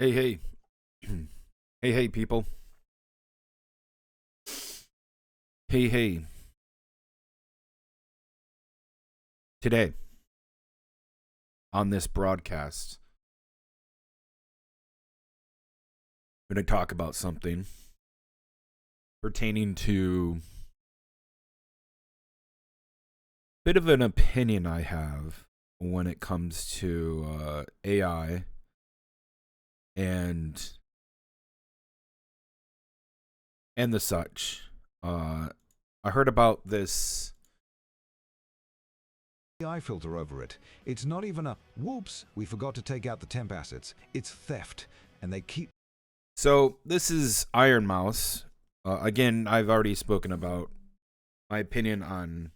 Hey, hey. Hey, hey, people. Hey, hey. Today, on this broadcast, I'm going to talk about something pertaining to a bit of an opinion I have when it comes to AI and the such. I heard about this. AI filter over it. It's not even a whoops, we forgot to take out the temp assets. It's theft, and they keep. So this is Iron Mouse. Again, I've already spoken about my opinion on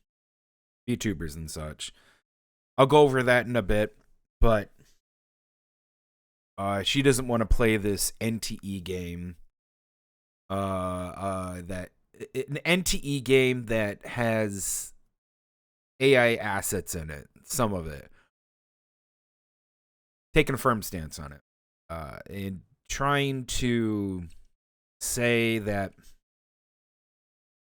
VTubers and such. I'll go over that in a bit, but she doesn't want to play this NTE game. That an NTE game that has AI assets in it. Some of it. Taking a firm stance on it. And trying to say that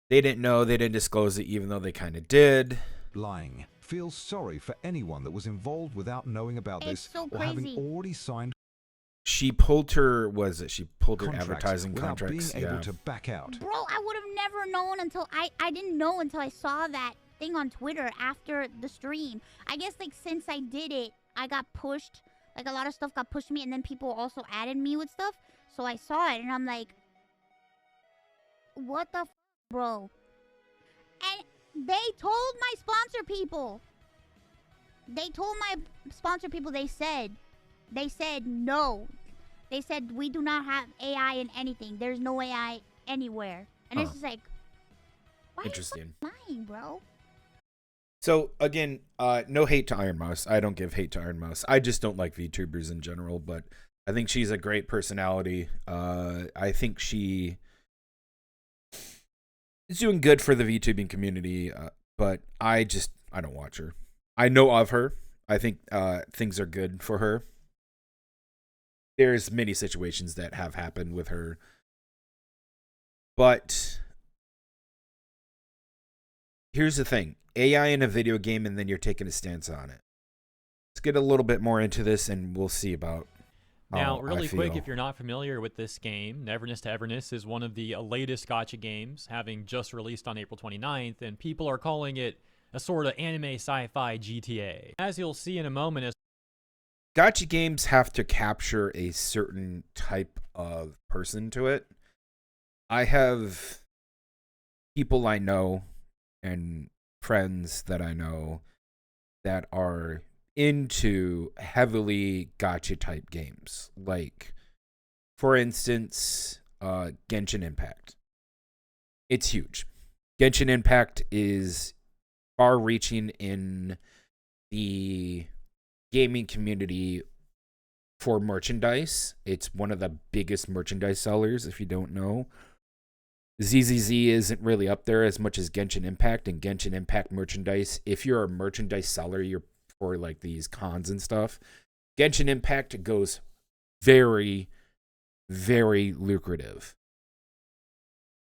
they didn't know, they didn't disclose it, even though they kind of did. Lying. Feels sorry for anyone that was involved without knowing about this or having already signed. She pulled her, she pulled her contracts advertising without contracts. being able to back out. Bro, I would have never known until I didn't know until I saw that thing on Twitter after the stream. I guess like since I did it, I got pushed. Like a lot of stuff got pushed to me, and then people also added me with stuff. So I saw it, and I'm like, what the bro? And they told my sponsor people. They told my sponsor people, they said no. They said we do not have AI in anything. There's no AI anywhere. And it's just like, why interesting. Are you lying, bro? So again, no hate to Iron Mouse. I don't give hate to Iron Mouse. I just don't like VTubers in general, but I think she's a great personality. I think she is doing good for the VTubing community, but I don't watch her. I know of her. I think things are good for her. There's many situations that have happened with her, but here's the thing. AI in a video game, and then you're taking a stance on it. Let's get a little bit more into this, and we'll see about now, really quick, if you're not familiar with this game, Neverness to Everness is one of the latest gacha games, having just released on April 29th, and people are calling it a sort of anime sci-fi GTA. As you'll see in a moment, gacha games have to capture a certain type of person to it. I have people I know and friends that I know that are into heavily gacha type games. Like, for instance, Genshin Impact. It's huge. Genshin Impact is far reaching in the gaming community for merchandise. It's one of the biggest merchandise sellers, if you don't know. ZZZ isn't really up there as much as Genshin Impact, and Genshin Impact merchandise, if you're a merchandise seller, you're for like these cons and stuff, Genshin Impact goes very, very lucrative.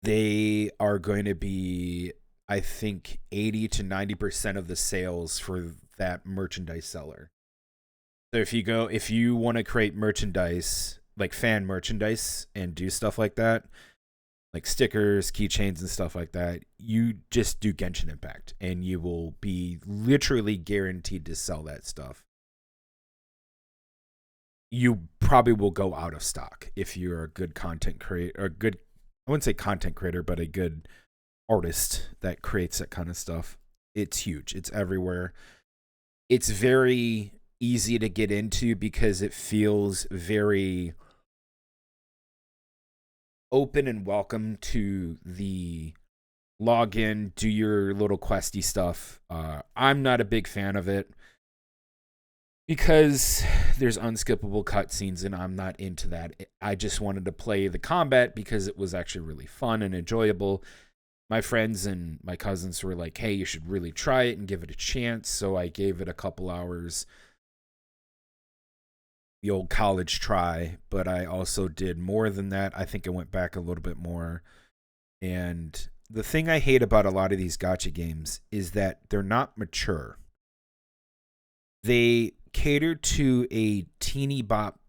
They are going to be, I think, 80 to 90% of the sales for that merchandise seller. So if you want to create merchandise, like fan merchandise, and do stuff like that, like stickers, keychains, and stuff like that, you just do Genshin Impact, and you will be literally guaranteed to sell that stuff. You probably will go out of stock if you're a good content creator, or good, I wouldn't say content creator, but a good artist that creates that kind of stuff. It's huge. It's everywhere. It's very easy to get into because it feels very open and welcome to the login, do your little questy stuff. I'm not a big fan of it because there's unskippable cutscenes, and I'm not into that. I just wanted to play the combat because it was actually really fun and enjoyable. My friends and my cousins were like, hey, you should really try it and give it a chance. So I gave it a couple hours. the old college try, but I also did more than that. I think I went back a little bit more. And the thing I hate about a lot of these gacha games is that they're not mature. They cater to a teeny bop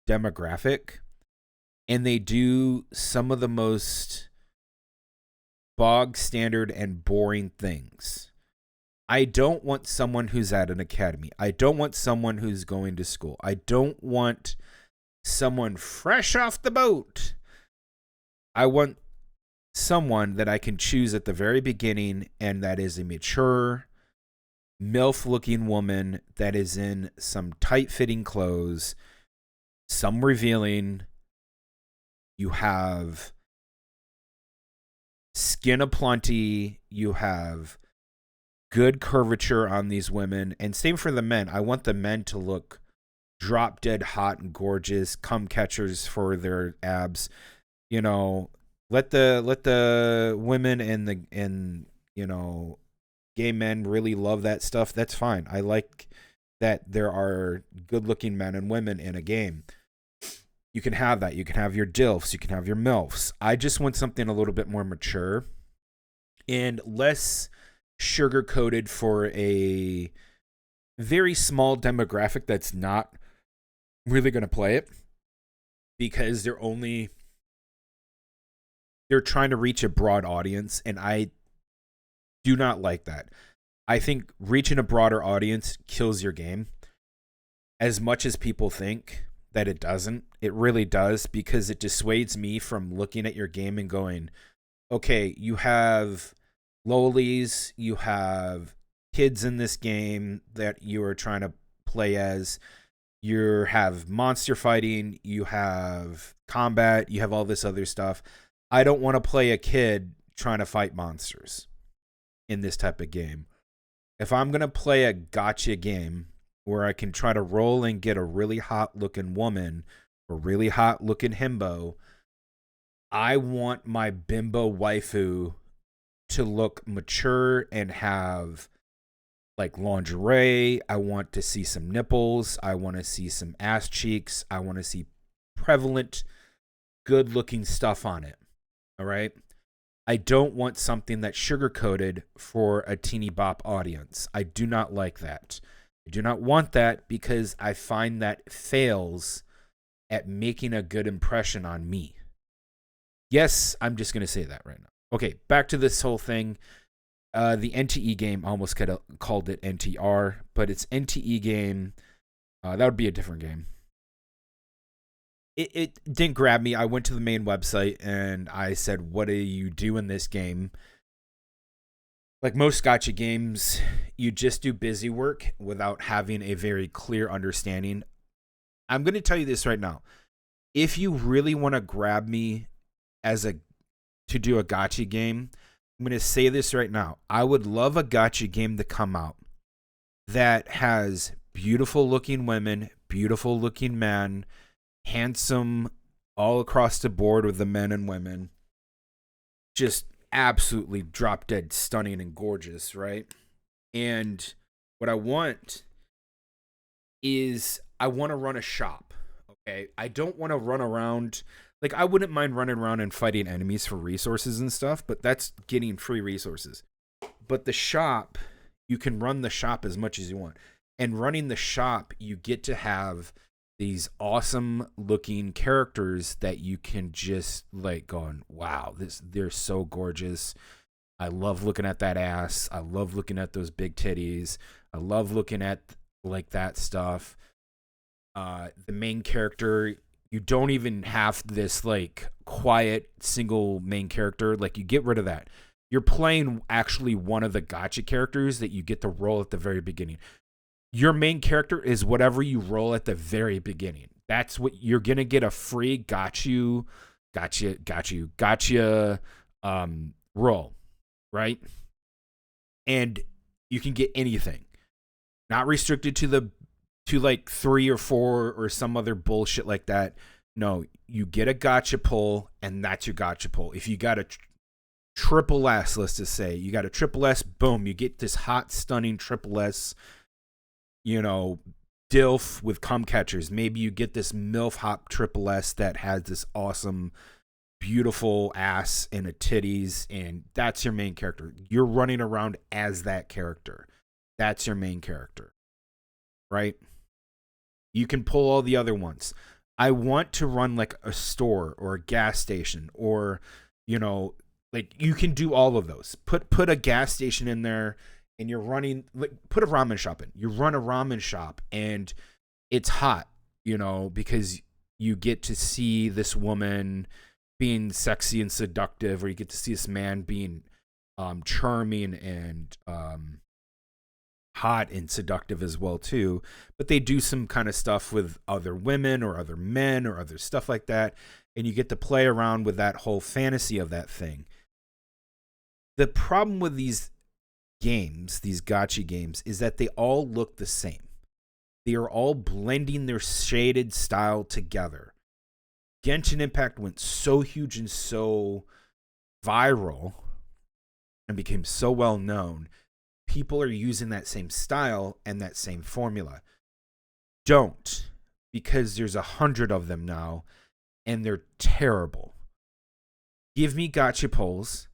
demographic, and they do some of the most bog standard and boring things. I don't want someone who's at an academy. I don't want someone who's going to school. I don't want someone fresh off the boat. I want someone that I can choose at the very beginning, and that is a mature, MILF-looking woman that is in some tight-fitting clothes, some revealing. You have skin aplenty. You have good curvature on these women, and same for the men. I want the men to look drop dead hot and gorgeous, cum catchers for their abs. You know, let the women and gay men really love that stuff. That's fine. I like that there are good looking men and women in a game. You can have that. You can have your DILFs. You can have your MILFs. I just want something a little bit more mature and less sugar-coated for a very small demographic that's not really going to play it, because they're trying to reach a broad audience, and I do not like that. I think reaching a broader audience kills your game as much as people think that it doesn't. It really does, because it dissuades me from looking at your game and going, okay, you have lolis, you have kids in this game that you are trying to play as, you have monster fighting, you have combat, you have all this other stuff. I don't want to play a kid trying to fight monsters in this type of game. If I'm going to play a gacha game where I can try to roll and get a really hot looking woman or really hot looking himbo, I want my bimbo waifu to look mature and have like lingerie. I want to see some nipples. I want to see some ass cheeks. I want to see prevalent, good looking stuff on it. All right. I don't want something that's sugar coated for a teeny bop audience. I do not like that. I do not want that, because I find that fails at making a good impression on me. Yes, I'm just going to say that right now. Okay, back to this whole thing. The NTE game, I almost called it NTR, but it's NTE game. That would be a different game. It didn't grab me. I went to the main website and I said, what do you do in this game? Like most gacha games, you just do busy work without having a very clear understanding. I'm going to tell you this right now. If you really want to grab me to do a gacha game, I'm going to say this right now. I would love a gacha game to come out that has beautiful looking women, beautiful looking men, handsome all across the board with the men and women. Just absolutely drop dead stunning and gorgeous, right? And what I want is I want to run a shop, okay? I don't want to run around. Like, I wouldn't mind running around and fighting enemies for resources and stuff, but that's getting free resources. But the shop, you can run the shop as much as you want. And running the shop, you get to have these awesome looking characters that you can just like going, wow, they're so gorgeous. I love looking at that ass. I love looking at those big titties. I love looking at like that stuff. The main character, you don't even have this like quiet single main character. Like, you get rid of that. You're playing actually one of the gacha characters that you get to roll at the very beginning. Your main character is whatever you roll at the very beginning. That's what you're going to get, a free gotcha roll, right? And you can get anything. Not restricted to like 3 or 4 or some other bullshit like that. No, you get a gacha pull, and that's your gacha pull. If you got a triple S, let's just say, you got a triple S, boom, you get this hot, stunning triple S, DILF with cum catchers. Maybe you get this MILF hop triple S that has this awesome, beautiful ass and a titties, and that's your main character. You're running around as that character. That's your main character, right? You can pull all the other ones. I want to run like a store or a gas station, or, you know, like you can do all of those. Put a gas station in there, and you're running, like, put a ramen shop in. You run a ramen shop, and it's hot, you know, because you get to see this woman being sexy and seductive, or you get to see this man being charming and hot and seductive as well too. But they do some kind of stuff with other women or other men or other stuff like that, and you get to play around with that whole fantasy of that thing. The problem with these games, these gacha games, is that they all look the same. They are all blending their shaded style together. Genshin Impact went so huge and so viral and became so well known. People are using that same style and that same formula. Don't, because there's 100 of them now, and they're terrible. Give me gacha pulls.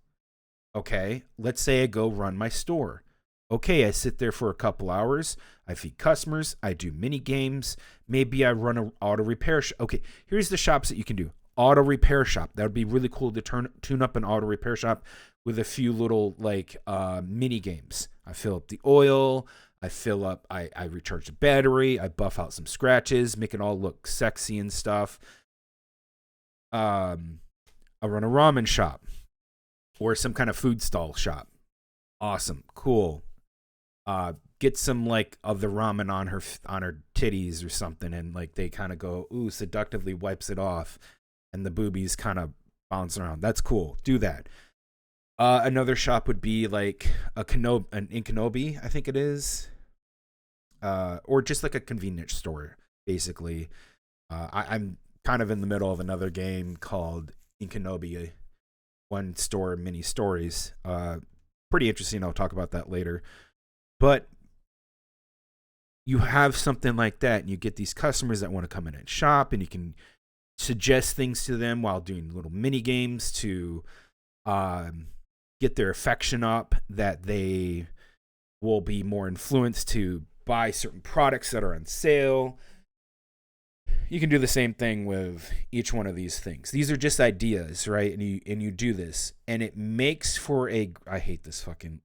Okay, let's say I go run my store. Okay, I sit there for a couple hours. I feed customers. I do mini games. Maybe I run an auto repair shop. Okay, here's the shops that you can do. Auto repair shop. That would be really cool to tune up an auto repair shop with a few little like mini games. I fill up the oil. I fill up. I recharge the battery. I buff out some scratches, make it all look sexy and stuff. I run a ramen shop or some kind of food stall shop. Awesome, cool. Get some like of the ramen on her titties or something, and like they kind of go, ooh, seductively wipes it off, and the boobies kind of bounce around. That's cool. Do that. Another shop would be like an Inkanobi, I think it is, or just like a convenience store, basically. I'm kind of in the middle of another game called Inkanobi, one store mini stories. Pretty interesting. I'll talk about that later. But you have something like that, and you get these customers that want to come in and shop, and you can suggest things to them while doing little mini games to get their affection up, that they will be more influenced to buy certain products that are on sale. You can do the same thing with each one of these things. These are just ideas, right? And you do this, and it makes for a. I hate this fucking.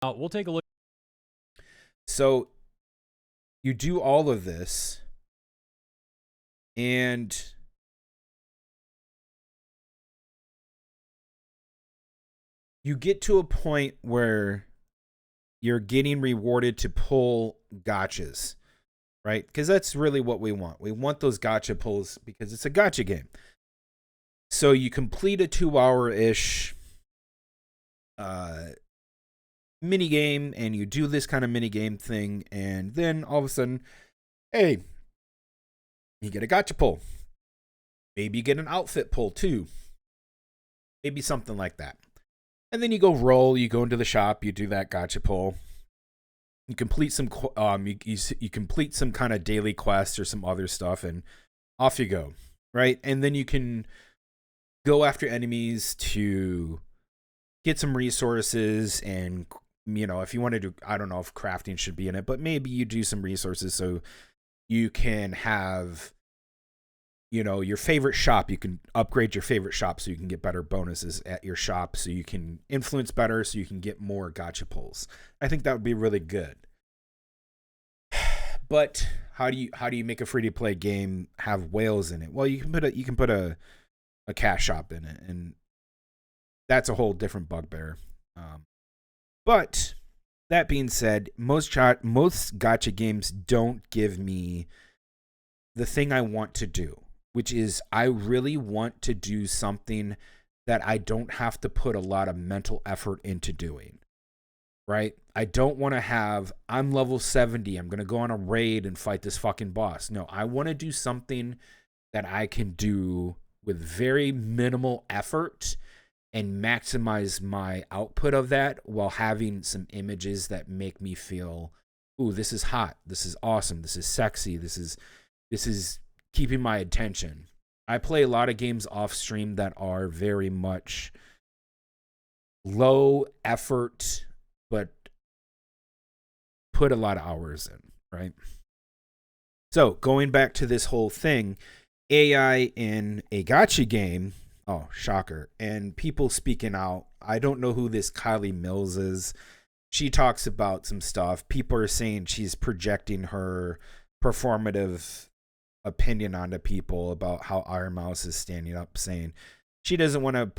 We'll take a look. So you do all of this, and you get to a point where you're getting rewarded to pull gachas, right? Because that's really what we want. We want those gacha pulls because it's a gacha game. So you complete a 2-hour-ish mini game, and you do this kind of mini game thing, and then all of a sudden, hey, you get a gacha pull. Maybe you get an outfit pull too. Maybe something like that. And then you go roll, you go into the shop, you do that gacha pull. You complete some you complete some kind of daily quest or some other stuff, and off you go, right? And then you can go after enemies to get some resources, and you know, if you want to do, I don't know if crafting should be in it, but maybe you do some resources so you can have, you know, your favorite shop. You can upgrade your favorite shop so you can get better bonuses at your shop, so you can influence better, so you can get more gacha pulls. I think that would be really good. But how do you make a free to play game have whales in it? Well, you can put a cash shop in it, and that's a whole different bugbear. But that being said, most gacha games don't give me the thing I want to do, which is I really want to do something that I don't have to put a lot of mental effort into doing, right? I don't want to have, I'm level 70, I'm going to go on a raid and fight this fucking boss. No, I want to do something that I can do with very minimal effort and maximize my output of that while having some images that make me feel ooh, this is hot, this is awesome, this is sexy, this is keeping my attention. I play a lot of games off stream that are very much low effort, but put a lot of hours in, right? So going back to this whole thing, AI in a gacha game, oh, shocker. And people speaking out. I don't know who this Kylie Mills is. She talks about some stuff. People are saying she's projecting her performative opinion onto people about how Iron Mouse is standing up, saying she doesn't want to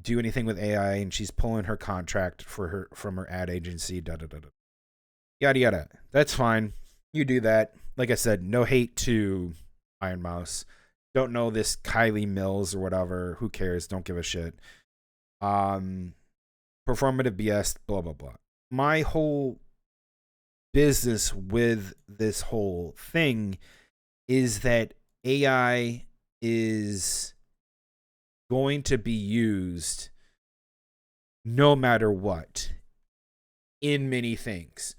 do anything with AI and she's pulling her contract from her ad agency. Yada yada. That's fine. You do that. Like I said, no hate to Iron Mouse. Don't know this Kylie Mills or whatever. Who cares? Don't give a shit. Performative BS, blah, blah, blah. My whole business with this whole thing is that AI is going to be used no matter what in many things.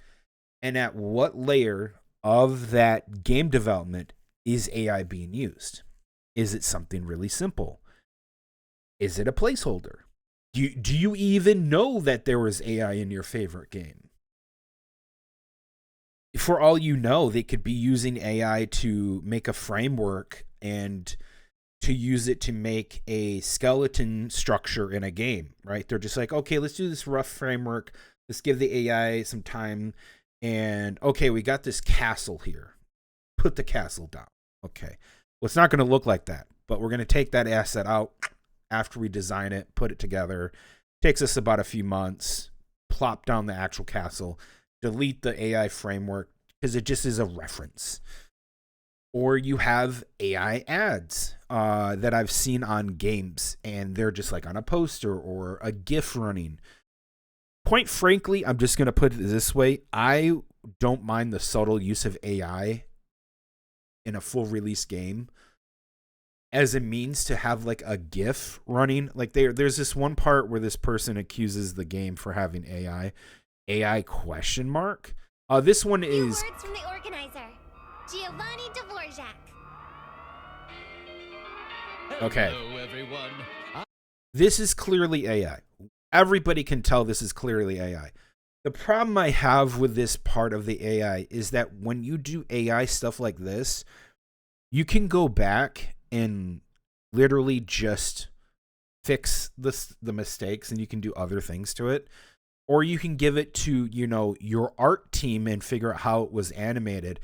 And at what layer of that game development is AI being used? Is it something really simple? Is it a placeholder? Do you even know that there was AI in your favorite game? For all you know, they could be using AI to make a framework and to use it to make a skeleton structure in a game, right? They're just like, okay, let's do this rough framework. Let's give the AI some time. And okay, we got this castle here. Put the castle down. Okay. Well, it's not going to look like that, but we're going to take that asset out after we design it, put it together. Takes us about a few months. Plop down the actual castle. Delete the AI framework because it just is a reference. Or you have AI ads that I've seen on games, and they're just like on a poster or a GIF running. Point frankly, I'm just going to put it this way. I don't mind the subtle use of AI in a full release game as a means to have like a GIF running. Like there's this one part where this person accuses the game for having AI question mark. This one is words from the organizer, Giovanni Dvorak. okay. Hello, everyone. This is clearly AI. Everybody can tell this is clearly AI. The problem I have with this part of the AI is that when you do AI stuff like this, you can go back and literally just fix the mistakes, and you can do other things to it. Or you can give it to, your art team and figure out how it was animated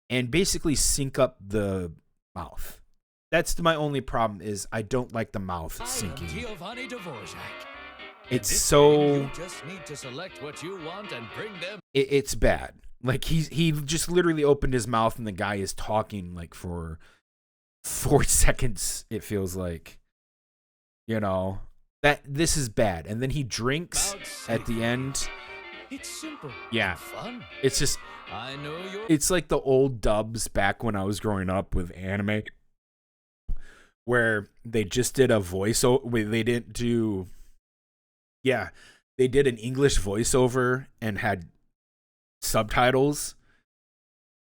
and basically sync up the mouth. That's my only problem is I don't like the mouth syncing. Giovanni Dvorak. It's so You just need to select what you want and bring them. it's bad. Like he just literally opened his mouth and the guy is talking like for 4 seconds. It feels like, that this is bad. And then he drinks at the end. It's simple. Yeah. And fun. It's just I know you're. it's like the old dubs back when I was growing up with anime, where they just did a voiceover. They didn't do. Yeah, they did an English voiceover and had subtitles.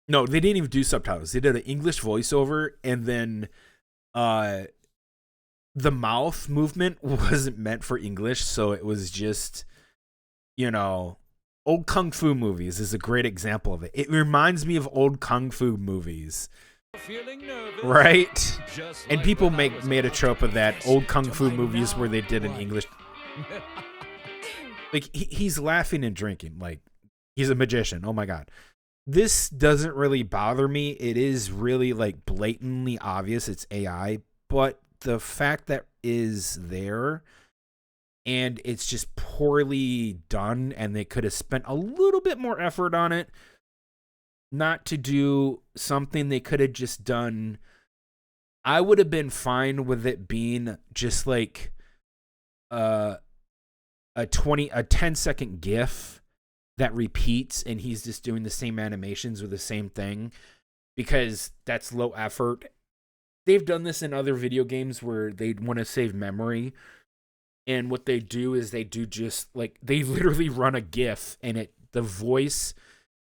No, they didn't even do subtitles. They did an English voiceover, and then the mouth movement wasn't meant for English, so it was just, old kung fu movies is a great example of it. It reminds me of old kung fu movies. Feeling nervous. Right? Just And like people when I was made a about trope to of that. confess Old kung to fu my movies where they now did an wife. English. Like, he's laughing and drinking. Like, he's a magician. Oh, my God. This doesn't really bother me. It is really, like, blatantly obvious it's AI. But the fact that is there and it's just poorly done and they could have spent a little bit more effort on it not to do something they could have just done. I would have been fine with it being just like a 10-second GIF that repeats and he's just doing the same animations with the same thing because that's low effort. They've done this in other video games where they want to save memory. And what they do is they do just like they literally run a GIF and the voice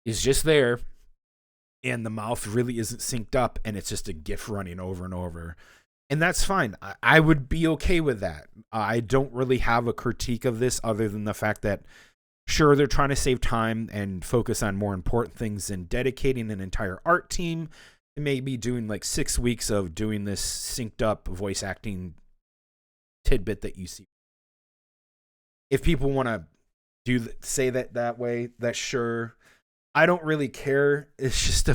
is just there, and the mouth really isn't synced up, and it's just a GIF running over and over. And that's fine. I would be okay with that. I don't really have a critique of this other than the fact that, sure, they're trying to save time and focus on more important things than dedicating an entire art team to maybe doing like 6 weeks of doing this synced up voice acting tidbit that you see. If people want to say that way, that's sure. I don't really care. It's just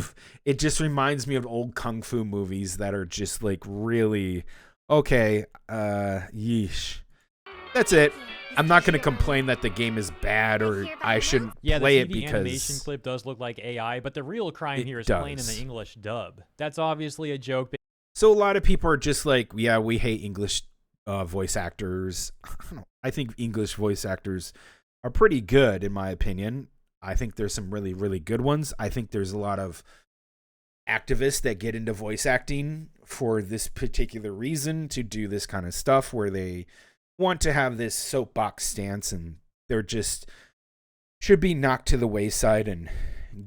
it just reminds me of old kung fu movies that are just like really okay. Yeesh. That's it. I'm not going to complain that the game is bad or I shouldn't play it the TV because animation clip does look like AI, but the real crime here is playing in the English dub. That's obviously a joke. So a lot of people are just like, yeah, we hate English voice actors. I think English voice actors are pretty good in my opinion. I think there's some really, really good ones. I think there's a lot of activists that get into voice acting for this particular reason, to do this kind of stuff where they want to have this soapbox stance, and they're just should be knocked to the wayside and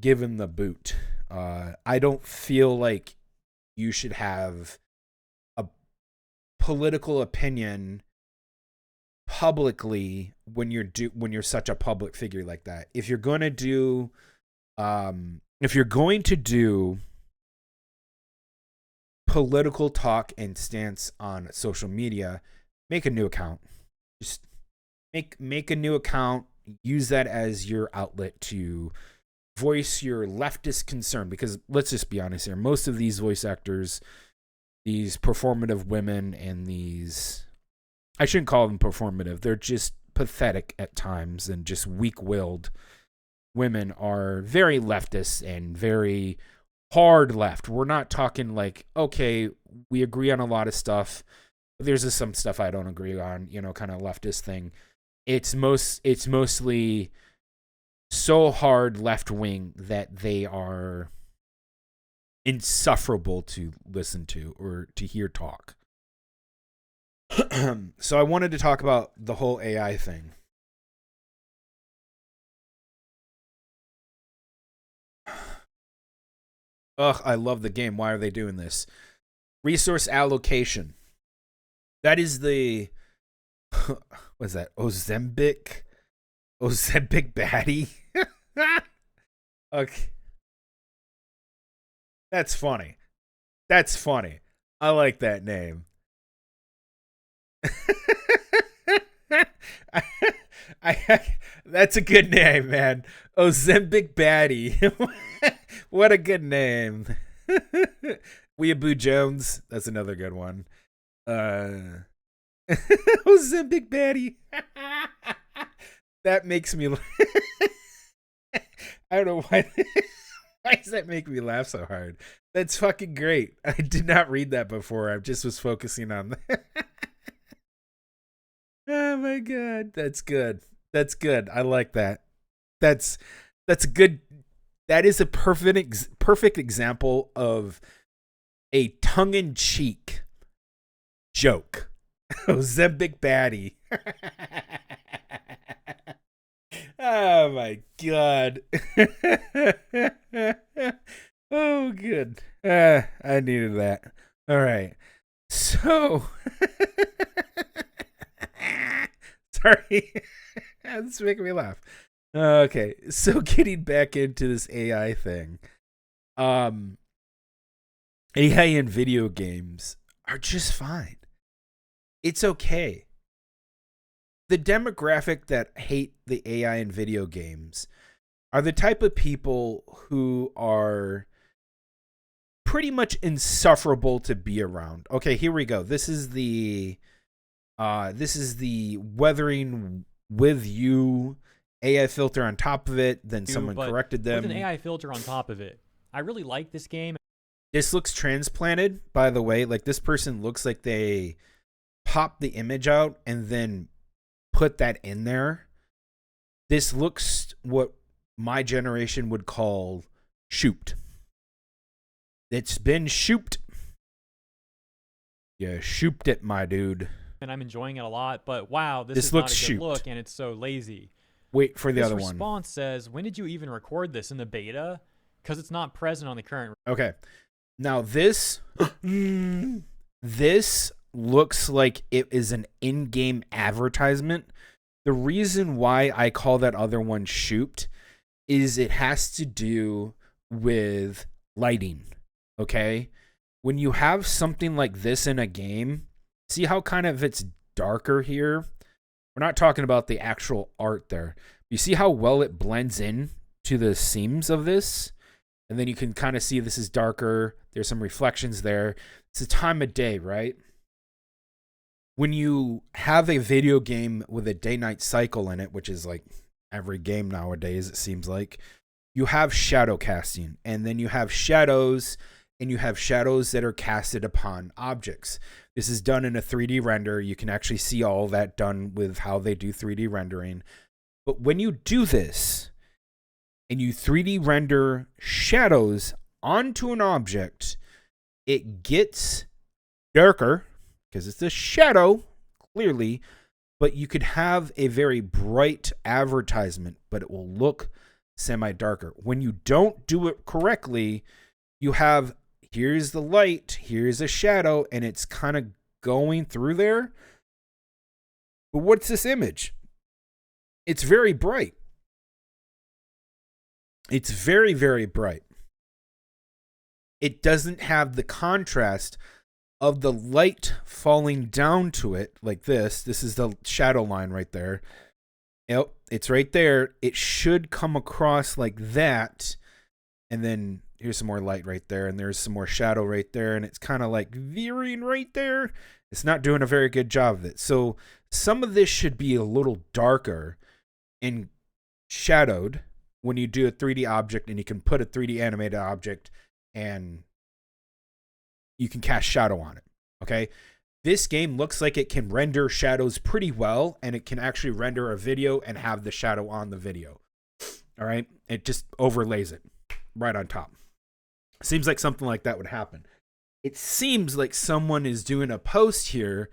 given the boot. I don't feel like you should have a political opinion publicly when you're such a public figure like that. If you're going to do political talk and stance on social media, make a new account. Just make a new account, use that as your outlet to voice your leftist concern, because let's just be honest here, most of these voice actors, these performative women, and these, I shouldn't call them performative, they're just pathetic at times and just weak-willed women, are very leftist and very hard left. We're not talking like, okay, we agree on a lot of stuff, but there's just some stuff I don't agree on, kind of leftist thing. It's mostly so hard left-wing that they are insufferable to listen to or to hear talk. So I wanted to talk about the whole AI thing. Ugh, I love the game. Why are they doing this? Resource allocation. That is the... What's that? Ozempic baddie? Okay. That's funny. I like that name. That's a good name, man. Ozempic baddie. What a good name. Weeaboo Jones. That's another good one. Ozempic baddie. That makes me I don't know why. Why does that make me laugh so hard? That's fucking great. I did not read that before. I just was focusing on that. Oh my god, that's good. I like that. That's good. That is a perfect example of a tongue-in-cheek joke. Ozempic baddie. Oh my god. Oh, good. I needed that. All right. So, sorry. That's making me laugh. Okay. So, getting back into this AI thing. AI in video games are just fine. It's okay. The demographic that hate the AI in video games are the type of people who are pretty much insufferable to be around. Okay, here we go. This is the weathering with you AI filter on top of it. Then someone corrected them with an AI filter on top of it. I really like this game. This looks transplanted, by the way. Like, this person looks like they popped the image out and then put that in there. This looks what my generation would call shooped. It's been shooped. Yeah, shooped it, my dude. And I'm enjoying it a lot, but wow, this is not a good look, and it's so lazy. Wait for the This other one. response says, when did you even record this in the beta? Because it's not present on the current. Okay. Now this this looks like it is an in-game advertisement. The reason why I call that other one shooped is it has to do with lighting. Okay? When you have something like this in a game, see how kind of it's darker here? We're not talking about the actual art there. You see how well it blends in to the seams of this? And then you can kind of see this is darker. There's some reflections there. It's the time of day, right? When you have a video game with a day-night cycle in it, which is like every game nowadays, it seems like, you have shadow casting. And then you have shadows, and you have shadows that are casted upon objects. This is done in a 3D render. You can actually see all that done with how they do 3D rendering. But when you do this, and you 3D render shadows onto an object, it gets darker because it's a shadow, clearly, but you could have a very bright advertisement, but it will look semi-darker. When you don't do it correctly, you have, here's the light, here's a shadow, and it's kind of going through there. But what's this image? It's very bright. It's very, very bright. It doesn't have the contrast of the light falling down to it like this. This is the shadow line right there. Yep, it's right there. It should come across like that. And then here's some more light right there. And there's some more shadow right there. And it's kind of like veering right there. It's not doing a very good job of it. So some of this should be a little darker and shadowed when you do a 3D object, and you can put a 3D animated object and you can cast shadow on it. Okay. This game looks like it can render shadows pretty well, and it can actually render a video and have the shadow on the video. All right. It just overlays it right on top. Seems like something like that would happen. It seems like someone is doing a post here,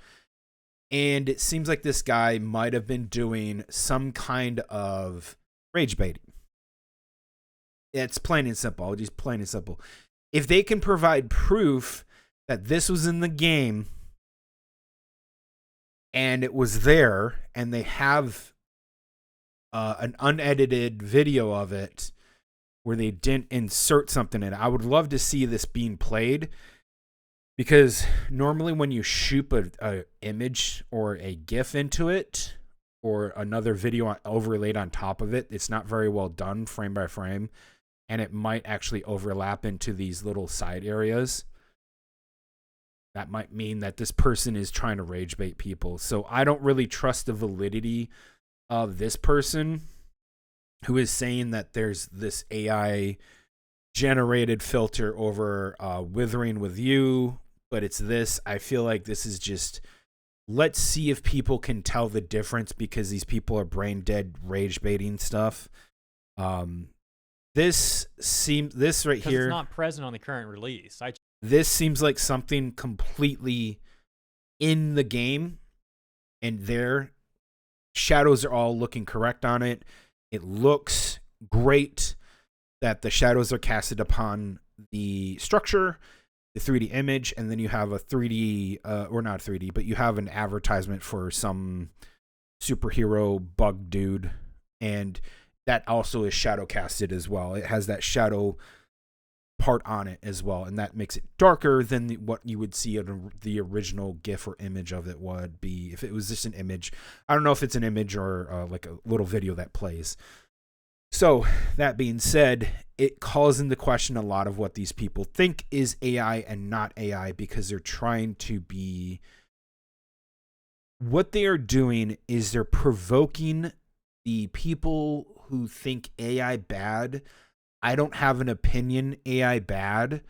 and it seems like this guy might have been doing some kind of rage baiting. It's plain and simple. Just plain and simple. If they can provide proof that this was in the game and it was there, and they have an unedited video of it where they didn't insert something in it, I would love to see this being played, because normally when you shoot a image or a GIF into it or another video overlaid on top of it, it's not very well done frame by frame. And it might actually overlap into these little side areas. That might mean that this person is trying to rage bait people. So I don't really trust the validity of this person who is saying that there's this AI generated filter over Withering with You, but it's this. I feel like this is just, let's see if people can tell the difference, because these people are brain dead rage baiting stuff. This right here, it's not present on the current release. This seems like something completely in the game, and their shadows are all looking correct on it. It looks great that the shadows are casted upon the structure, the 3D image, and then you have a 3D, or not 3D, but you have an advertisement for some superhero bug dude, and that also is shadow casted as well. It has that shadow part on it as well, and that makes it darker than what you would see in the original GIF or image of it would be if it was just an image. I don't know if it's an image or like a little video that plays. So that being said, it calls into question a lot of what these people think is AI and not AI, because they're trying to be, what they are doing is they're provoking the people who think AI bad. I don't have an opinion AI bad.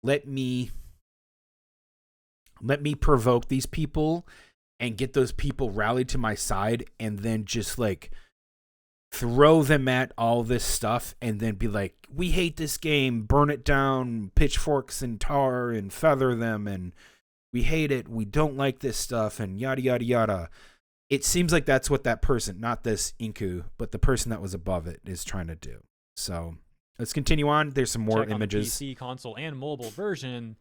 Let me provoke these people and get those people rallied to my side, and then just like throw them at all this stuff, and then be like, we hate this game, burn it down, pitchforks and tar and feather them, and we hate it, we don't like this stuff, and yada yada yada. it seems like that's what that person, not this Inku, but the person that was above it is trying to do. So let's continue on. There's some more Check images. On the PC, console, and mobile version,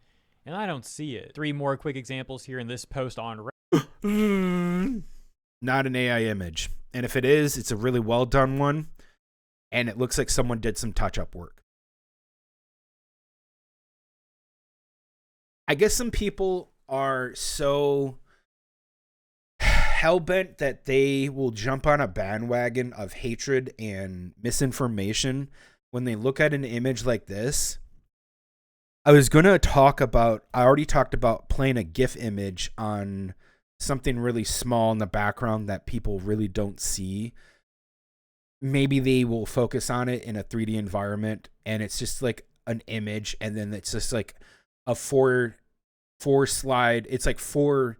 and I don't see it. 3 more quick examples here in this post on Reddit. Not an AI image. And if it is, it's a really well done one. And it looks like someone did some touch-up work. I guess some people are so hell-bent that they will jump on a bandwagon of hatred and misinformation when they look at an image like this. I was going to talk about, I already talked about playing a GIF image on something really small in the background that people really don't see. Maybe they will focus on it in a 3D environment and it's just like an image, and then it's just like a four slide. It's like 4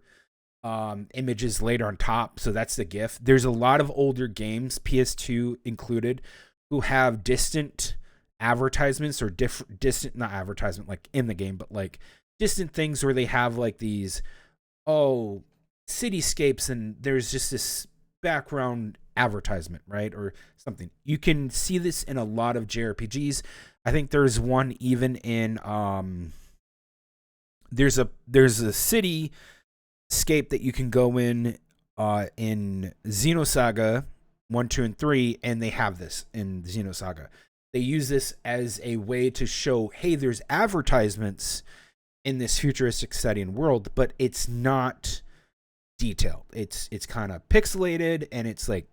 images laid on top. So that's the GIF. There's a lot of older games, PS2 included, who have distant advertisements or distant, not advertisement like in the game, but like distant things where they have like these, cityscapes, and there's just this background advertisement, right? Or something. You can see this in a lot of JRPGs. I think there's one even in there's a cityscape that you can go in Xenosaga 1, 2, and 3, and they have this in Xenosaga. They use this as a way to show, hey, there's advertisements in this futuristic setting world, but it's not detailed. It's kind of pixelated, and it's like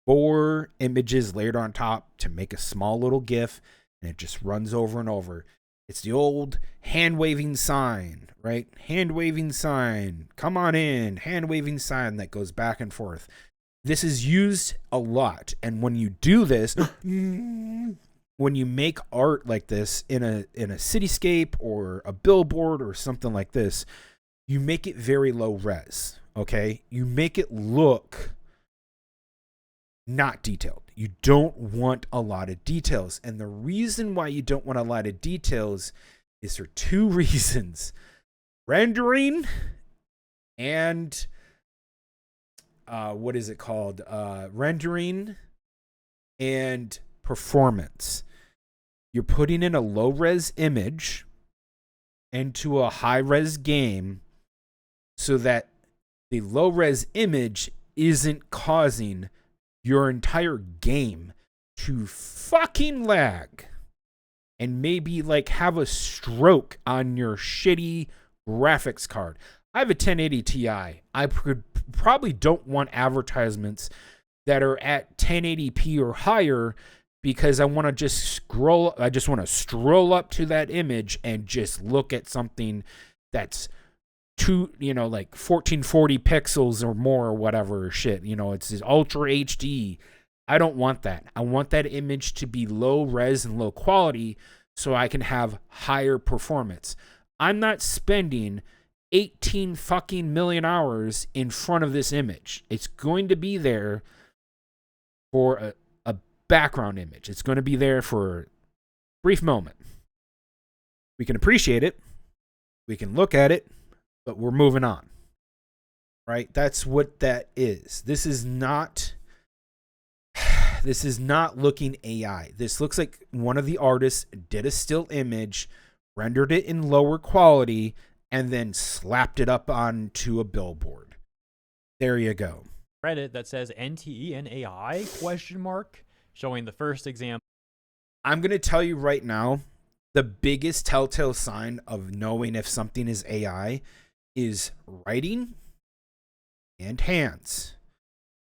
4 images layered on top to make a small little GIF, and it just runs over and over. It's the old hand-waving sign, right? Hand-waving sign. Come on in. Hand-waving sign that goes back and forth. This is used a lot. And when you do this, when you make art like this in a cityscape or a billboard or something like this, you make it very low res, okay? You make it look not detailed. You don't want a lot of details. And the reason why you don't want a lot of details is for 2 reasons. Rendering and what is it called? Rendering and performance. You're putting in a low-res image into a high-res game so that the low-res image isn't causing your entire game to fucking lag and maybe like have a stroke on your shitty graphics card. I have a 1080 Ti. I probably don't want advertisements that are at 1080p or higher because I want to just scroll. I just want to stroll up to that image and just look at something that's like 1440 pixels or more or whatever shit. It's ultra HD. I don't want that. I want that image to be low res and low quality so I can have higher performance. I'm not spending 18 fucking million hours in front of this image. It's going to be there for a background image. It's going to be there for a brief moment. We can appreciate it. We can look at it. But we're moving on, right? That's what that is. This is not looking AI. This looks like one of the artists did a still image, rendered it in lower quality, and then slapped it up onto a billboard. There you go. Reddit that says NTE and AI ? Showing the first example. I'm going to tell you right now, the biggest telltale sign of knowing if something is AI is writing and hands.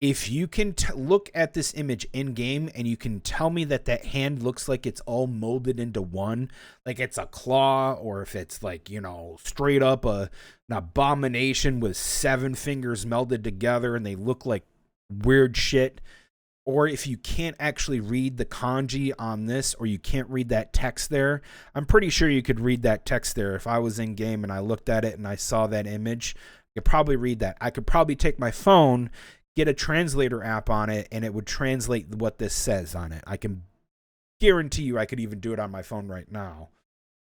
If you can look at this image in game and you can tell me that hand looks like it's all molded into one, like it's a claw, or if it's like, straight up an abomination with 7 fingers melded together and they look like weird shit, or if you can't actually read the kanji on this, or you can't read that text there. I'm pretty sure you could read that text there. If I was in game and I looked at it and I saw that image, I could probably read that. I could probably take my phone, get a translator app on it, and it would translate what this says on it. I can guarantee you I could even do it on my phone right now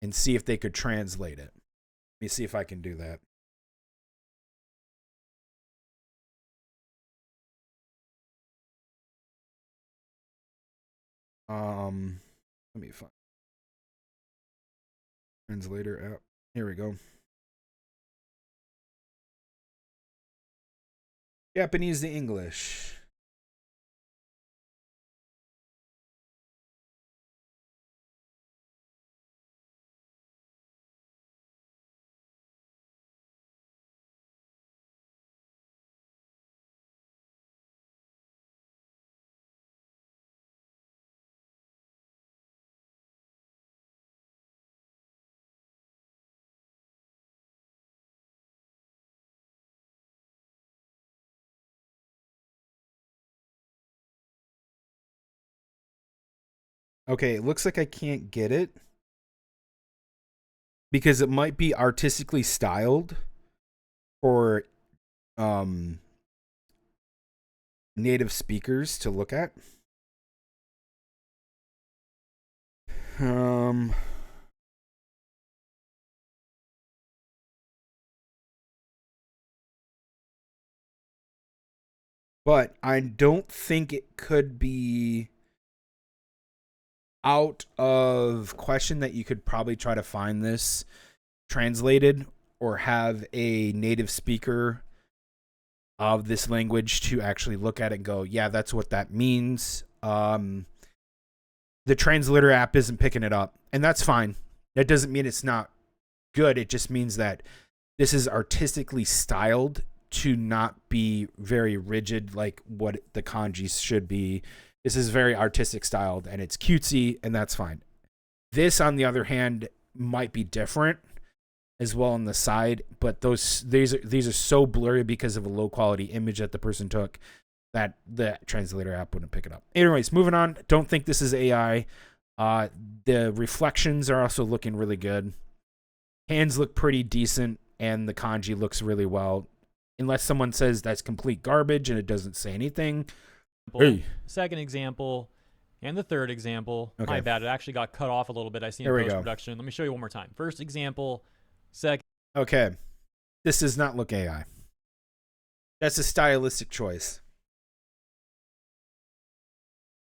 and see if they could translate it. Let me see if I can do that. Let me find translator app. Here we go. Japanese to English. Okay, it looks like I can't get it because it might be artistically styled for native speakers to look at. But I don't think it could be out of question that you could probably try to find this translated or have a native speaker of this language to actually look at it and go, yeah, that's what that means. The translator app isn't picking it up, and that's fine. That doesn't mean it's not good. It just means that this is artistically styled to not be very rigid like what the kanjis should be. This is very artistic styled, and it's cutesy, and that's fine. This, on the other hand, might be different as well on the side, but these are so blurry because of a low quality image that the person took that the translator app wouldn't pick it up. Anyways, moving on. Don't think this is AI. The reflections are also looking really good. Hands look pretty decent, and the kanji looks really well. Unless someone says that's complete garbage and it doesn't say anything. Hey. Second example, and the third example. Okay. My bad. It actually got cut off a little bit. I see in post-production. Let me show you one more time. First example. Second. Okay. This does not look AI. That's a stylistic choice.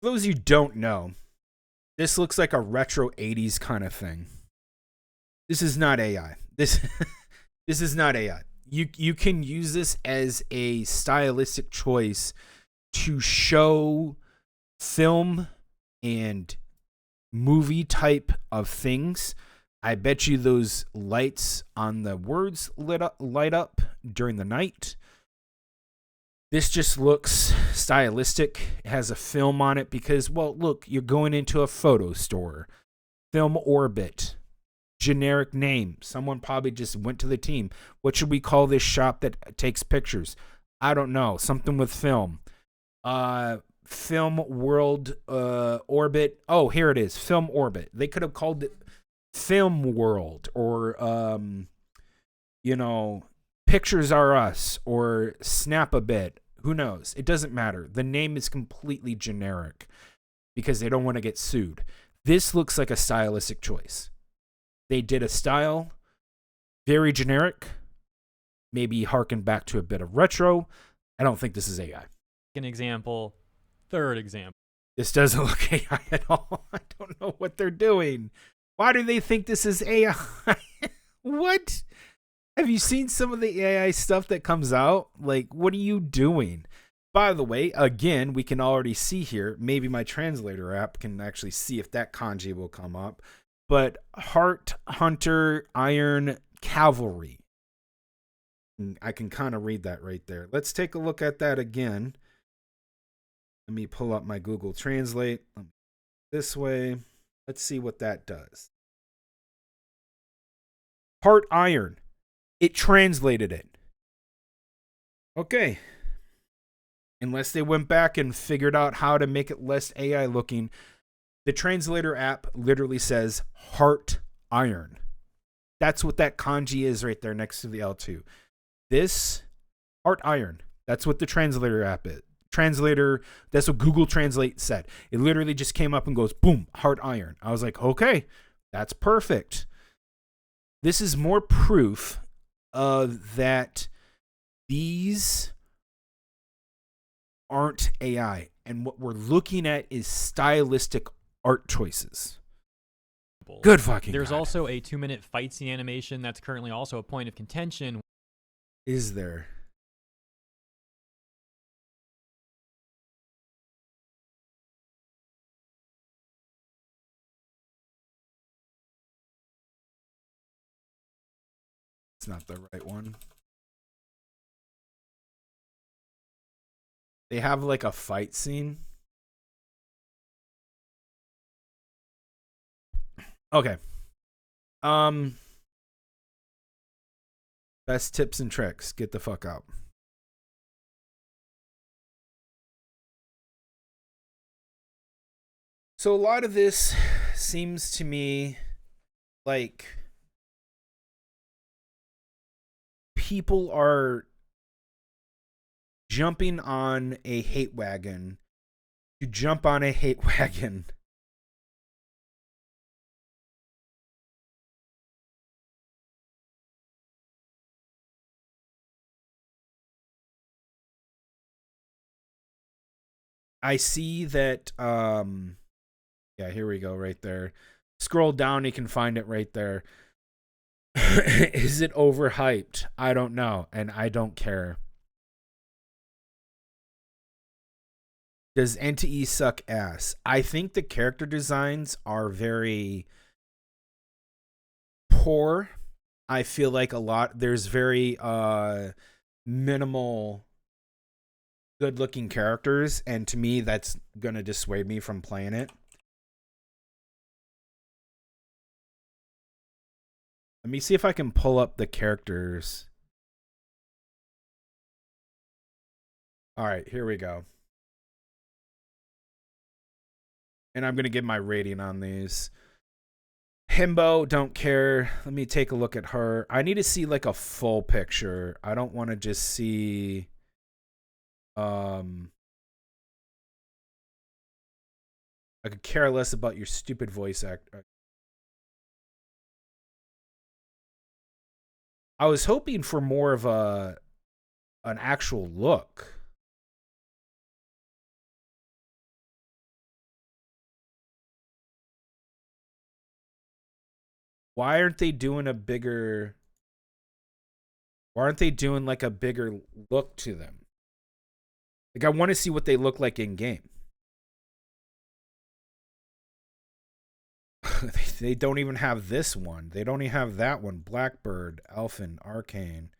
For those of you who don't know, this looks like a retro 80s kind of thing. This is not AI. This is not AI. You can use this as a stylistic choice to show film and movie type of things. I bet you those lights on the words light up during the night. This just looks stylistic. It has a film on it because, well, look, you're going into a photo store. Film Orbit. Generic name. Someone probably just went to the team. What should we call this shop that takes pictures? I don't know. Something with film. Film World Orbit. Oh, here it is. Film Orbit. They could have called it Film World or Pictures Are Us or Snap a Bit. Who knows? It doesn't matter. The name is completely generic because they don't want to get sued. This looks like a stylistic choice. They did a style, very generic, maybe harken back to a bit of retro. I don't think this is AI. Second example. Third example. This doesn't look AI at all. I don't know what they're doing. Why do they think this is AI? What? Have you seen some of the AI stuff that comes out? Like, what are you doing? By the way, again, we can already see here, maybe my translator app can actually see if that kanji will come up. But Heart Hunter Iron Cavalry. I can kind of read that right there. Let's take a look at that again. Let me pull up my Google Translate this way. Let's see what that does. Heart Iron. It translated it. Okay. Unless they went back and figured out how to make it less AI looking. The translator app literally says Heart Iron. That's what that kanji is right there next to the L2. This, Heart Iron. That's what the translator app is. Translator, that's what Google Translate said. It literally just came up and goes, boom, Heart Iron. I was like, okay, that's perfect. This is more proof of that these aren't AI. And what we're looking at is stylistic art choices. Good fucking There's God. also a 2-minute fight scene animation that's currently also a point of contention. Is there? It's not the right one. They have like a fight scene. Okay. Best tips and tricks. Get the fuck out. So a lot of this seems to me like people are jumping on a hate wagon to jump on a hate wagon. I see that yeah, here we go right there. Scroll down, you can find it right there. Is it overhyped? I don't know, and I don't care. Does NTE suck ass? I think the character designs are very poor. I feel like there's very minimal good looking characters, and to me that's gonna dissuade me from playing it. Let me see if I can pull up the characters. All right, here we go. And I'm going to give my rating on these. Himbo, don't care. Let me take a look at her. I need to see like a full picture. I don't want to just see I could care less about your stupid voice actor. I was hoping for more of an actual look. Why aren't they doing a bigger... Why aren't they doing like a bigger look to them? Like, I want to see what they look like in game. They don't even have this one. They don't even have that one. Blackbird, Elfin, Arcane.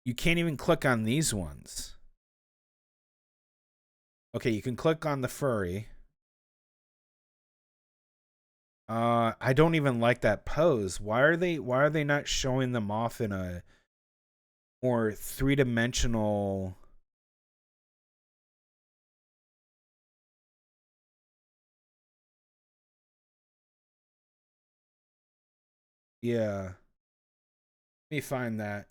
You can't even click on these ones. Okay, you can click on the furry. I don't even like that pose. Why are they not showing them off in a more three-dimensional... Yeah. Let me find that.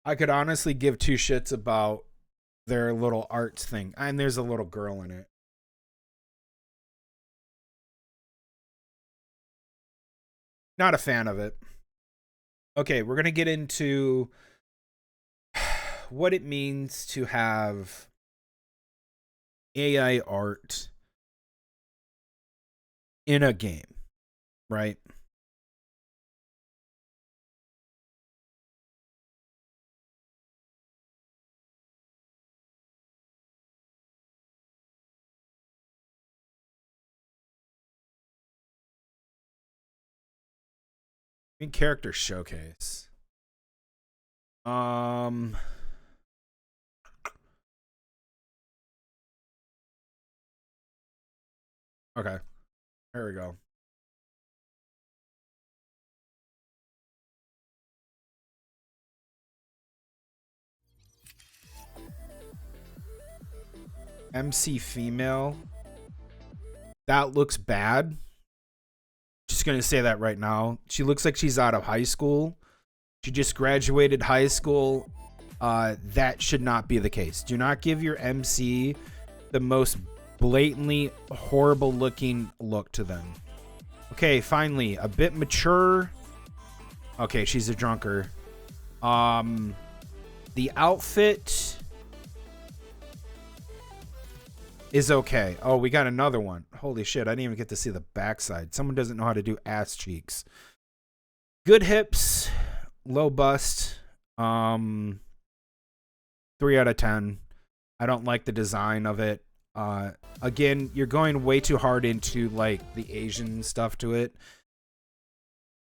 I could honestly give two shits about their little arts thing. And there's a little girl in it. Not a fan of it. Okay, we're going to get into what it means to have AI art in a game, right? In character showcase. Okay. There we go. MC female. That looks bad. Just gonna say that right now. She looks like she's out of high school. She just graduated high school. That should not be the case. Do not give your MC the most blatantly horrible looking look to them. Okay, finally, a bit mature. Okay, she's a drunker. The outfit is okay. Oh, we got another one. Holy shit, I didn't even get to see the backside. Someone doesn't know how to do ass cheeks. Good hips, low bust. 3 out of 10. I don't like the design of it. Again, you're going way too hard into like the Asian stuff to it.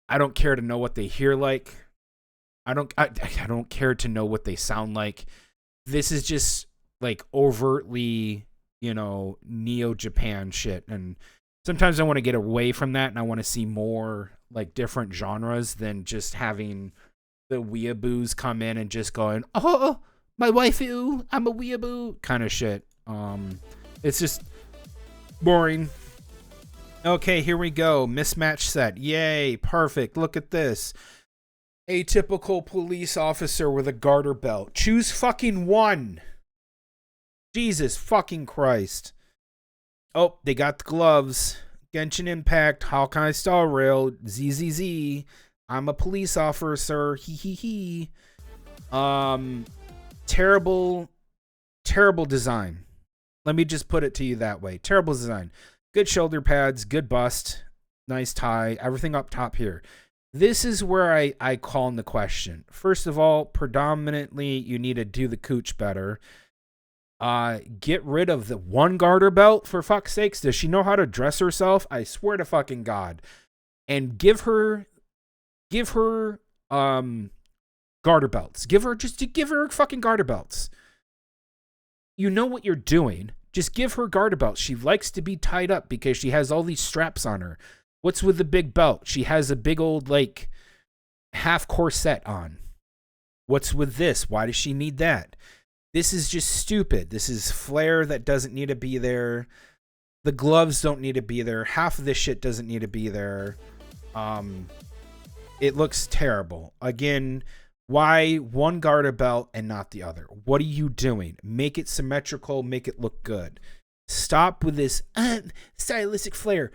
I don't care to know what they hear like. I don't care to know what they sound like. This is just like overtly, you know, Neo-Japan shit. And sometimes I want to get away from that and I want to see more like different genres than just having the weeaboos come in and just going, oh, my waifu, I'm a weeaboo kind of shit. It's just boring. Okay, here we go. Mismatch set. Yay, perfect. Look at this. Atypical police officer with a garter belt. Choose fucking one. Jesus fucking Christ. Oh, they got the gloves. Genshin Impact, Hawkeye Star Rail, ZZZ. I'm a police officer. Hee hee hee. Terrible design. Let me just put it to you that way. Terrible design. Good shoulder pads, good bust, nice tie, everything up top here. This is where I call in the question. First of all, predominantly, you need to do the cooch better. Get rid of the one garter belt, for fuck's sakes. Does she know how to dress herself? I swear to fucking God. And give her garter belts. Give her fucking garter belts. You know what you're doing. Just give her garter belts. She likes to be tied up because she has all these straps on her. What's with the big belt? She has a big old, like, half corset on. What's with this? Why does she need that? This is just stupid. This is flair that doesn't need to be there. The gloves don't need to be there. Half of this shit doesn't need to be there. It looks terrible. Again, why one garter belt and not the other? What are you doing? Make it symmetrical. Make it look good. Stop with this stylistic flair.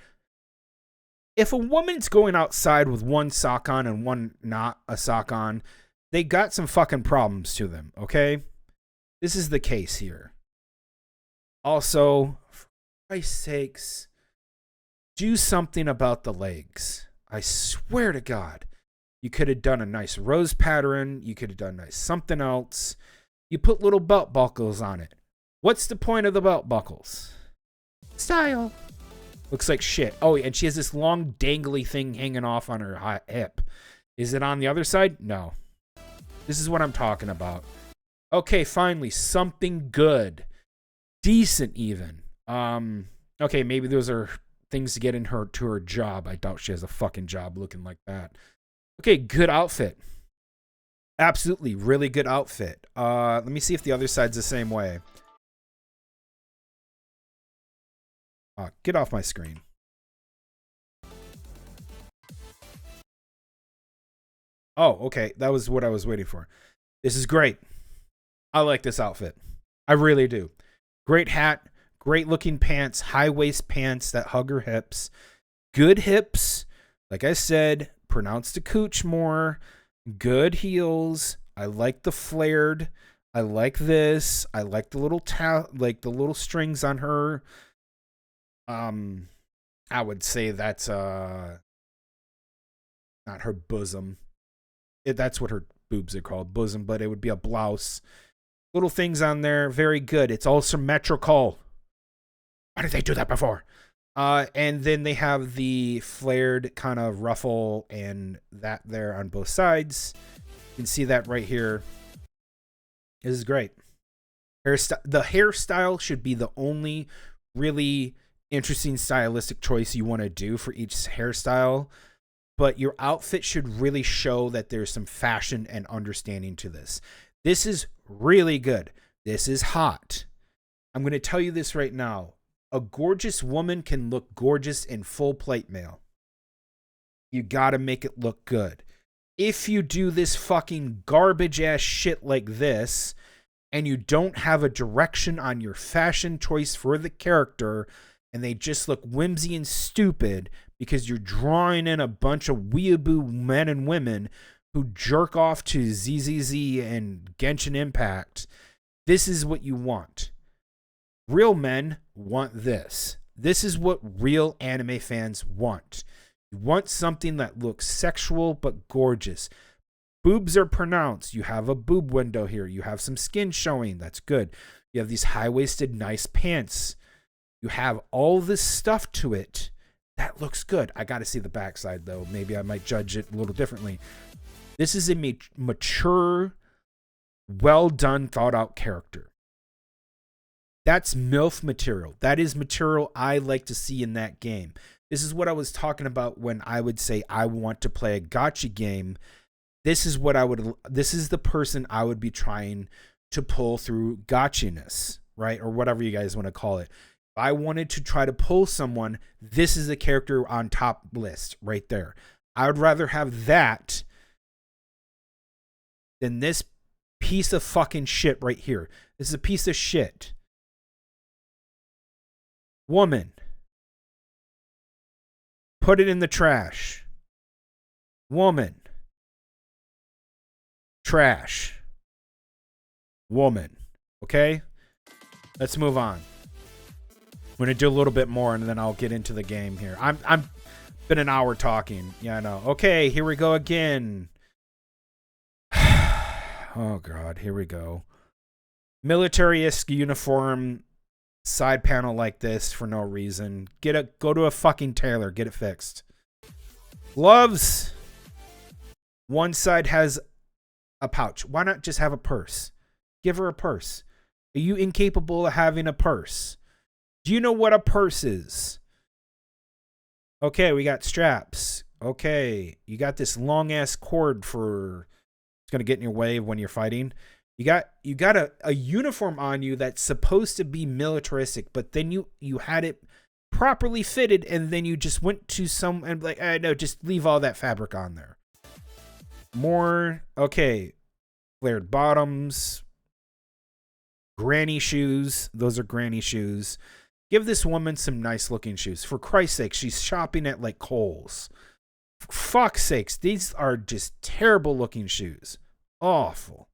If a woman's going outside with one sock on and one not a sock on, they got some fucking problems to them, okay? This is the case here. Also, for Christ's sakes, do something about the legs. I swear to God. You could have done a nice rose pattern. You could have done nice something else. You put little belt buckles on it. What's the point of the belt buckles? Style. Looks like shit. Oh, and she has this long dangly thing hanging off on her hip. Is it on the other side? No. This is what I'm talking about. Okay, finally, something good. Decent even. Okay, maybe those are things to get in her to her job. I doubt she has a fucking job looking like that. Okay, good outfit. Absolutely, really good outfit. Let me see if the other side's the same way. Get off my screen. Oh, okay. That was what I was waiting for. This is great. I like this outfit. I really do. Great hat. Great looking pants. High waist pants that hug her hips. Good hips. Like I said, pronounce the cooch more. Good heels. I like the flared. I like this. I like the little strings on her. I would say that's not her bosom. That's what her boobs are called, bosom, but it would be a blouse. Little things on there, very good. It's all symmetrical. Why did they do that before? And then they have the flared kind of ruffle and that there on both sides. You can see that right here. This is great. The hairstyle should be the only really interesting stylistic choice you want to do for each hairstyle, but your outfit should really show that there's some fashion and understanding to this. This is really good. This is hot. I'm going to tell you this right now. A gorgeous woman can look gorgeous in full plate mail. You got to make it look good. If you do this fucking garbage ass shit like this, and you don't have a direction on your fashion choice for the character, and they just look whimsy and stupid because you're drawing in a bunch of weeaboo men and women who jerk off to ZZZ and Genshin Impact, this is what you want. Real men want this. This is what real anime fans want. You want something that looks sexual but gorgeous. Boobs are pronounced. You have a boob window here. You have some skin showing. That's good. You have these high-waisted, nice pants. You have all this stuff to it. That looks good. I got to see the backside, though. Maybe I might judge it a little differently. This is a mature, well-done, thought-out character. That's MILF material. That is material I like to see in that game. This is what I was talking about when I would say I want to play a gacha game. This is the person I would be trying to pull through gotchiness, right? Or whatever you guys want to call it. If I wanted to try to pull someone, this is the character on top list right there. I would rather have that than this piece of fucking shit right here. This is a piece of shit. Woman. Put it in the trash. Woman. Trash. Woman. Okay? Let's move on. I'm going to do a little bit more and then I'll get into the game here. I'm been an hour talking. Yeah, I know. Okay, here we go again. Oh god, here we go. Military-esque uniform side panel like this for no reason. Go to a fucking tailor, get it fixed. Gloves. One side has a pouch. Why not just have a purse? Give her a purse. Are you incapable of having a purse? Do you know what a purse is? Okay, we got straps. Okay, you got this long ass cord for it's gonna get in your way when you're fighting. You got a uniform on you that's supposed to be militaristic, but then you had it properly fitted, and then you just went to some and like, no, just leave all that fabric on there. More, okay, flared bottoms, granny shoes. Those are granny shoes. Give this woman some nice looking shoes. For Christ's sake, she's shopping at like Kohl's. For fuck's sakes, these are just terrible looking shoes. Awful.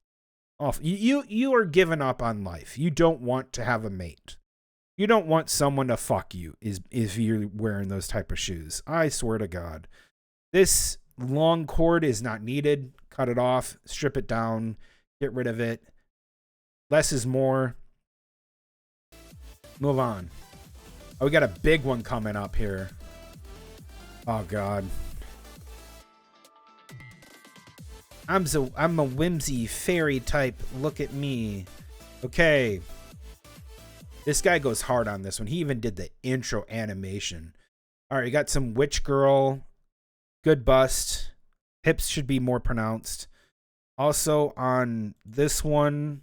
Awful. You are giving up on life. You don't want to have a mate. You don't want someone to fuck you if you're wearing those type of shoes. I swear to God. This long cord is not needed. Cut it off. Strip it down. Get rid of it. Less is more. Move on. Oh, we got a big one coming up here. Oh, God. I'm a whimsy fairy type. Look at me. Okay. This guy goes hard on this one. He even did the intro animation. All right, you got some witch girl. Good bust. Hips should be more pronounced. Also on this one,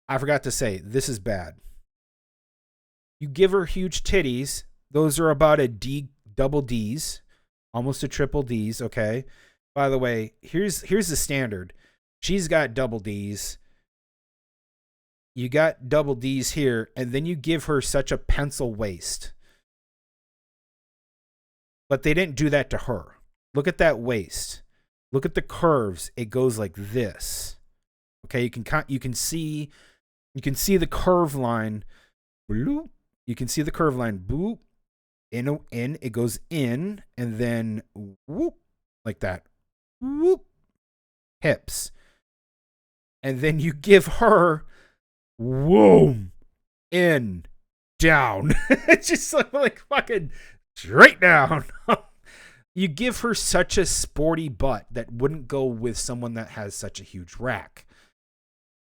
I forgot to say, this is bad. You give her huge titties. Those are about a D, double D's, almost a triple D's, okay? By the way, here's the standard. She's got double D's. You got double D's here, and then you give her such a pencil waist. But they didn't do that to her. Look at that waist. Look at the curves. It goes like this. Okay, you can see the curve line. Bloop. You can see the curve line. Boop. In it goes in, and then whoop, like that. Whoop. Hips. And then you give her whoom, in, down. It's just like fucking straight down. You give her such a sporty butt that wouldn't go with someone that has such a huge rack.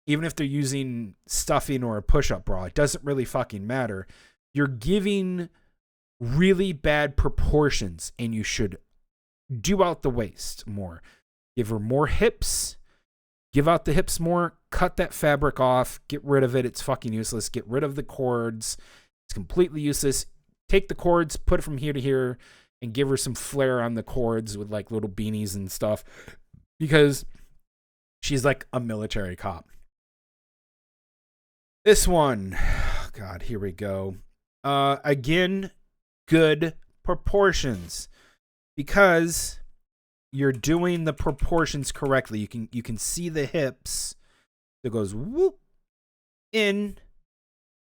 Even if they're using stuffing or a push-up bra, it doesn't really fucking matter. You're giving really bad proportions, and you should do out the waist more. Give her more hips. Give out the hips more. Cut that fabric off. Get rid of it. It's fucking useless. Get rid of the cords. It's completely useless. Take the cords, put it from here to here, and give her some flair on the cords with like little beanies and stuff, because she's like a military cop. This one, God, here we go. Again, good proportions, because you're doing the proportions correctly. You can see the hips. It goes whoop, in,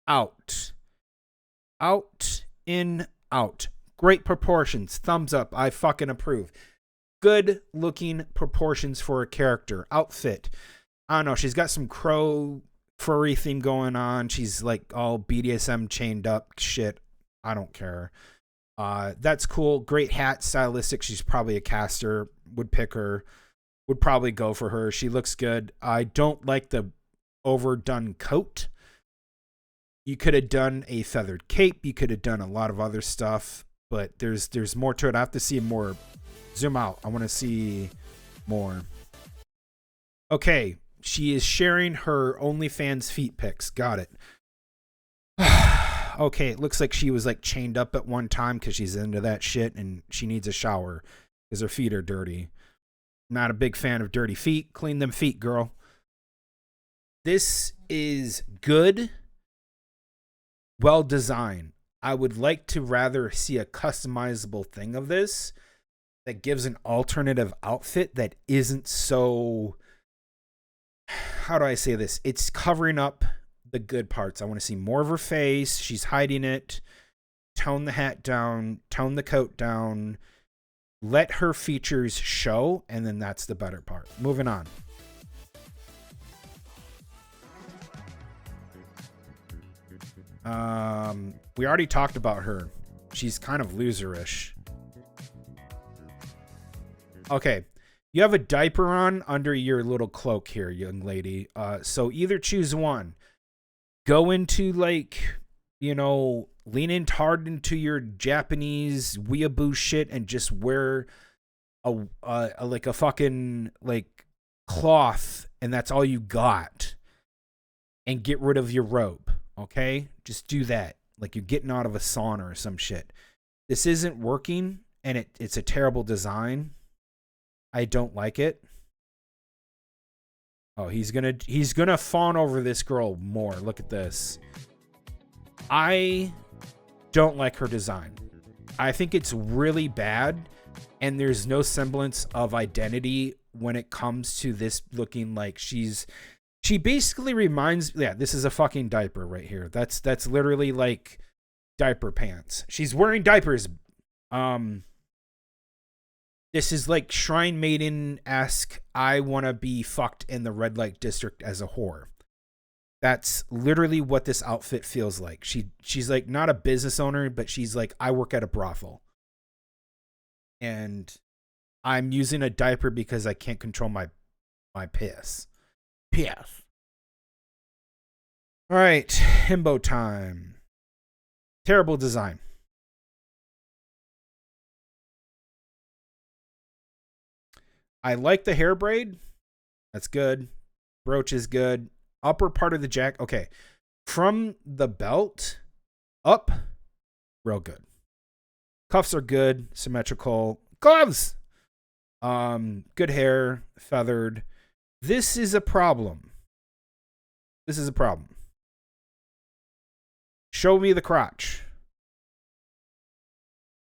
out, out, in, out. Great proportions. Thumbs up. I fucking approve. Good looking proportions for a character. Outfit. I don't know. She's got some crow furry theme going on. She's like all BDSM chained up shit. I don't care. That's cool. Great hat. Stylistic. She's probably a caster. Would pick her. Would probably go for her. She looks good. I don't like the overdone coat. You could have done a feathered cape. You could have done a lot of other stuff, but there's more to it. I have to see more. Zoom out. I want to see more. Okay, she is sharing her OnlyFans feet pics. Got it. Okay, it looks like she was like chained up at one time because she's into that shit and she needs a shower because her feet are dirty. Not a big fan of dirty feet. Clean them feet, girl. This is good. Well designed. I would like to rather see a customizable thing of this that gives an alternative outfit that isn't so, how do I say this? It's covering up the good parts. I want to see more of her face. She's hiding it. Tone the hat down. Tone the coat down. Let her features show, and then that's the better part. Moving on. We already talked about her. She's kind of loserish. Okay. You have a diaper on under your little cloak here, young lady. So either choose one. Go into like, you know, lean in hard into your Japanese weeaboo shit and just wear a like a fucking like cloth, and that's all you got. And get rid of your robe, okay? Just do that. Like you're getting out of a sauna or some shit. This isn't working, and it's a terrible design. I don't like it. Oh, he's gonna fawn over this girl more. Look at this. I don't like her design. I think it's really bad, and there's no semblance of identity when it comes to this looking like she basically reminds, yeah, this is a fucking diaper right here. That's literally like diaper pants. She's wearing diapers. This is like Shrine Maiden-esque, I want to be fucked in the red light district as a whore. That's literally what this outfit feels like. She's like not a business owner, but she's like, I work at a brothel. And I'm using a diaper because I can't control my piss. Piss. All right, himbo time. Terrible design. I like the hair braid. That's good. Brooch is good. Upper part of the jacket. Okay. From the belt up, real good. Cuffs are good. Symmetrical. Gloves! Good hair. Feathered. This is a problem. This is a problem. Show me the crotch.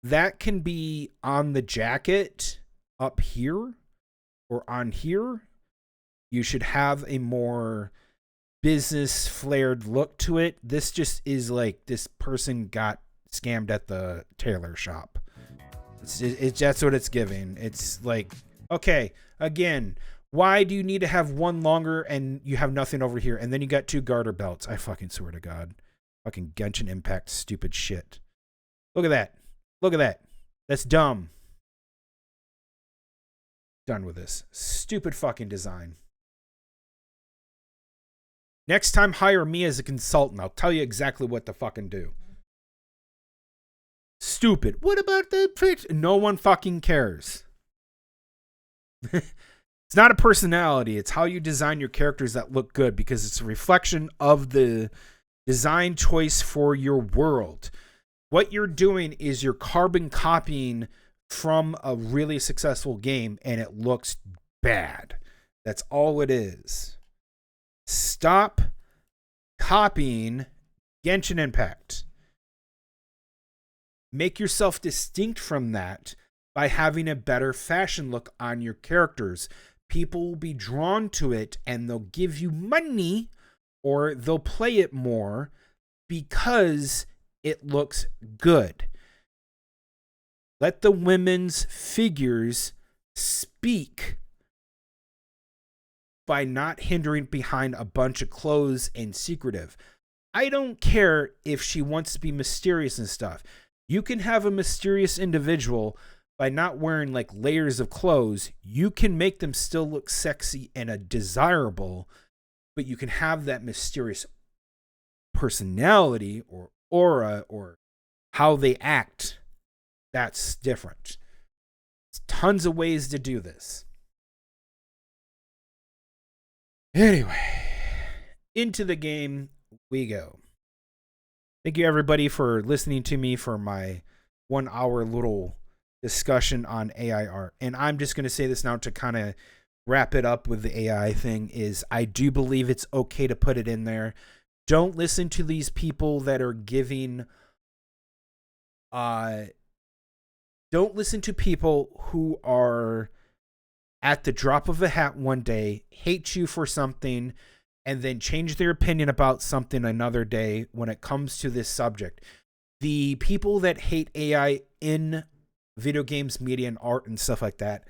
That can be on the jacket up here. Or on here, you should have a more business flared look to it. This just is like this person got scammed at the tailor shop. It's that's what it's giving. It's like, okay, again, why do you need to have one longer and you have nothing over here? And then you got two garter belts. I fucking swear to God. Fucking Genshin Impact stupid shit. Look at that. Look at that. That's dumb. Done with this. Stupid fucking design. Next time, hire me as a consultant. I'll tell you exactly what to fucking do. Stupid. What about the pitch? No one fucking cares. It's not a personality. It's how you design your characters that look good because it's a reflection of the design choice for your world. What you're doing is you're carbon copying from a really successful game, and it looks bad. That's all it is. Stop copying Genshin Impact. Make yourself distinct from that by having a better fashion look on your characters. People will be drawn to it and they'll give you money or they'll play it more because it looks good. Let the women's figures speak by not hindering behind a bunch of clothes and secretive. I don't care if she wants to be mysterious and stuff. You can have a mysterious individual by not wearing like layers of clothes. You can make them still look sexy and desirable, but you can have that mysterious personality or aura or how they act. That's different. There's tons of ways to do this. Anyway, into the game we go. Thank you everybody for listening to me for my 1 hour little discussion on AI art. And I'm just going to say this now to kind of wrap it up with the AI thing is I do believe it's okay to put it in there. Don't listen to these people that are giving don't listen to people who are at the drop of a hat one day, hate you for something, and then change their opinion about something another day when it comes to this subject. The people that hate AI in video games, media, and art and stuff like that,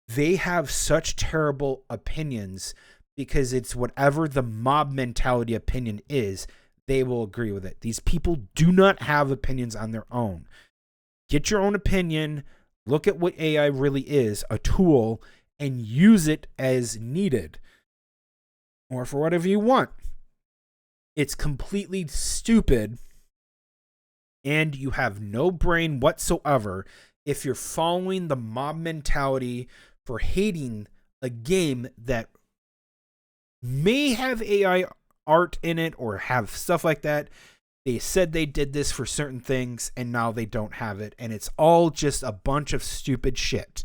they have such terrible opinions because it's whatever the mob mentality opinion is, they will agree with it. These people do not have opinions on their own. Get your own opinion, look at what AI really is, a tool, and use it as needed. Or for whatever you want. It's completely stupid and you have no brain whatsoever if you're following the mob mentality for hating a game that may have AI art in it or have stuff like that. They said they did this for certain things and now they don't have it. And it's all just a bunch of stupid shit.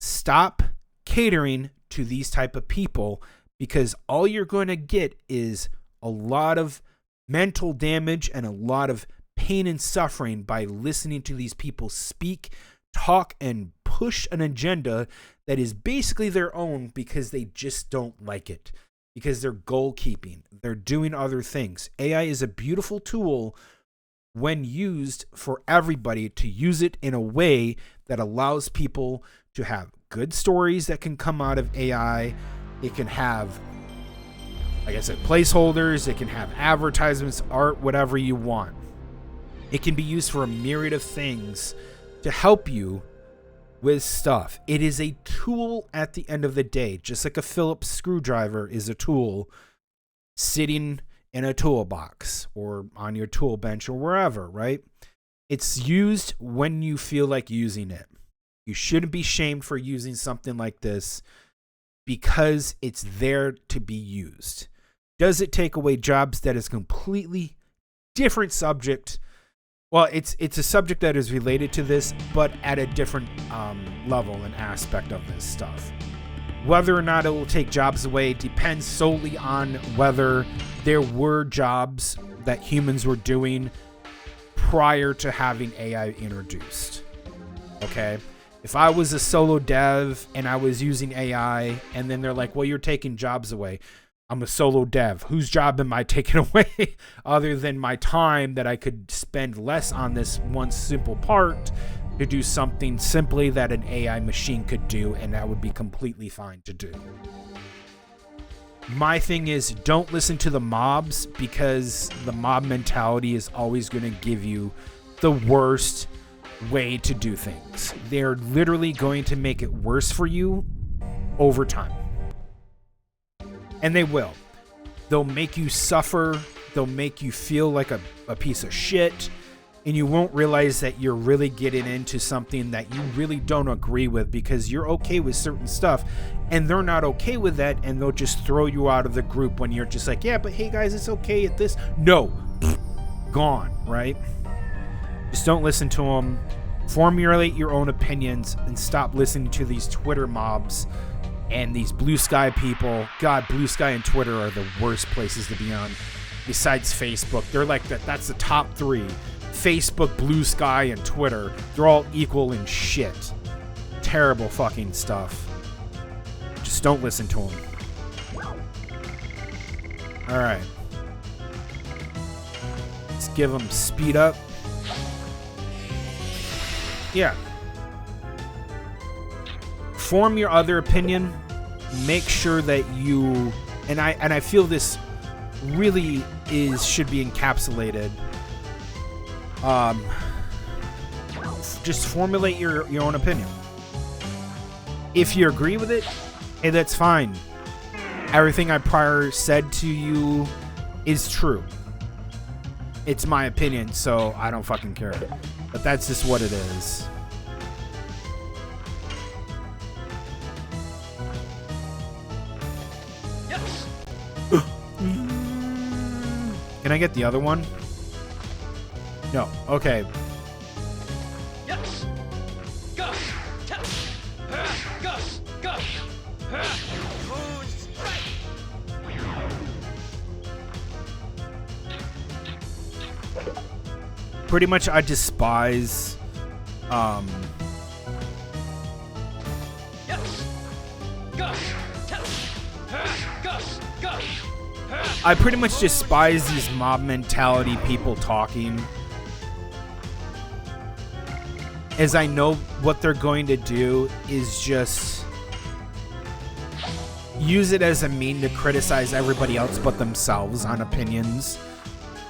Stop catering to these type of people, because all you're going to get is a lot of mental damage and a lot of pain and suffering by listening to these people speak, talk, and push an agenda that is basically their own because they just don't like it, because they're goal keeping. They're doing other things. AI is a beautiful tool when used for everybody to use it in a way that allows people to have good stories that can come out of AI. It can have, like I said, placeholders. It can have advertisements, art, whatever you want. It can be used for a myriad of things to help you with stuff. It is a tool at the end of the day, just like a Phillips screwdriver is a tool sitting in a toolbox or on your tool bench or wherever, right? It's used when you feel like using it. You shouldn't be shamed for using something like this, because it's there to be used. Does it take away jobs? That is a completely different subject. Well, it's a subject that is related to this, but at a different level and aspect of this stuff. Whether or not it will take jobs away depends solely on whether there were jobs that humans were doing prior to having AI introduced. Okay? If I was a solo dev and I was using AI and then they're like, well, you're taking jobs away. I'm a solo dev. Whose job am I taking away other than my time that I could spend less on this one simple part to do something simply that an AI machine could do, and that would be completely fine to do. My thing is, don't listen to the mobs, because the mob mentality is always going to give you the worst way to do things. They're literally going to make it worse for you over time. And they will. They'll make you suffer. They'll make you feel like a piece of shit. And you won't realize that you're really getting into something that you really don't agree with, because you're okay with certain stuff and they're not okay with that, and they'll just throw you out of the group when you're just like, yeah, but hey guys, it's okay at this. No. Gone, right? Just don't listen to them. Formulate your own opinions and stop listening to these Twitter mobs and these blue sky people. God, blue sky and Twitter are the worst places to be on. besides Facebook. They're like that's the top 3. Facebook, Blue Sky, and Twitter. They're all equal in shit. Terrible fucking stuff. Just don't listen to them. Alright. Let's give them speed up. Yeah. Form your other opinion. Make sure that you... And I feel this really should be encapsulated. Just formulate your own opinion. If you agree with it, hey, that's fine. Everything I prior said to you is true. It's my opinion, so I don't fucking care. But that's just what it is. Yes. Can I get the other one? No. Okay. Yes. Go. Go. Go. Pretty much, I despise. Yes. Go. Go. I pretty much despise these mob mentality people talking, as I know what they're going to do is just use it as a mean to criticize everybody else but themselves on opinions,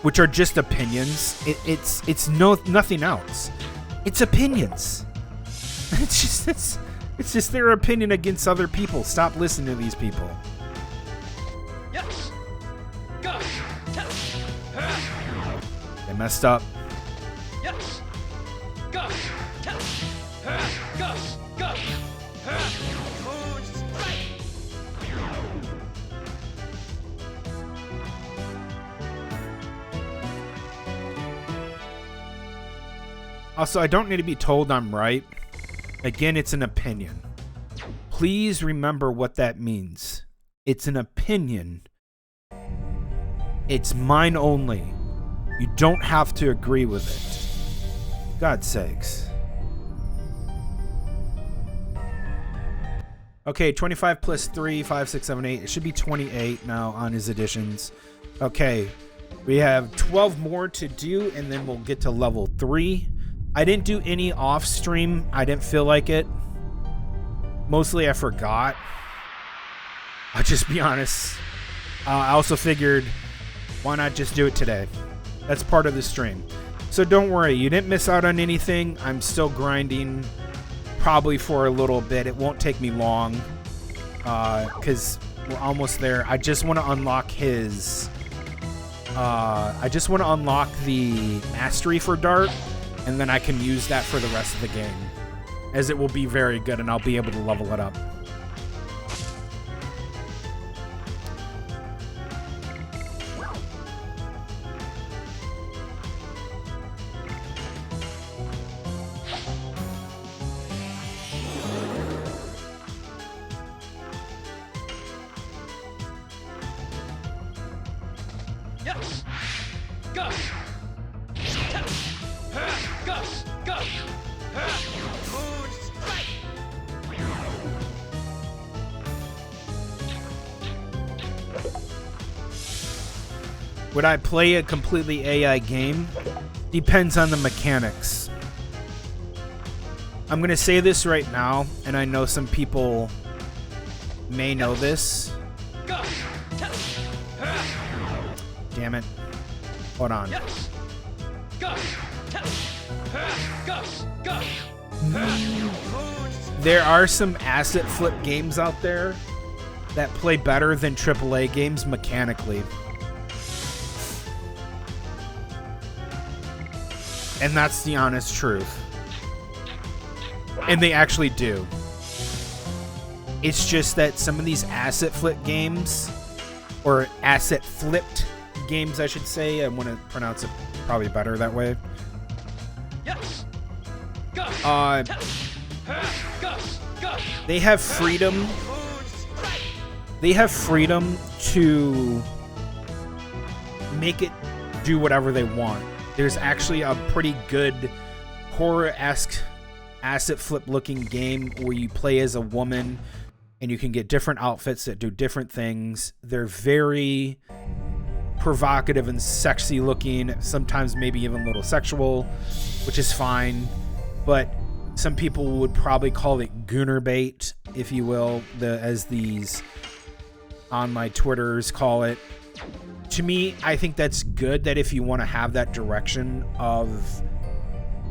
which are just opinions. It's nothing else. It's opinions. It's just their opinion against other people. Stop listening to these people. Yes. Go. They messed up. Yes. Go. Go. Go. Also, I don't need to be told I'm right. Again, it's an opinion. Please remember what that means. It's an opinion. It's mine only. You don't have to agree with it. God's sakes. Okay, 25 plus 3, 5, 6, 7, 8. It should be 28 now on his additions. Okay, we have 12 more to do, and then we'll get to level 3. I didn't do any off stream. I didn't feel like it. Mostly I forgot. I'll just be honest. I also figured, why not just do it today? That's part of the stream. So don't worry, you didn't miss out on anything. I'm still grinding probably for a little bit. It won't take me long because we're almost there. I just want to unlock his... I just want to unlock the mastery for Dart, and then I can use that for the rest of the game, as it will be very good and I'll be able to level it up. Yes. Go. Go. Go. Moon strike. Would I play a completely AI game? Depends on the mechanics. I'm going to say this right now, and I know some people may know this. Go. Damn it. Hold on. Yes. Go. Go. Go. There are some asset flip games out there that play better than AAA games mechanically. And that's the honest truth. And they actually do. It's just that some of these asset flip games, or asset flipped games, I should say. I want to pronounce it probably better that way. Yes. Go. Go. They have freedom. They have freedom to make it do whatever they want. There's actually a pretty good horror-esque asset flip looking game where you play as a woman and you can get different outfits that do different things. They're very provocative and sexy looking, sometimes maybe even a little sexual, which is fine. But some people would probably call it gooner bait, if you will, as these on my Twitters call it. To me, I think that's good, that if you want to have that direction of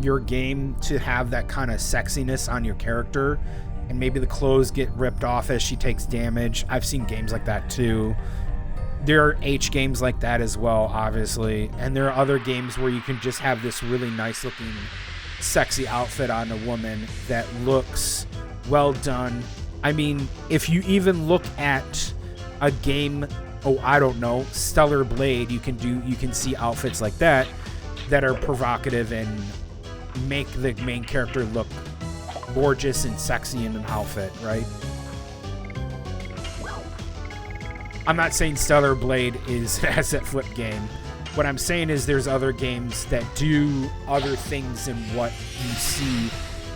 your game, to have that kind of sexiness on your character, and maybe the clothes get ripped off as she takes damage. I've seen games like that too. There are H games like that as well, obviously, and there are other games where you can just have this really nice looking sexy outfit on a woman that looks well done. I mean, if you even look at a game, I don't know, Stellar Blade, you can see outfits like that are provocative and make the main character look gorgeous and sexy in an outfit, right? I'm not saying Stellar Blade is an asset flip game. What I'm saying is there's other games that do other things than what you see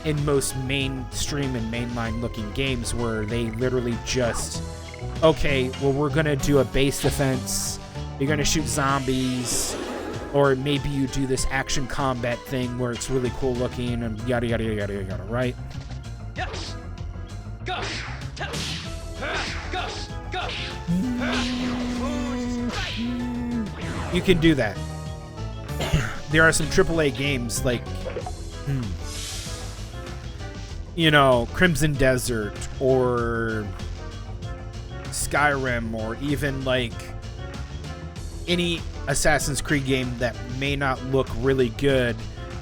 in most mainstream and mainline looking games, where they literally just, okay, well, we're going to do a base defense. You're going to shoot zombies. Or maybe you do this action combat thing where it's really cool looking and yada, yada, yada, yada, yada, right? Yes. Go. Go. Go. You can do that. There are some AAA games like, Crimson Desert or Skyrim, or even like any Assassin's Creed game that may not look really good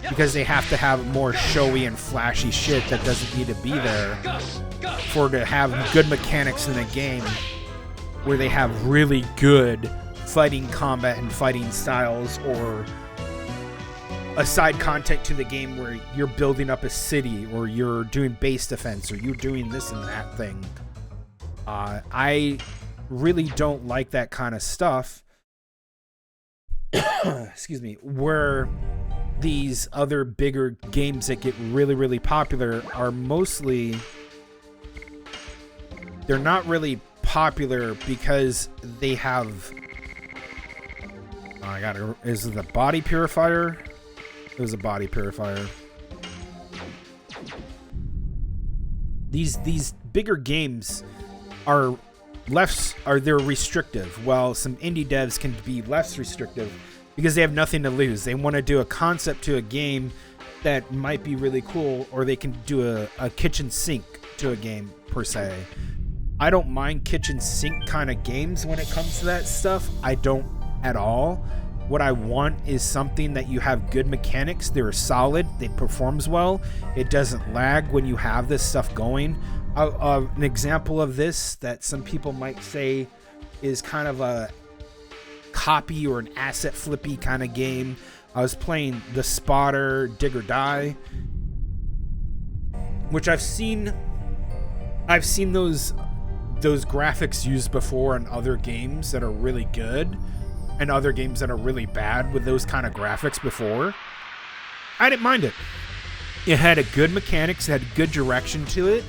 because they have to have more showy and flashy shit that doesn't need to be there for to have good mechanics in a game where they have really good fighting combat and fighting styles, or a side content to the game where you're building up a city, or you're doing base defense, or you're doing this and that thing. I really don't like that kind of stuff. Excuse me, where these other bigger games that get really, really popular are mostly, they're not really popular because they have, is it the body purifier? It was a body purifier. These bigger games are they're restrictive, while some indie devs can be less restrictive because they have nothing to lose. They want to do a concept to a game that might be really cool, or they can do a kitchen sink to a game, per se. I don't mind kitchen sink kind of games when it comes to that stuff. I don't at all. What I want is something that you have good mechanics, they're solid, it performs well, it doesn't lag when you have this stuff going. An example of this that some people might say is kind of a copy or an asset flippy kind of game. I was playing The Spotter Dig or Die, which I've seen those graphics used before in other games that are really good, and other games that are really bad with those kind of graphics before. I didn't mind it. It had a good mechanics, it had good direction to it.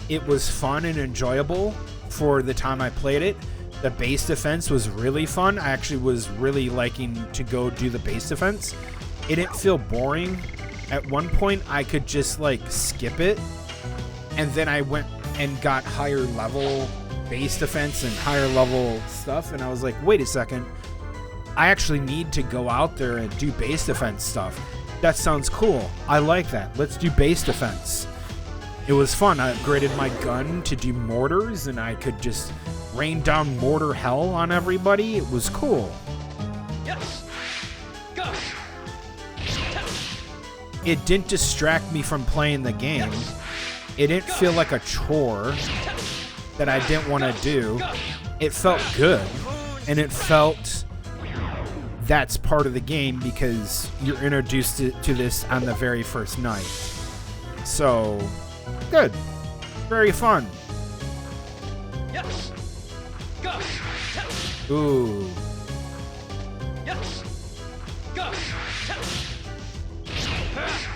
It was fun and enjoyable for the time I played it. The base defense was really fun. I actually was really liking to go do the base defense. It didn't feel boring. At one point, I could just skip it, and then I went and got higher level base defense and higher level stuff, and I was like, wait a second. I actually need to go out there and do base defense stuff. That sounds cool. I like that. Let's do base defense. It was fun. I upgraded my gun to do mortars, and I could just rain down mortar hell on everybody. It was cool. Yes. Go. It didn't distract me from playing the game. It didn't feel like a chore that I didn't want to do. It felt good, and it felt that's part of the game because you're introduced to this on the very first night. So, good. Very fun. Yes. Go. Ooh. Yes. Go.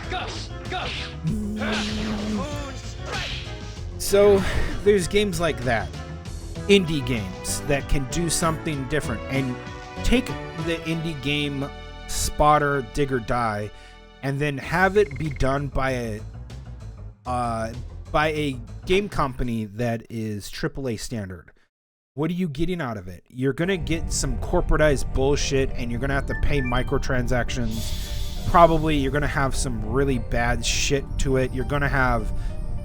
Go. Go. Moon strike. So there's games like that, indie games that can do something different and take the indie game spotter, dig or die, and then have it be done by a game company that is AAA standard. What are you getting out of it? You're gonna get some corporatized bullshit, and you're gonna have to pay microtransactions. Probably you're gonna have some really bad shit to it. You're gonna have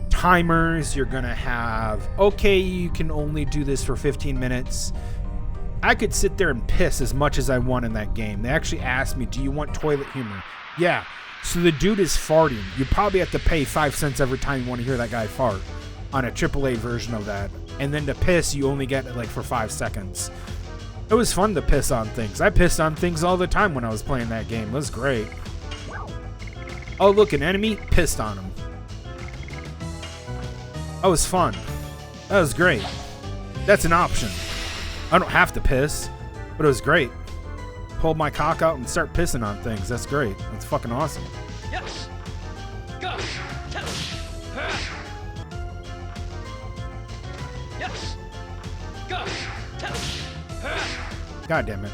timers. You're gonna have, okay, you can only do this for 15 minutes. I could sit there and piss as much as I want in that game. They actually asked me, do you want toilet humor? Yeah. So the dude is farting. You probably have to pay 5 cents every time you want to hear that guy fart on a AAA version of that. And then to piss, you only get it like for 5 seconds. It was fun to piss on things. I pissed on things all the time when I was playing that game. It was great. Oh, look, an enemy? Pissed on him. That was fun. That was great. That's an option. I don't have to piss, but it was great. Pull my cock out and start pissing on things. That's great. That's fucking awesome. Yes. Go. Yes. Go. God damn it.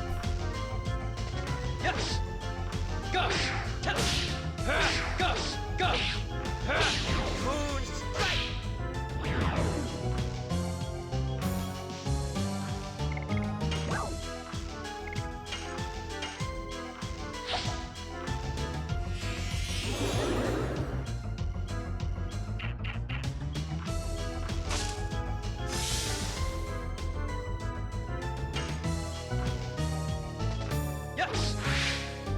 Yes. Go. Go. Go. Moon strike. Yes.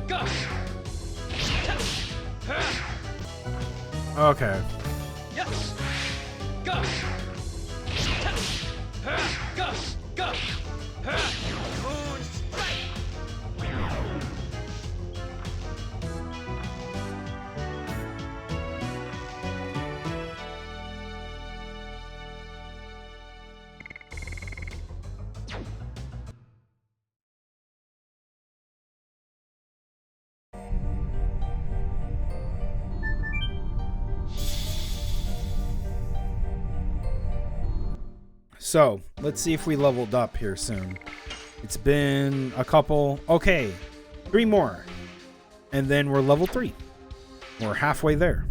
Go. Okay. Yes. Go. Go. Go. Moon strike. So, let's see if we leveled up here soon. It's been a couple. Okay, 3 more. And then we're level 3. We're halfway there.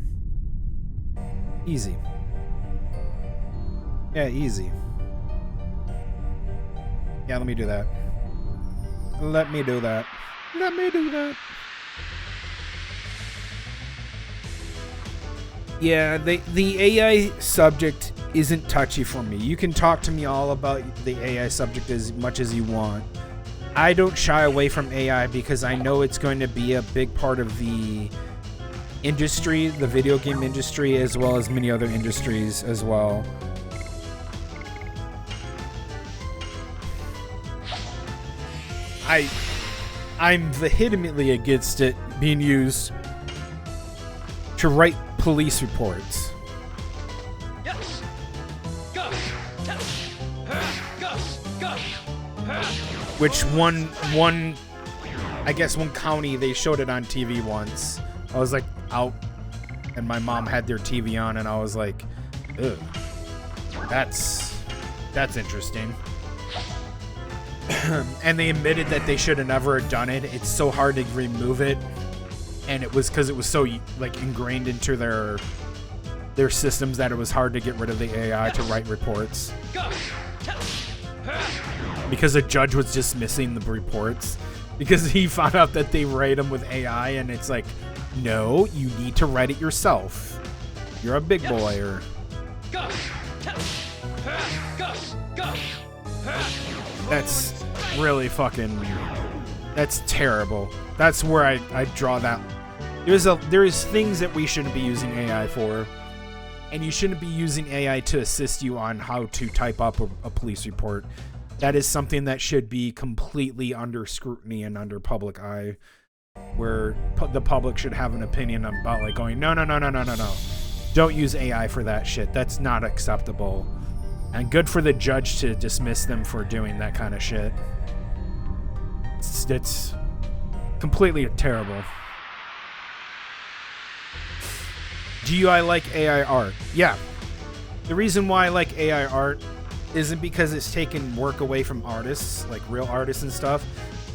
Easy. Yeah, easy. Yeah, let me do that. Let me do that. Let me do that. Yeah, the AI subject isn't touchy for me. You can talk to me all about the AI subject as much as you want. I don't shy away from AI because I know it's going to be a big part of the industry, the video game industry, as well as many other industries as well. I'm vehemently against it being used to write police reports. Yes. Go. Go. Go. Which one I guess one county, they showed it on TV once. I was like out and my mom had their TV on and I was like, ugh, that's interesting. And they admitted that they should have never done it. It's so hard to remove it. And it was because it was so like ingrained into their systems that it was hard to get rid of the AI to write reports. Because the judge was dismissing the reports because he found out that they write them with AI, and it's like, no, you need to write it yourself. You're a big boy, or that's really fucking. That's terrible. That's where I draw that. There's things that we shouldn't be using AI for, and you shouldn't be using AI to assist you on how to type up a police report. That is something that should be completely under scrutiny and under public eye, where the public should have an opinion about like going, no. Don't use AI for that shit. That's not acceptable. And good for the judge to dismiss them for doing that kind of shit. Completely terrible. Do I like AI art? Yeah. The reason why I like AI art isn't because it's taken work away from artists, like real artists and stuff.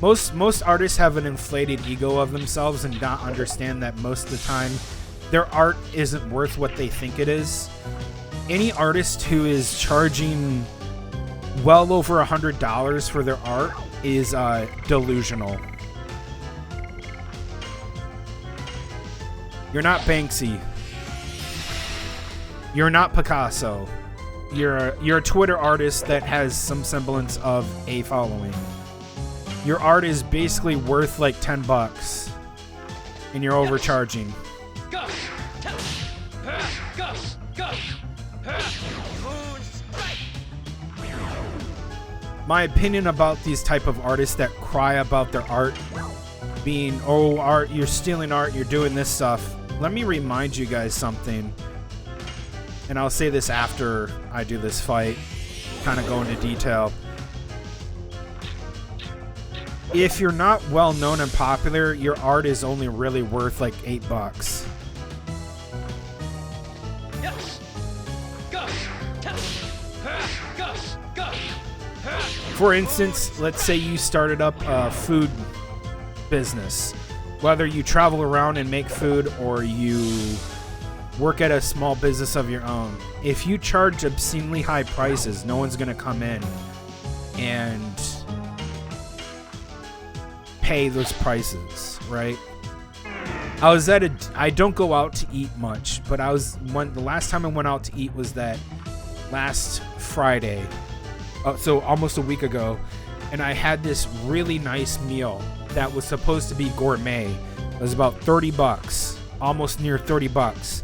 Most artists have an inflated ego of themselves and not understand that most of the time their art isn't worth what they think it is. Any artist who is charging well over $100 for their art is delusional. You're not Banksy. You're not Picasso. You're a Twitter artist that has some semblance of a following. Your art is basically worth like $10, and you're overcharging. My opinion about these type of artists that cry about their art being, oh, art, you're stealing art, you're doing this stuff. Let me remind you guys something. And I'll say this after I do this fight, kind of go into detail. If you're not well known and popular, your art is only really worth like $8. For instance, let's say you started up a food business. Whether you travel around and make food or you work at a small business of your own. If you charge obscenely high prices, no one's going to come in and pay those prices, right? I don't go out to eat much, but the last time I went out to eat was that last Friday. So almost a week ago, and I had this really nice meal that was supposed to be gourmet. It was about $30, almost near $30.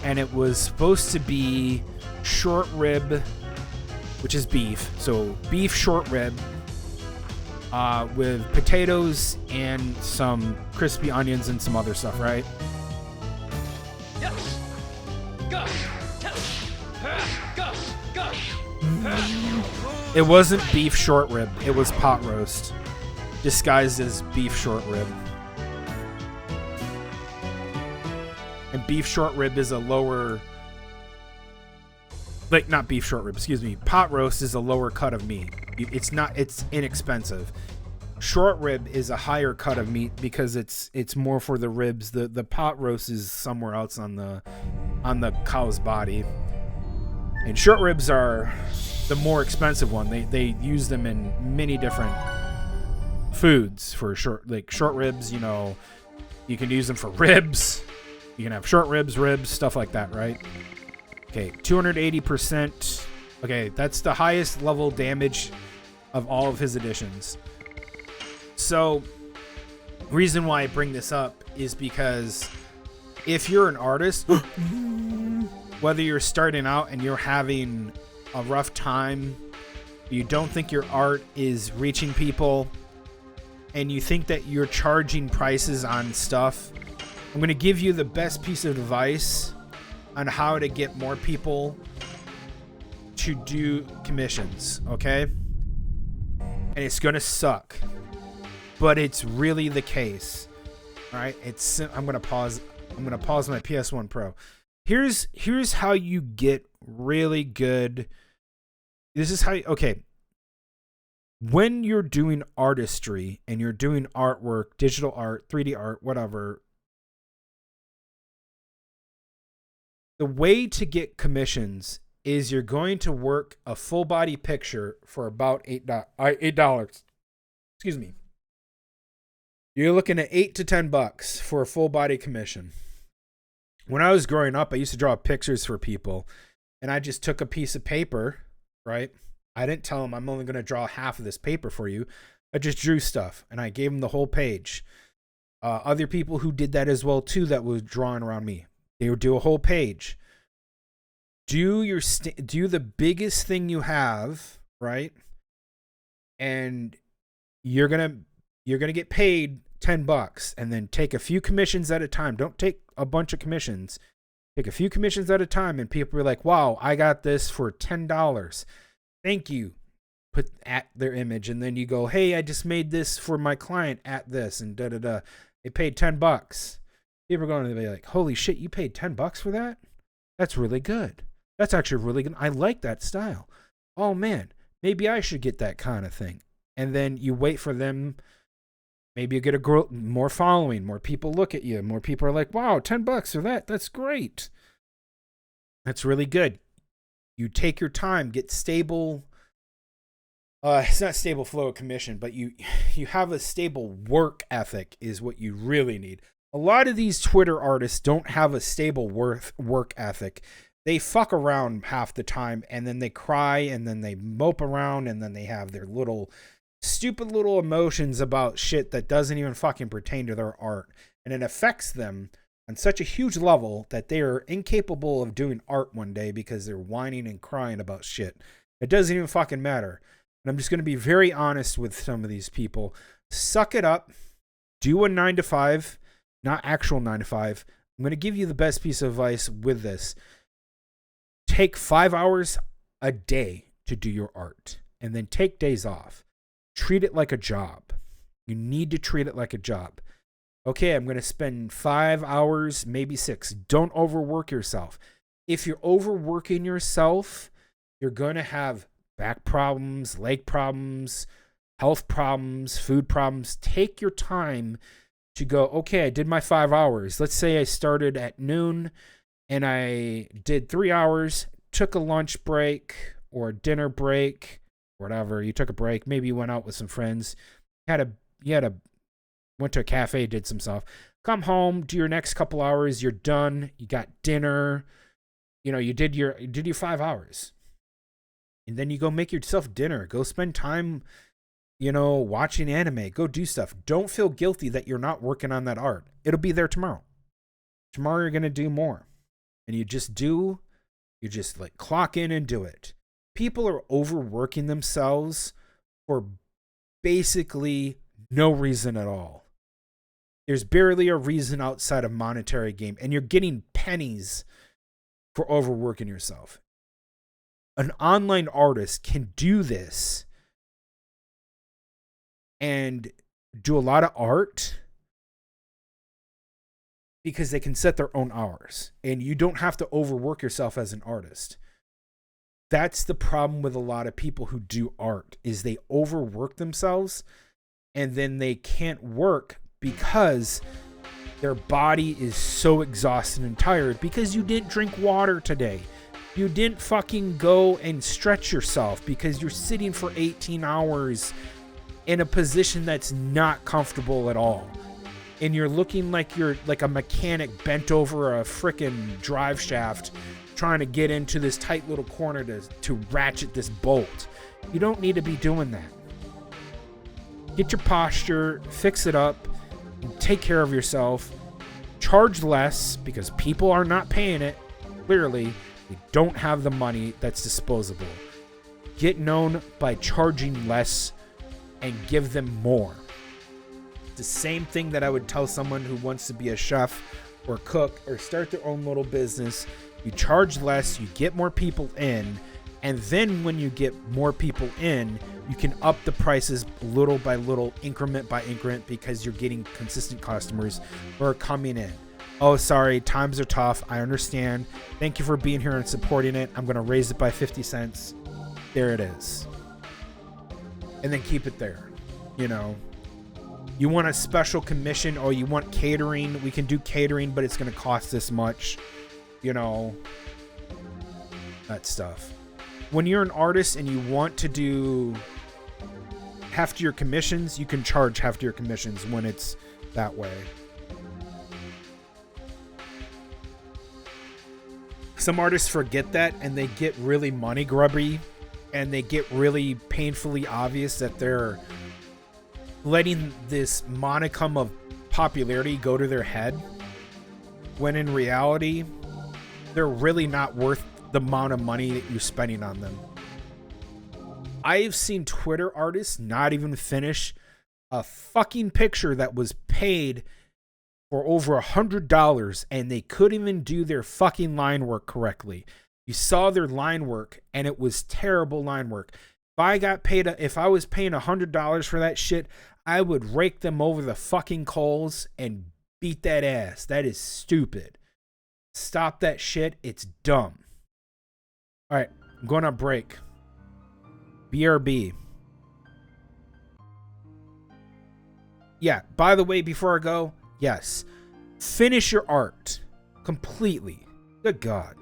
And it was supposed to be short rib, which is beef. So beef short rib with potatoes and some crispy onions and some other stuff, right? Yes. Go. It wasn't beef short rib. It was pot roast, disguised as beef short rib. And beef short rib is a lower, like, not beef short rib, excuse me. Pot roast is a lower cut of meat. It's inexpensive. Short rib is a higher cut of meat because it's more for the ribs. The pot roast is somewhere else on the cow's body. And short ribs are the more expensive one. They use them in many different foods for short ribs, you know. You can use them for ribs. You can have short ribs, stuff like that, right? Okay, 280%. Okay, that's the highest level damage of all of his editions. So, reason why I bring this up is because if you're an artist, whether you're starting out and you're having a rough time, you don't think your art is reaching people, and you think that you're charging prices on stuff, I'm going to give you the best piece of advice on how to get more people to do commissions, okay? And it's going to suck, but it's really the case. All right, I'm going to pause my PS1 Pro. Here's how you get really good. This is how okay. When you're doing artistry and you're doing artwork, digital art, 3D art, whatever, the way to get commissions is you're going to work a full body picture for about $8. Excuse me. You're looking at $8 to $10 for a full body commission. When I was growing up, I used to draw pictures for people, and I just took a piece of paper, right? I didn't tell them I'm only going to draw half of this paper for you. I just drew stuff, and I gave them the whole page. Other people who did that as well, too, that was drawing around me, they would do a whole page. Do the biggest thing you have, right? And you're gonna get paid $10, and then take a few commissions at a time. Don't take a bunch of commissions. Take a few commissions at a time, and people are like, wow, I got this for $10. Thank you. put at their image, and then you go, hey, I just made this for my client at this, and da-da-da. They paid $10. People are going to be like, holy shit, you paid $10 for that? That's really good. That's actually really good. I like that style. Oh, man, maybe I should get that kind of thing. And then you wait for them. Maybe you get more following. More people look at you. More people are like, wow, $10 for that. That's great. That's really good. You take your time, get stable. It's not stable flow of commission, but you have a stable work ethic is what you really need. A lot of these Twitter artists don't have a stable work ethic. They fuck around half the time, and then they cry, and then they mope around, and then they have their stupid little emotions about shit that doesn't even fucking pertain to their art. And it affects them on such a huge level that they are incapable of doing art one day because they're whining and crying about shit. It doesn't even fucking matter. And I'm just going to be very honest with some of these people. Suck it up. Do a 9 to 5, not actual 9 to 5. I'm going to give you the best piece of advice with this. Take 5 hours a day to do your art, and then take days off. Treat it like a job. You need to treat it like a job. Okay, I'm going to spend 5 hours, maybe 6. Don't overwork yourself. If you're overworking yourself, you're going to have back problems, leg problems, health problems, food problems. Take your time to go, okay, I did my 5 hours. Let's say I started at noon and I did 3 hours, took a lunch break or a dinner break, whatever. You took a break. Maybe you went out with some friends. Went to a cafe, did some stuff. Come home, do your next couple hours. You're done. You got dinner. You did your 5 hours. And then you go make yourself dinner. Go spend time, watching anime. Go do stuff. Don't feel guilty that you're not working on that art. It'll be there tomorrow. Tomorrow you're going to do more. And you just like clock in and do it. People are overworking themselves for basically no reason at all. There's barely a reason outside of monetary gain, and you're getting pennies for overworking yourself. An online artist can do this and do a lot of art because they can set their own hours, and you don't have to overwork yourself as an artist. That's the problem with a lot of people who do art, is they overwork themselves and then they can't work because their body is so exhausted and tired because you didn't drink water today. You didn't fucking go and stretch yourself because you're sitting for 18 hours in a position that's not comfortable at all. And you're looking like you're like a mechanic bent over a frickin' drive shaft trying to get into this tight little corner to ratchet this bolt. You don't need to be doing that. Get your posture, fix it up, take care of yourself, charge less because people are not paying it. Clearly, they don't have the money that's disposable. Get known by charging less and give them more. It's the same thing that I would tell someone who wants to be a chef or cook or start their own little business. You charge less, you get more people in, and then when you get more people in, you can up the prices little by little, increment by increment, because you're getting consistent customers who are coming in. Oh, sorry, times are tough. I understand. Thank you for being here and supporting it. I'm going to raise it by 50 cents. There it is. And then keep it there. You want a special commission or you want catering. We can do catering, but it's going to cost this much. That stuff. When you're an artist and you want to do half your commissions, you can charge half your commissions when it's that way. Some artists forget that and they get really money grubby and they get really painfully obvious that they're letting this monicum of popularity go to their head, when in reality, they're really not worth the amount of money that you're spending on them. I've seen Twitter artists not even finish a fucking picture that was paid for over $100 and they couldn't even do their fucking line work correctly. You saw their line work and it was terrible line work. If I was paying $100 for that shit, I would rake them over the fucking coals and beat that ass. That is stupid. Stop that shit. It's dumb. All right, I'm going on break. BRB. Yeah, by the way, before I go, yes, finish your art completely. Good God.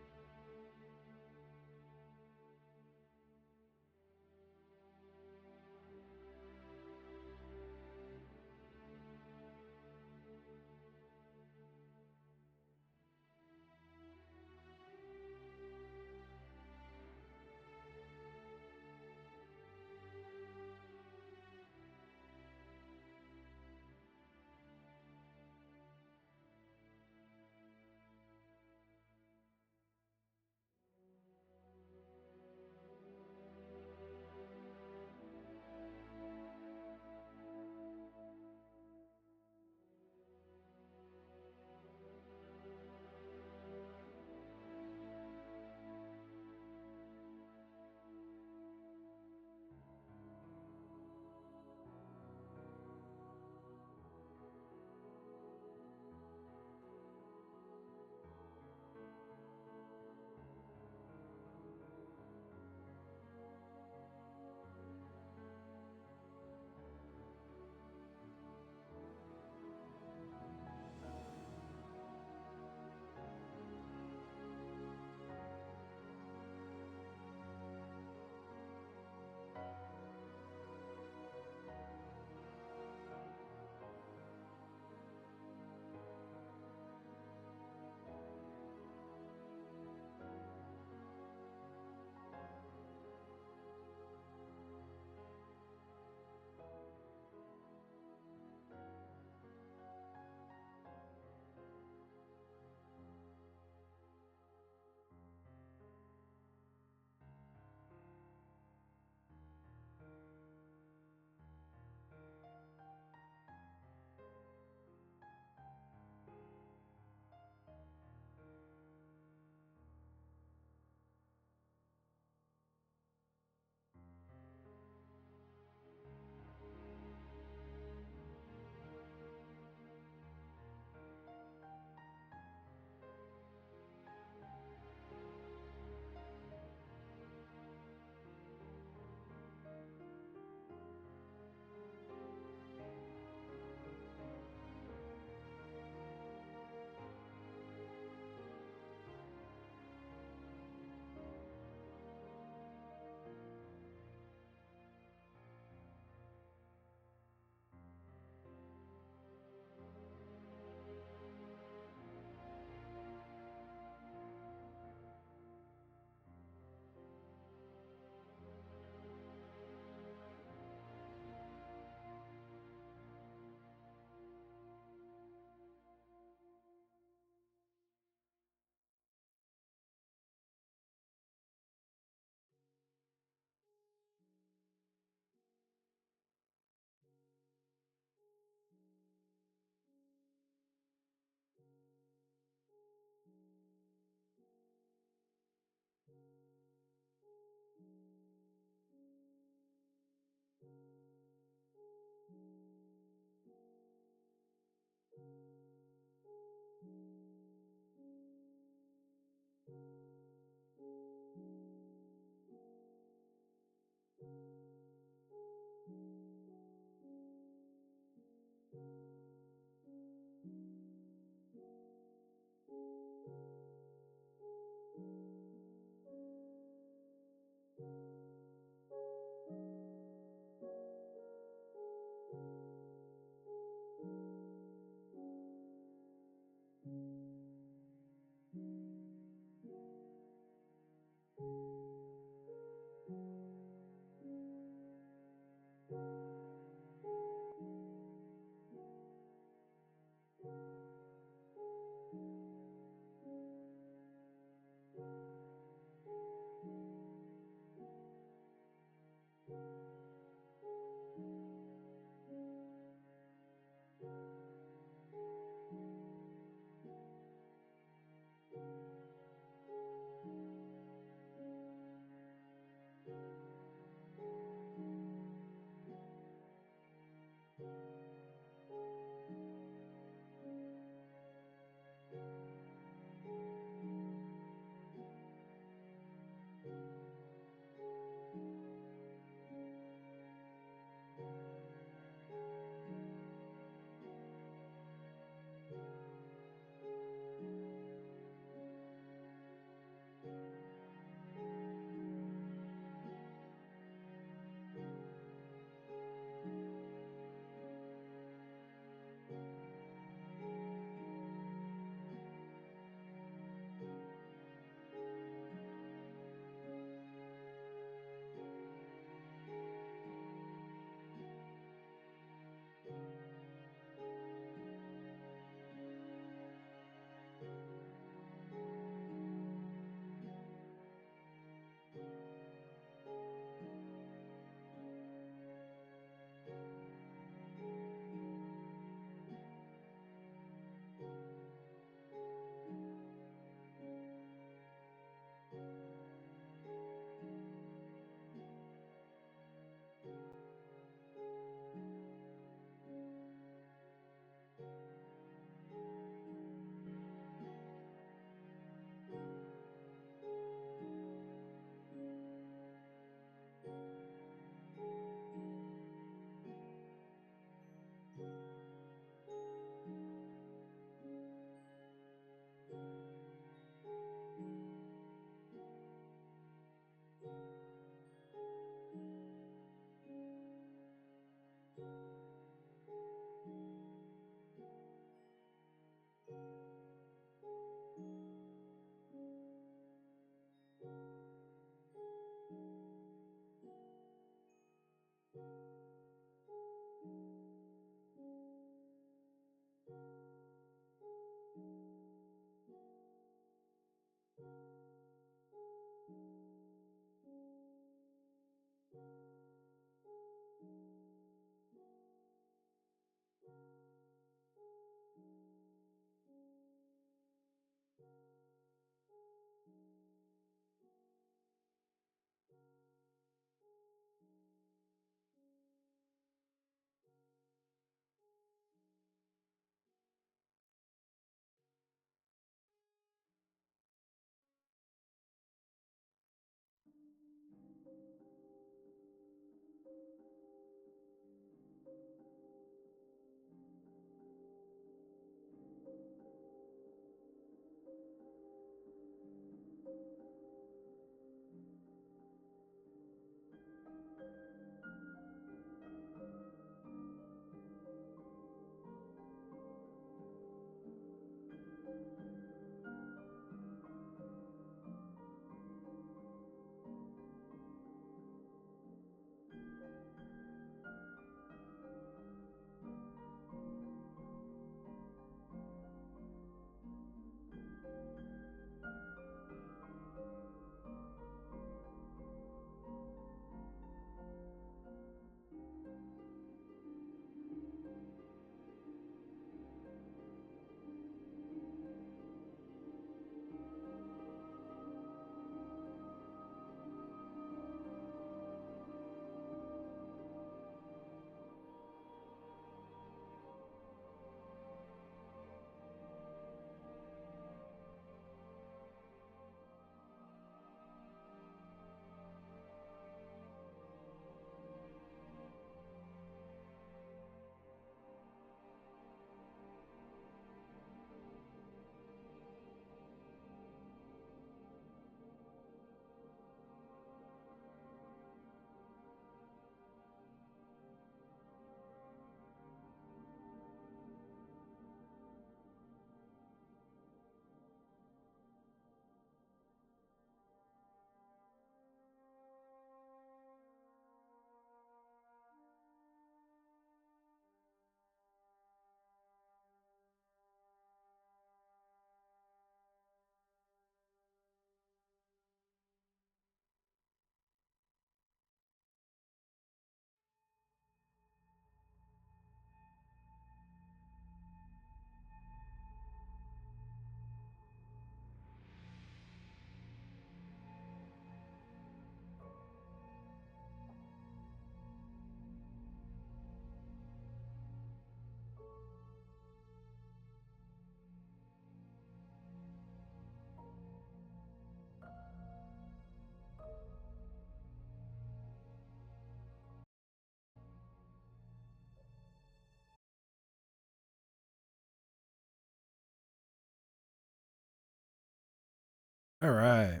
All right.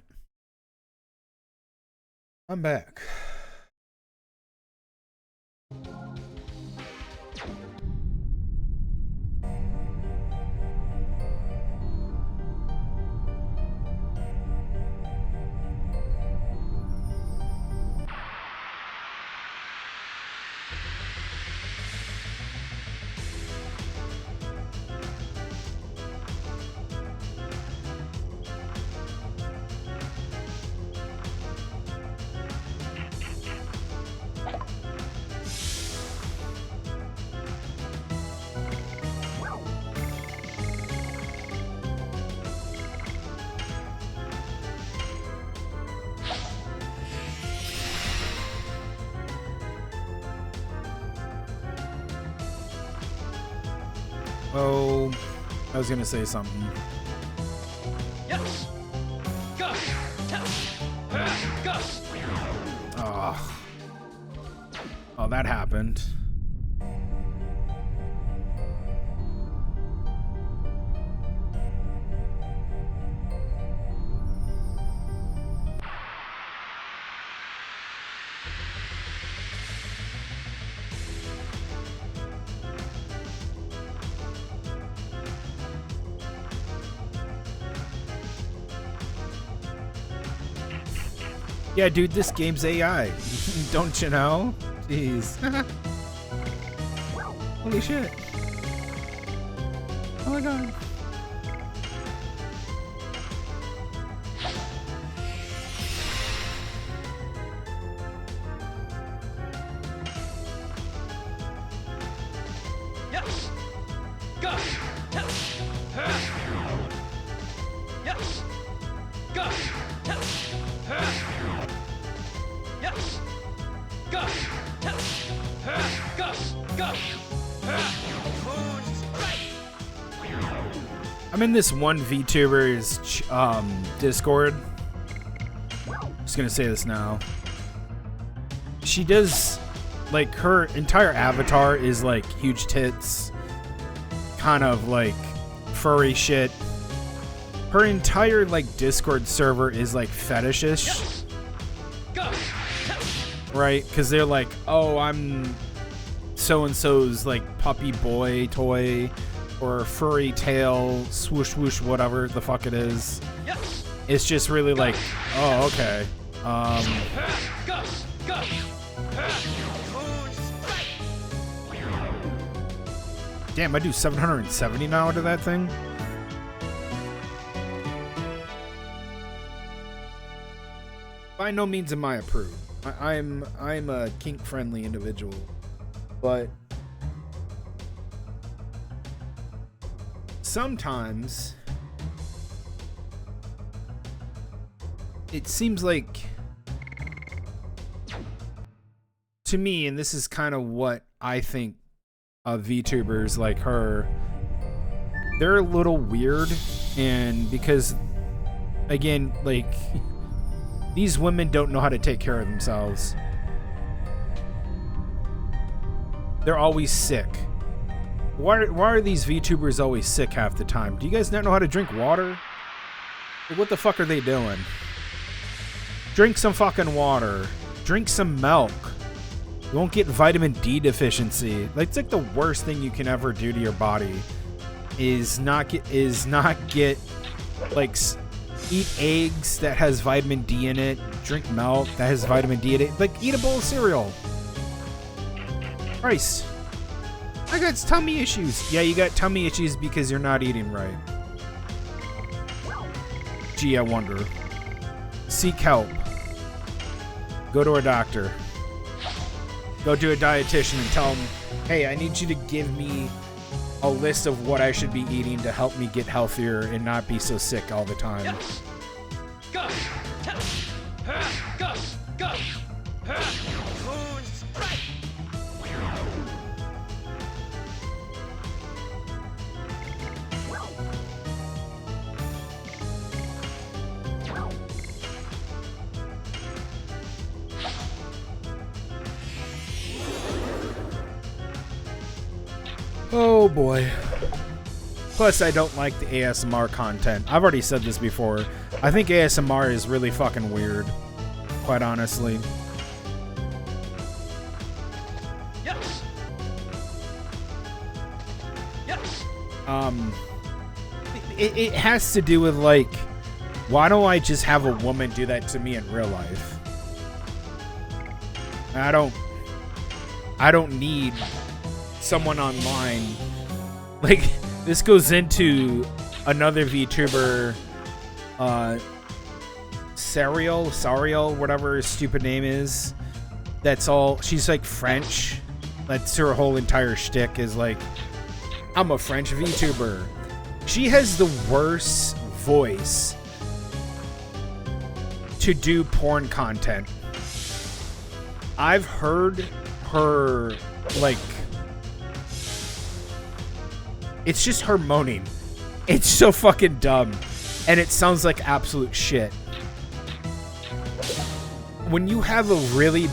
I'm back. Oh, I was gonna say something. Yes. Go. Go. Oh. Oh, that happened. Yeah, dude, this game's AI. Don't you know? Jeez. Holy shit. Oh my god. Yes. Go. Yes. Go. Yes. Go. Go. Go. Moon strike. I'm in this one VTuber's Discord. Just gonna say this now. She does, like, her entire avatar is like huge tits, kind of like furry shit. Her entire like Discord server is like fetishish, Go. right? Because they're like, oh, I'm so and so's like puppy boy toy or furry tail swoosh swoosh whatever the fuck it is. Yes. It's just really like, oh, okay. Go. Go. Moon strike. Damn, I do 770 now to that thing. By no means am I approved. I'm a kink friendly individual, but sometimes it seems like, to me, and this is kind of what I think of VTubers like her, they're a little weird, and because, again, like, these women don't know how to take care of themselves. They're always sick. Why are these VTubers always sick half the time? Do you guys not know how to drink water? Like, what the fuck are they doing? Drink some fucking water. Drink some milk. You won't get vitamin D deficiency. Like, it's like the worst thing you can ever do to your body is not get like eat eggs that has vitamin D in it, drink milk that has vitamin D in it, like eat a bowl of cereal. Christ. I got tummy issues. Yeah, you got tummy issues because you're not eating right. Gee, I wonder. Seek help. Go to a doctor. Go to a dietitian and tell them, hey, I need you to give me a list of what I should be eating to help me get healthier and not be so sick all the time. Yes. Go. Go. Go. Moon strike. Oh boy. Plus, I don't like the ASMR content. I've already said this before. I think ASMR is really fucking weird, quite honestly. Yes. Yes. It has to do with, like, why don't I just have a woman do that to me in real life? I don't need someone online. Like, this goes into another VTuber, Sariel, whatever his stupid name is. She's like French. That's her whole entire shtick is like, I'm a French VTuber. She has the worst voice to do porn content. I've heard her, like, it's just her moaning. It's so fucking dumb. And it sounds like absolute shit. When you have a really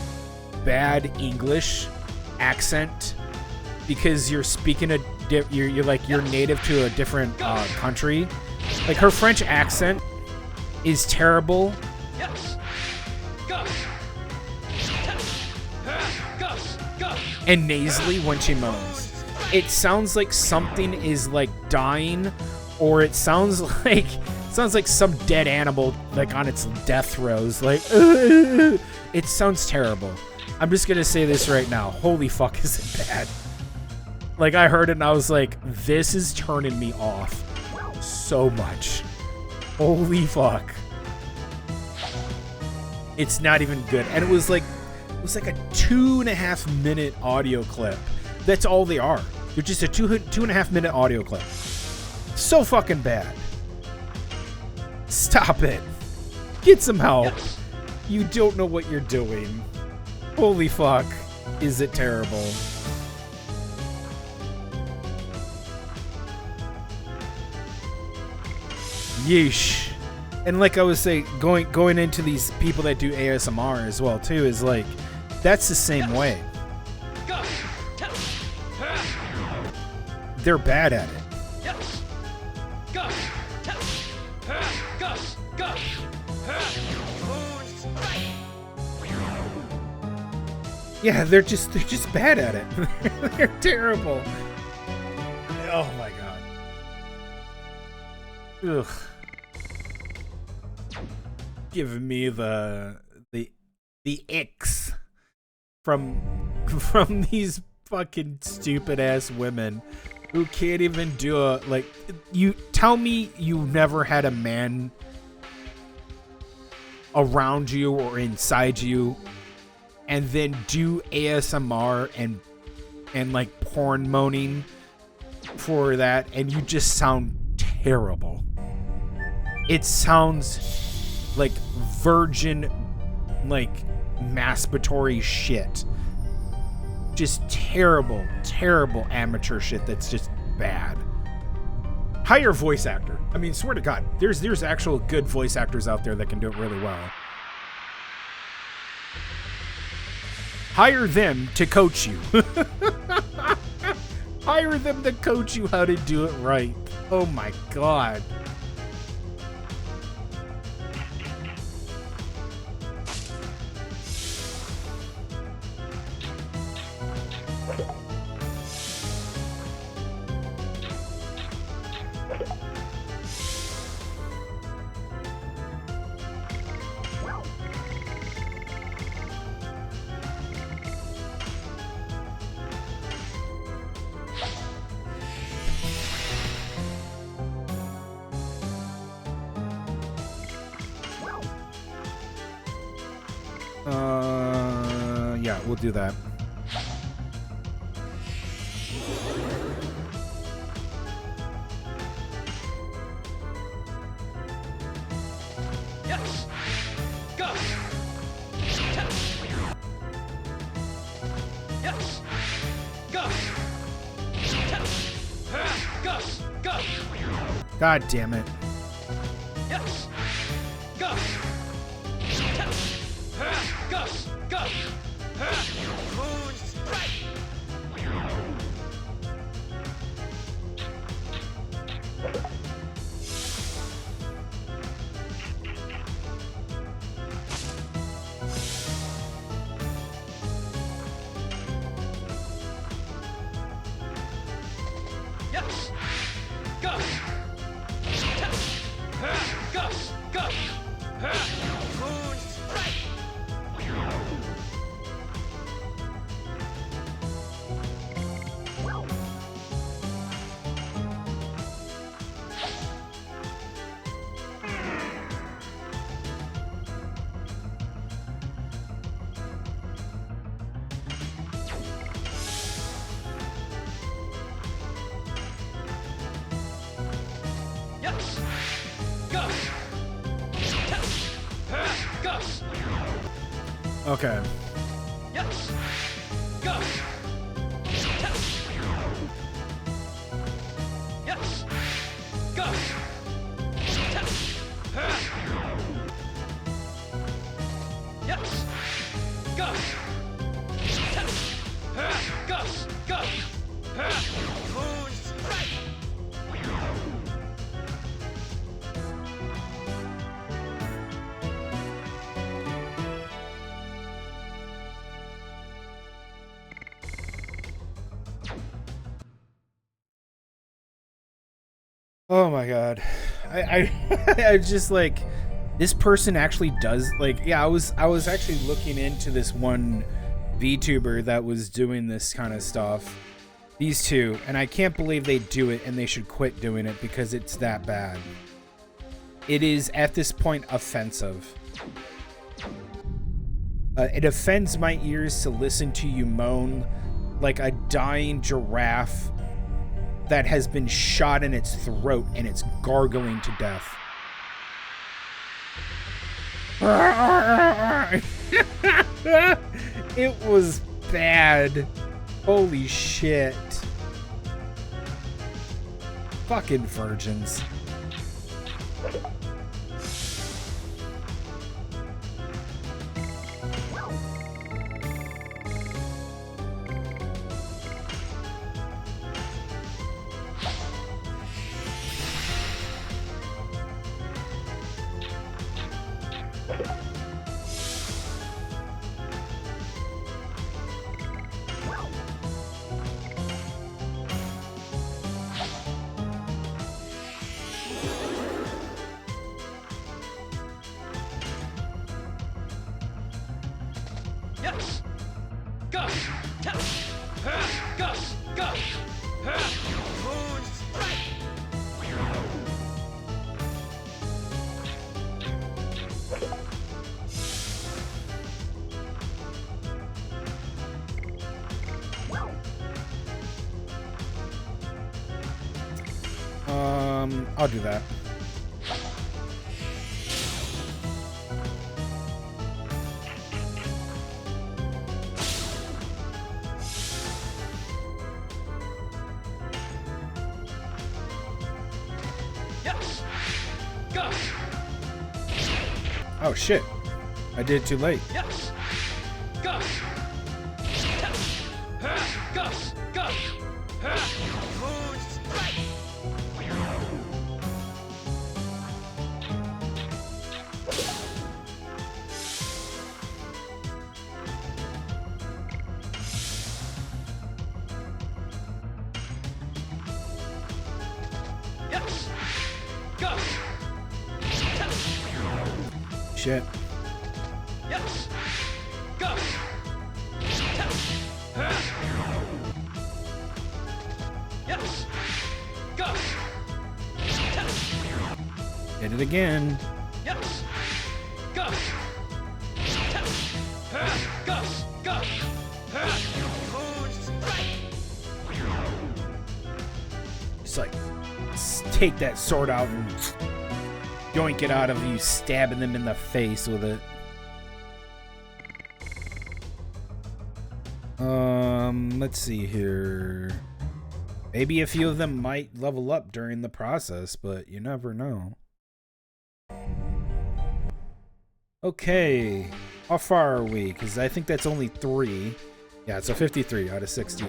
bad English accent because you're speaking you're native to a different country, like her French accent is terrible. Yes. Go. And nasally when she moans. It sounds like something is like dying, or it sounds like some dead animal like on its death throes. Like, it sounds terrible. I'm just gonna say this right now. Holy fuck, is it bad? Like, I heard it and I was like, this is turning me off so much. Holy fuck. It's not even good. And it was like a 2.5 minute audio clip. That's all they are. They're just a 2.5 minute audio clip. So fucking bad. Stop it. Get some help. You don't know what you're doing. Holy fuck. Is it terrible? Yeesh. And like I was saying, going into these people that do ASMR as well too is like, that's the same way. They're bad at it. Yeah, they're just bad at it. They're terrible. Oh my god. Ugh. Giving me the icks from these fucking stupid ass women who can't even do a, like, you tell me you never had a man around you or inside you and then do ASMR and like porn moaning for that, and you just sound terrible. It sounds like virgin, like masturbatory shit. Just terrible, terrible amateur shit that's just bad. Hire a voice actor. I mean, swear to God, there's actual good voice actors out there that can do it really well. Hire them to coach you. Hire them to coach you how to do it right. Oh my God. Yeah, we'll do that. Yes. Go. Yes. Go. Go. Go. God damn it. Yes. Go. Go. Go. Moon strike. Yes. Go. Go. Okay. Yes. Go. Yes. Go. Yes. Go. Go. Moon strike. Oh my god. I just like, this person actually does, like, yeah, I was actually looking into this one VTuber that was doing this kind of stuff. These two, and I can't believe they do it, and they should quit doing it because it's that bad. It is at this point offensive. It offends my ears to listen to you moan like a dying giraffe that has been shot in its throat and it's gargling to death. It was bad. Holy shit. Fucking virgins. Yes. Go. Go. Go. Moon strike. I'll do that. Yes. Go. Oh shit. I did it too late. Yes. Go. Go. Go. Moon strike. Yes. Go. Shit. Yes. Go. Yes. Go. Did it again. Yes. Go. Go. Go. Moon strike. Just like, take that sword out and yoink it out of you, stabbing them in the face with it. Let's see here. Maybe a few of them might level up during the process, but you never know. Okay, how far are we? Because I think that's only 3. Yeah, so 53 out of 60.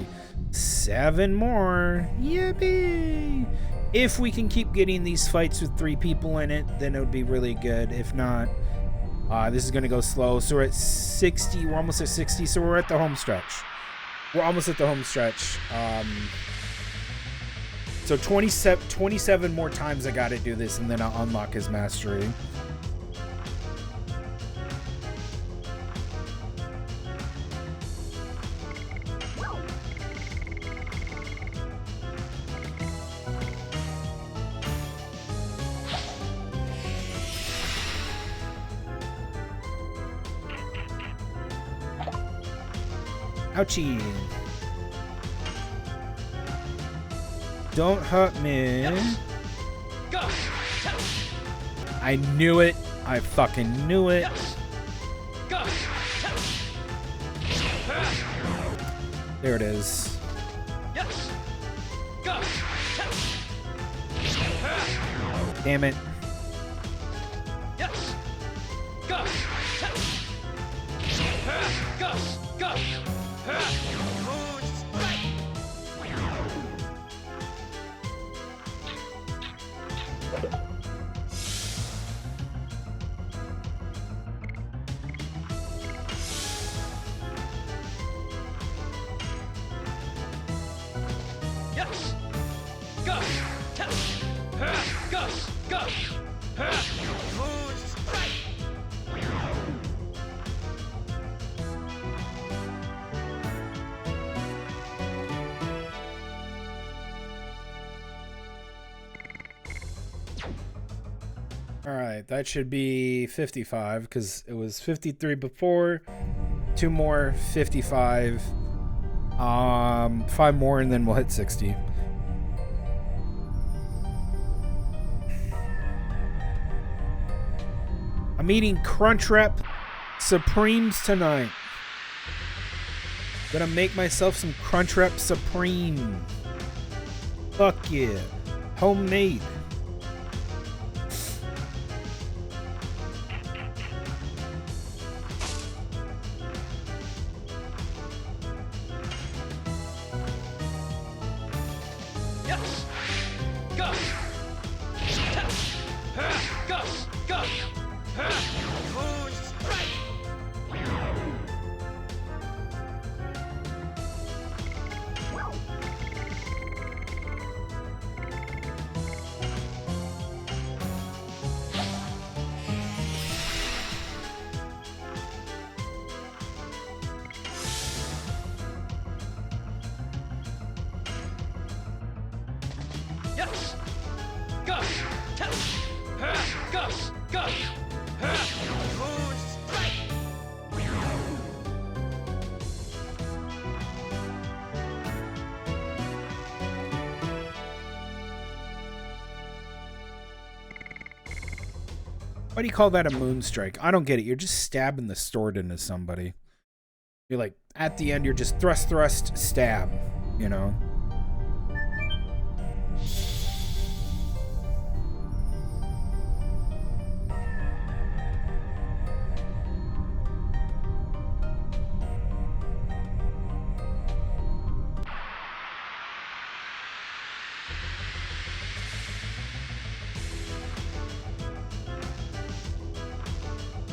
7 more. Yippee! If we can keep getting these fights with 3 people in it, then it would be really good. If not, this is going to go slow. So we're at 60. We're almost at 60, so we're at the home stretch. We're almost at the home stretch. So 27 more times I got to do this, and then I'll unlock his mastery. Ouchie. Don't hurt me. Yes. Go. I knew it. I fucking knew it. Go. There it is. Yes. Go. Damn it. Yes. Go. Go. Go. Yes. Go. Go. Go. All right, that should be 55 because it was 53 before. 2 more, 55. 5 more, and then we'll hit 60. I'm eating Crunchwrap Supremes tonight. Gonna make myself some Crunchwrap Supreme. Fuck yeah. Homemade. Yes. Go. Go. Go. Yes. Go. Go. Go. Why do you call that a moon strike? I don't get it. You're just stabbing the sword into somebody. You're like, at the end, you're just thrust, thrust, stab, you know?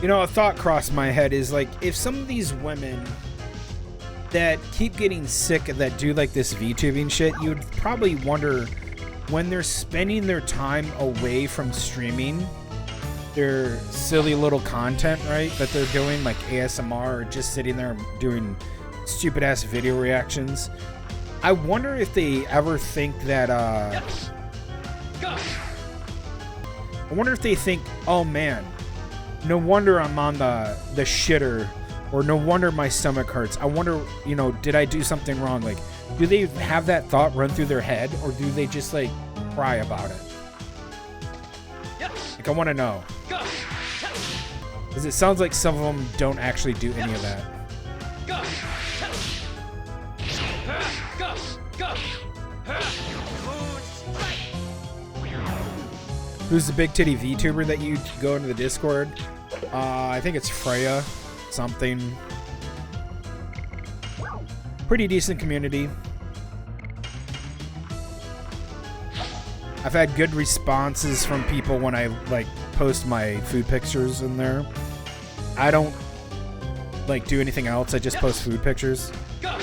You know, a thought crossed my head is like, if some of these women that keep getting sick that do like this VTubing shit, you would probably wonder when they're spending their time away from streaming their silly little content, right, that they're doing, like ASMR or just sitting there doing stupid ass video reactions. I wonder if they ever think that, Yes. Go. I wonder if they think, oh man, no wonder I'm on the shitter, or no wonder my stomach hurts. I wonder, you know, did I do something wrong? Like, do they have that thought run through their head, or do they just like cry about it? Yes. Like, I want to know, Go. because it sounds like some of them don't actually do any of that. Go. Go. Go. Who's the big titty VTuber that you go into the Discord? I think it's Freya something. Pretty decent community. I've had good responses from people when I like post my food pictures in there. I don't like do anything else. I just post food pictures. Go.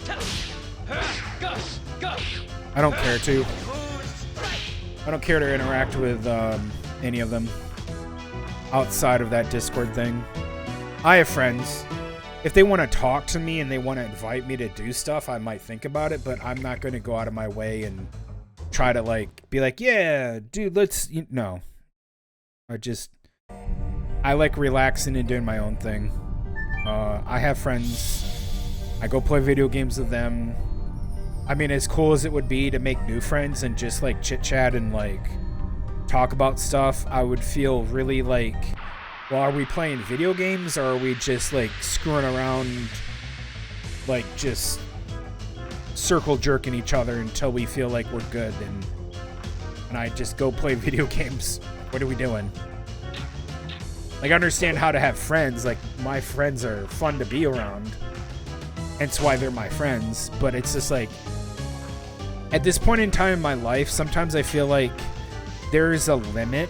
Go. Go. I don't care to. I don't care to interact with any of them outside of that Discord thing. I have friends. If they want to talk to me and they want to invite me to do stuff, I might think about it, but I'm not going to go out of my way and try to like be like, yeah, dude, let's, no. I like relaxing and doing my own thing. I have friends. I go play video games with them. I mean, as cool as it would be to make new friends and just like chit chat and like talk about stuff, I would feel really like, well, are we playing video games, or are we just like screwing around, like just circle jerking each other until we feel like we're good, and I just go play video games. What are we doing? Like, I understand how to have friends. Like, my friends are fun to be around. Hence why they're my friends. But it's just like, at this point in time in my life, sometimes I feel like there's a limit.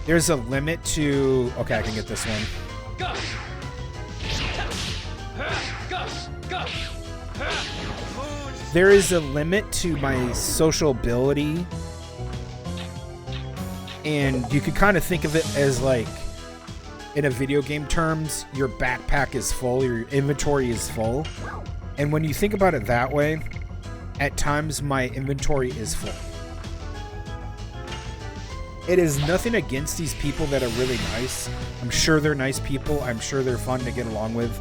There's a limit to... Okay, I can get this one. Go! Go! There is a limit to my social ability. And you could kind of think of it as like, in a video game terms, your backpack is full, your inventory is full. And when you think about it that way, at times my inventory is full. It is nothing against these people that are really nice. I'm sure they're nice people. I'm sure they're fun to get along with.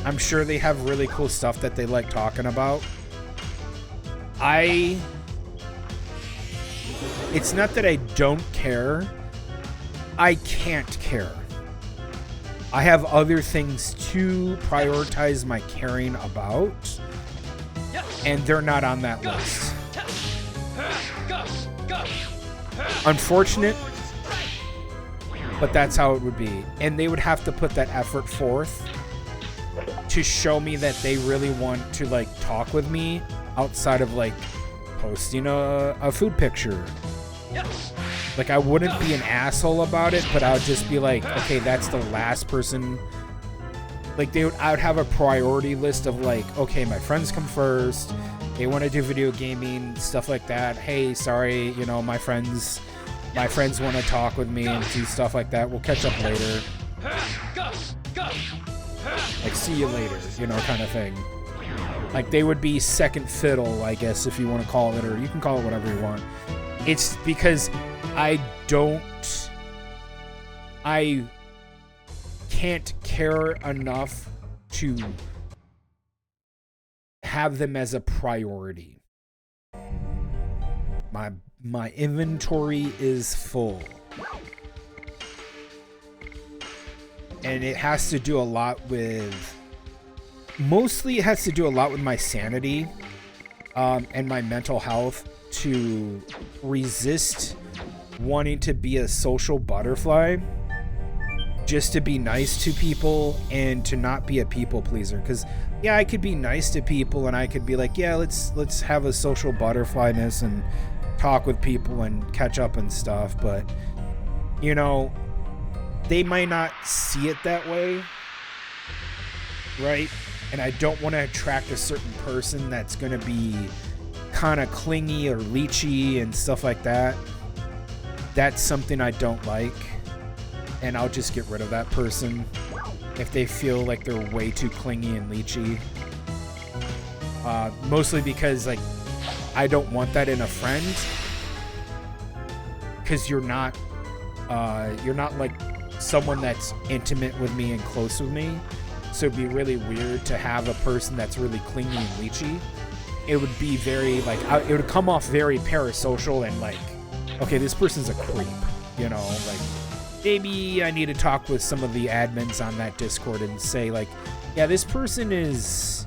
I'm sure they have really cool stuff that they like talking about. It's not that I don't care. I can't care. I have other things to prioritize my caring about, and they're not on that list. Unfortunate, but that's how it would be. And they would have to put that effort forth to show me that they really want to like talk with me outside of like posting a food picture. Like, I wouldn't be an asshole about it, but I would just be like, okay, that's the last person. Like, I would have a priority list of like, okay, my friends come first. They want to do video gaming, stuff like that. Hey, sorry, you know, my friends want to talk with me and do stuff like that. We'll catch up later. Like, see you later, you know, kind of thing. Like, they would be second fiddle, I guess, if you want to call it, or you can call it whatever you want. It's because I can't care enough to have them as a priority. My inventory is full. And it has to do a lot with... Mostly it has to do a lot with my sanity and my mental health to resist wanting to be a social butterfly, just to be nice to people and to not be a people pleaser. Because yeah, I could be nice to people and I could be like, yeah, let's have a social butterflyness and talk with people and catch up and stuff, but you know, they might not see it that way, right? And I don't want to attract a certain person that's going to be kind of clingy or leechy and stuff like that. That's something I don't like, and I'll just get rid of that person if they feel like they're way too clingy and leechy. Mostly because like I don't want that in a friend, because you're not like someone that's intimate with me and close with me. So it'd be really weird to have a person that's really clingy and leechy. It would be very like, it would come off very parasocial and like, okay, this person's a creep, you know, like maybe I need to talk with some of the admins on that Discord and say like, yeah, this person is,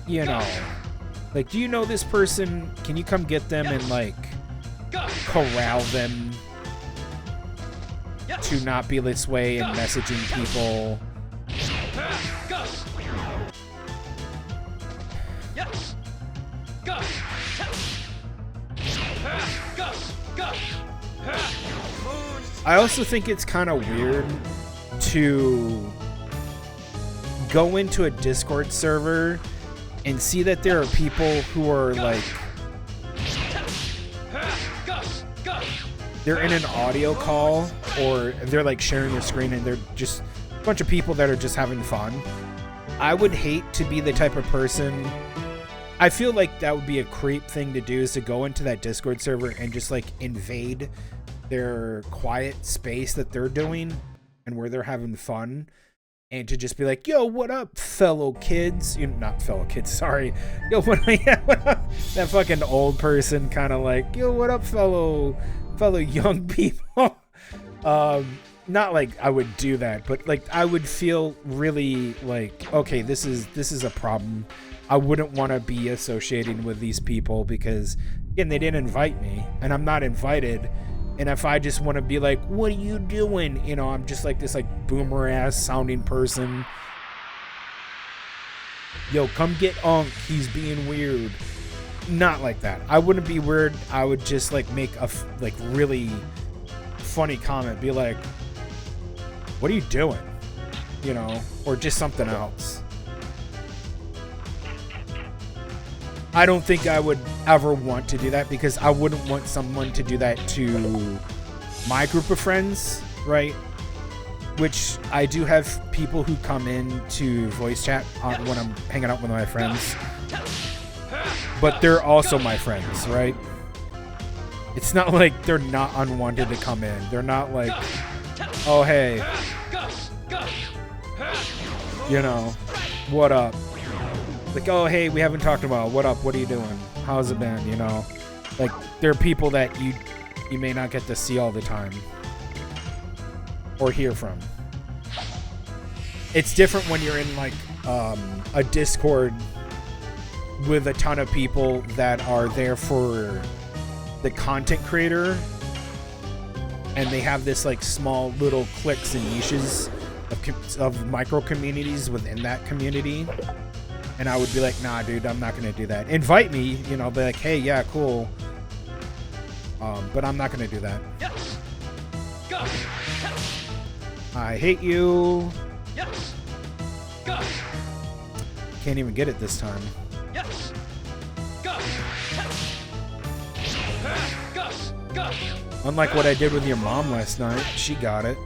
you know, like, do you know this person? Can you come get them and like corral them to not be this way and messaging people? I also think it's kind of weird to go into a Discord server and see that there are people who are like, they're in an audio call or they're like sharing their screen and they're just a bunch of people that are just having fun. I would hate to be the type of person. I feel like that would be a creep thing to do, is to go into that Discord server and just like invade their quiet space that they're doing and where they're having fun, and to just be like, yo, what up, fellow kids? Not fellow kids, sorry. Yo, what up? That fucking old person kind of like, yo, what up, fellow young people? Not like I would do that, but like I would feel really like, okay, this is a problem. I wouldn't want to be associating with these people because, again, they didn't invite me, and I'm not invited. And if I just want to be like, what are you doing? I'm just like this like boomer ass sounding person. Yo, come get Unk. He's being weird. Not like that. I wouldn't be weird. I would just like make a like really funny comment. Be like, what are you doing? Or just something else. I don't think I would ever want to do that because I wouldn't want someone to do that to my group of friends, right? Which I do have people who come in to voice chat when I'm hanging out with my friends. But they're also my friends, right? It's not like they're not unwanted to come in. They're not like, oh, hey, what up? Like, oh, hey, we haven't talked about what up, what are you doing? How's it been, Like, there are people that you may not get to see all the time or hear from. It's different when you're in, like, a Discord with a ton of people that are there for the content creator, and they have this, like, small little cliques and niches of micro communities within that community. And I would be like, nah, dude, I'm not going to do that. Invite me, be like, hey, yeah, cool. But I'm not going to do that. Yes. Go. I hate you. Yes. Go. Can't even get it this time. Yes. Go. Go. Unlike what I did with your mom last night. She got it.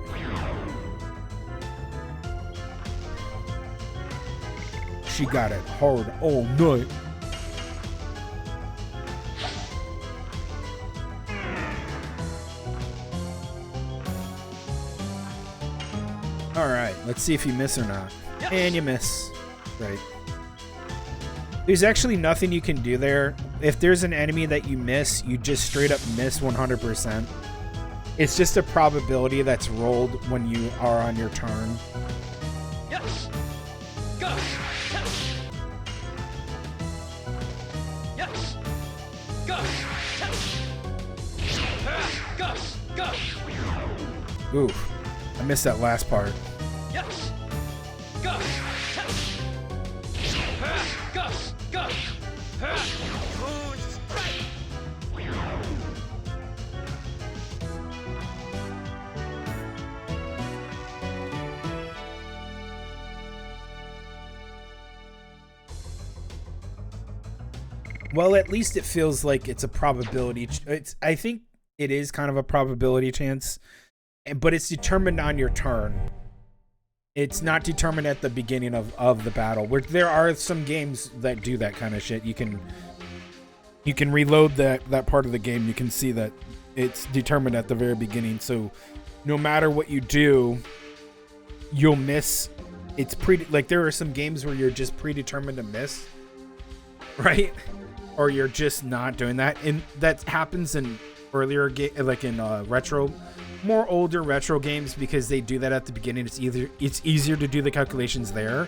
She got it hard all night. Alright, let's see if you miss or not. Yes. And you miss. Right. There's actually nothing you can do there. If there's an enemy that you miss, you just straight up miss 100%. It's just a probability that's rolled when you are on your turn. Yes. Go. Yes. Go. Go. Ooh, I missed that last part. Yes. Go. Go. Well, at least it feels like it's a probability. I think it is kind of a probability chance, but it's determined on your turn. It's not determined at the beginning of the battle. Where there are some games that do that kind of shit. You can reload that part of the game. You can see that it's determined at the very beginning. So no matter what you do, you'll miss. It's like there are some games where you're just predetermined to miss, right? Or you're just not doing that, and that happens in earlier like in more older retro games, because they do that at the beginning. It's easier to do the calculations there,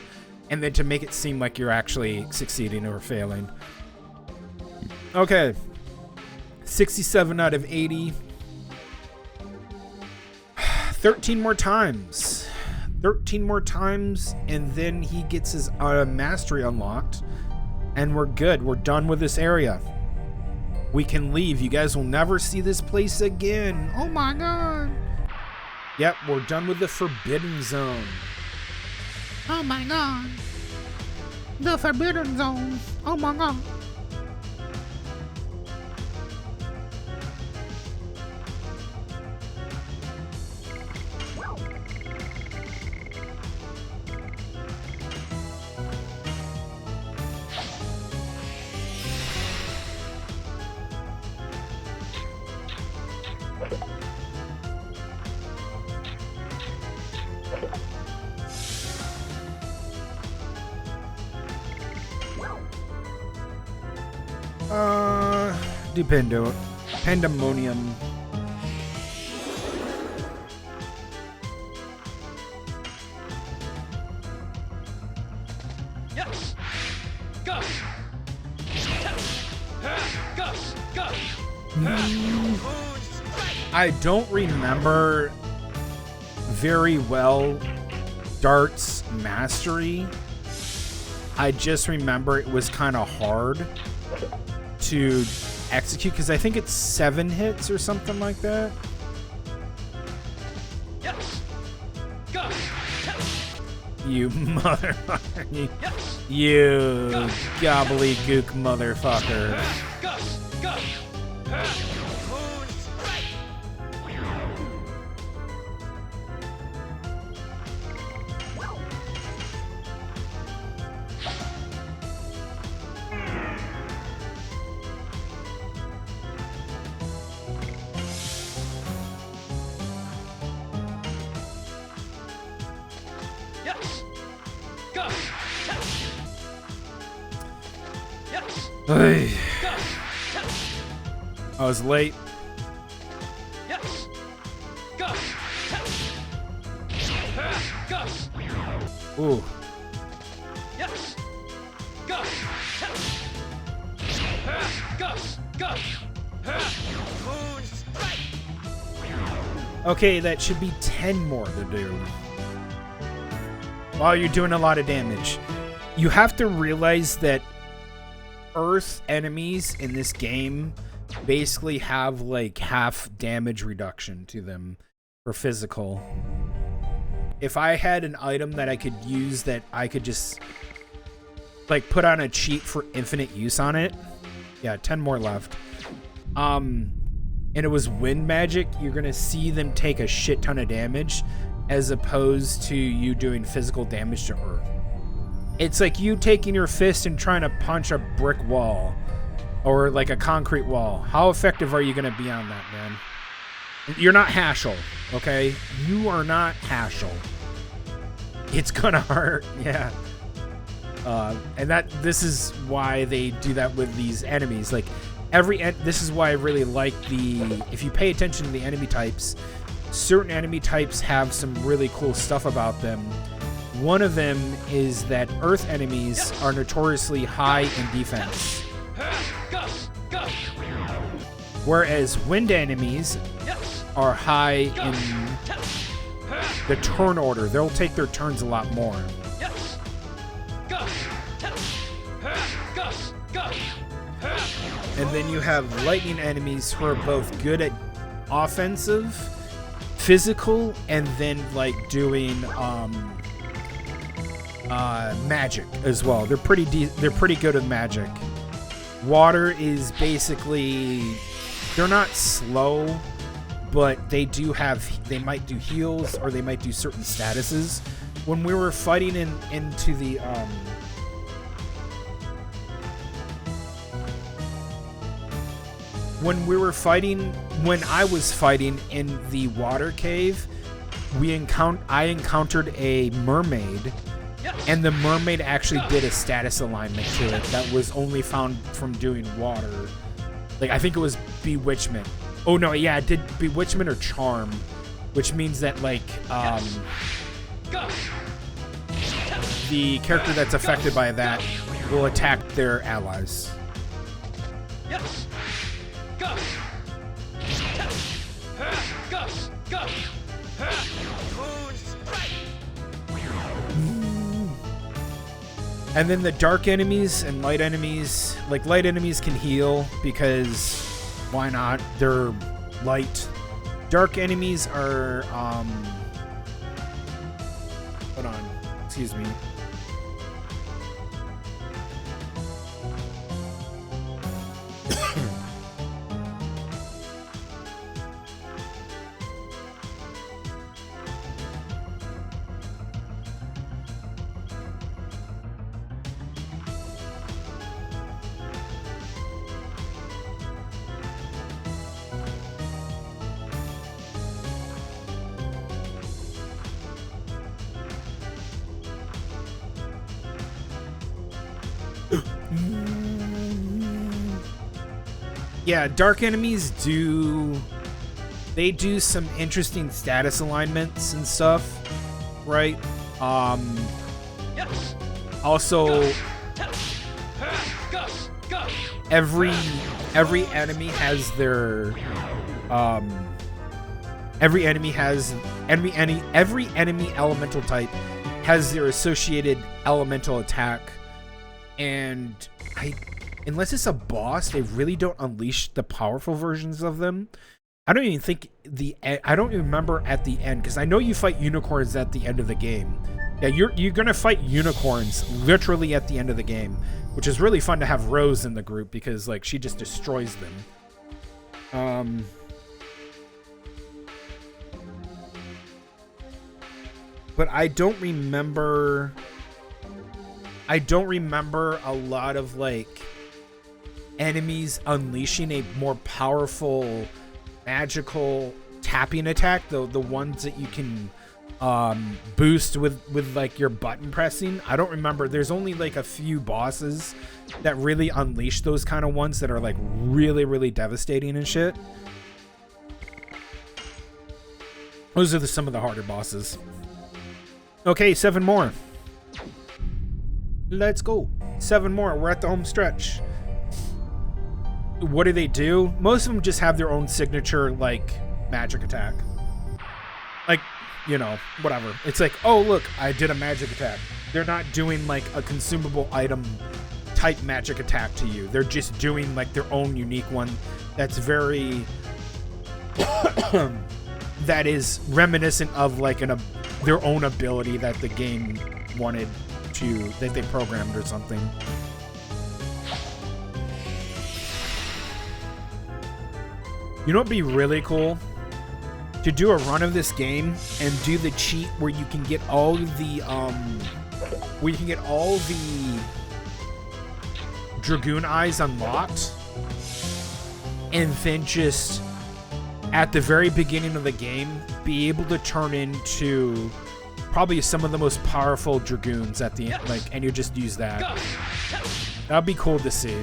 and then to make it seem like you're actually succeeding or failing. Okay, 67 out of 80. 13 more times. 13 more times, and then he gets his mastery unlocked. And we're good. We're done with this area. We can leave. You guys will never see this place again. Oh my god. Yep, we're done with the Forbidden Zone. Oh my god. The Forbidden Zone. Oh my god. Pandemonium. Yes. Go. Go. Go. I don't remember very well Dart's mastery. I just remember it was kind of hard to execute because I think it's 7 hits or something like that. Yes. Go. You motherfucker. Yes. You gobbledygook motherfucker. Go. Go. Yes. Go. Yes. Ay, Go. I was late. Yes. Go. Go. Ooh. Yes. Go. Go. Go. Okay, that should be 10 more to do. Wow, you're doing a lot of damage. You have to realize that Earth enemies in this game basically have like half damage reduction to them for physical. If I had an item that I could use that I could just like put on a cheat for infinite use on it. Yeah, 10 more left. And it was wind magic, you're gonna see them take a shit ton of damage as opposed to you doing physical damage to Earth. It's like you taking your fist and trying to punch a brick wall or like a concrete wall. How effective are you gonna be on that, man? You're not Hashel, okay? You are not Hashel. It's gonna hurt, yeah. And this is why they do that with these enemies. Like this is why I really like if you pay attention to the enemy types, certain enemy types have some really cool stuff about them. One of them is that Earth enemies are notoriously high in defense, whereas wind enemies are high in the turn order. They'll take their turns a lot more. And then you have lightning enemies who are both good at offensive, physical, and then like doing magic as well. They're pretty good at magic. Water is basically, they're not slow, but they might do heals or they might do certain statuses. When we were fighting into the when I was fighting in the water cave, I encountered a mermaid, and the mermaid actually did a status alignment to it that was only found from doing water. Like, I think it was bewitchment. Oh no, yeah, it did bewitchment or charm, which means that like the character that's affected by that will attack their allies. Yes. Go. Go. Go. And then the dark enemies and light enemies, like light enemies can heal because why not? They're light. Dark enemies are hold on. Excuse me. Yeah, dark enemies they do some interesting status alignments and stuff, right? Yes. Also, Go. Go. every enemy has their every enemy elemental type has their associated elemental attack, and unless it's a boss, they really don't unleash the powerful versions of them. I don't remember at the end, because I know you fight unicorns at the end of the game. Yeah, you're gonna fight unicorns literally at the end of the game, which is really fun to have Rose in the group because like she just destroys them. But I don't remember a lot of like enemies unleashing a more powerful magical tapping attack, the ones that you can boost with like your button pressing. I don't remember. There's only like a few bosses that really unleash those kind of ones that are like really, really devastating and shit. Those are some of the harder bosses. Okay, 7 more. Let's go. 7 more. We're at the home stretch. What do? Most of them just have their own signature, like, magic attack. Like, you know, whatever. It's like, oh, look, I did a magic attack. They're not doing, like, a consumable item type magic attack to you. They're just doing, like, their own unique one that's very... that is reminiscent of, like, their own ability that the game wanted to... that they programmed or something. You know what'd be really cool? To do a run of this game and do the cheat where you can get all the Dragoon eyes unlocked, and then just at the very beginning of the game be able to turn into probably some of the most powerful Dragoons at the end, like, and you just use that. That'd be cool to see.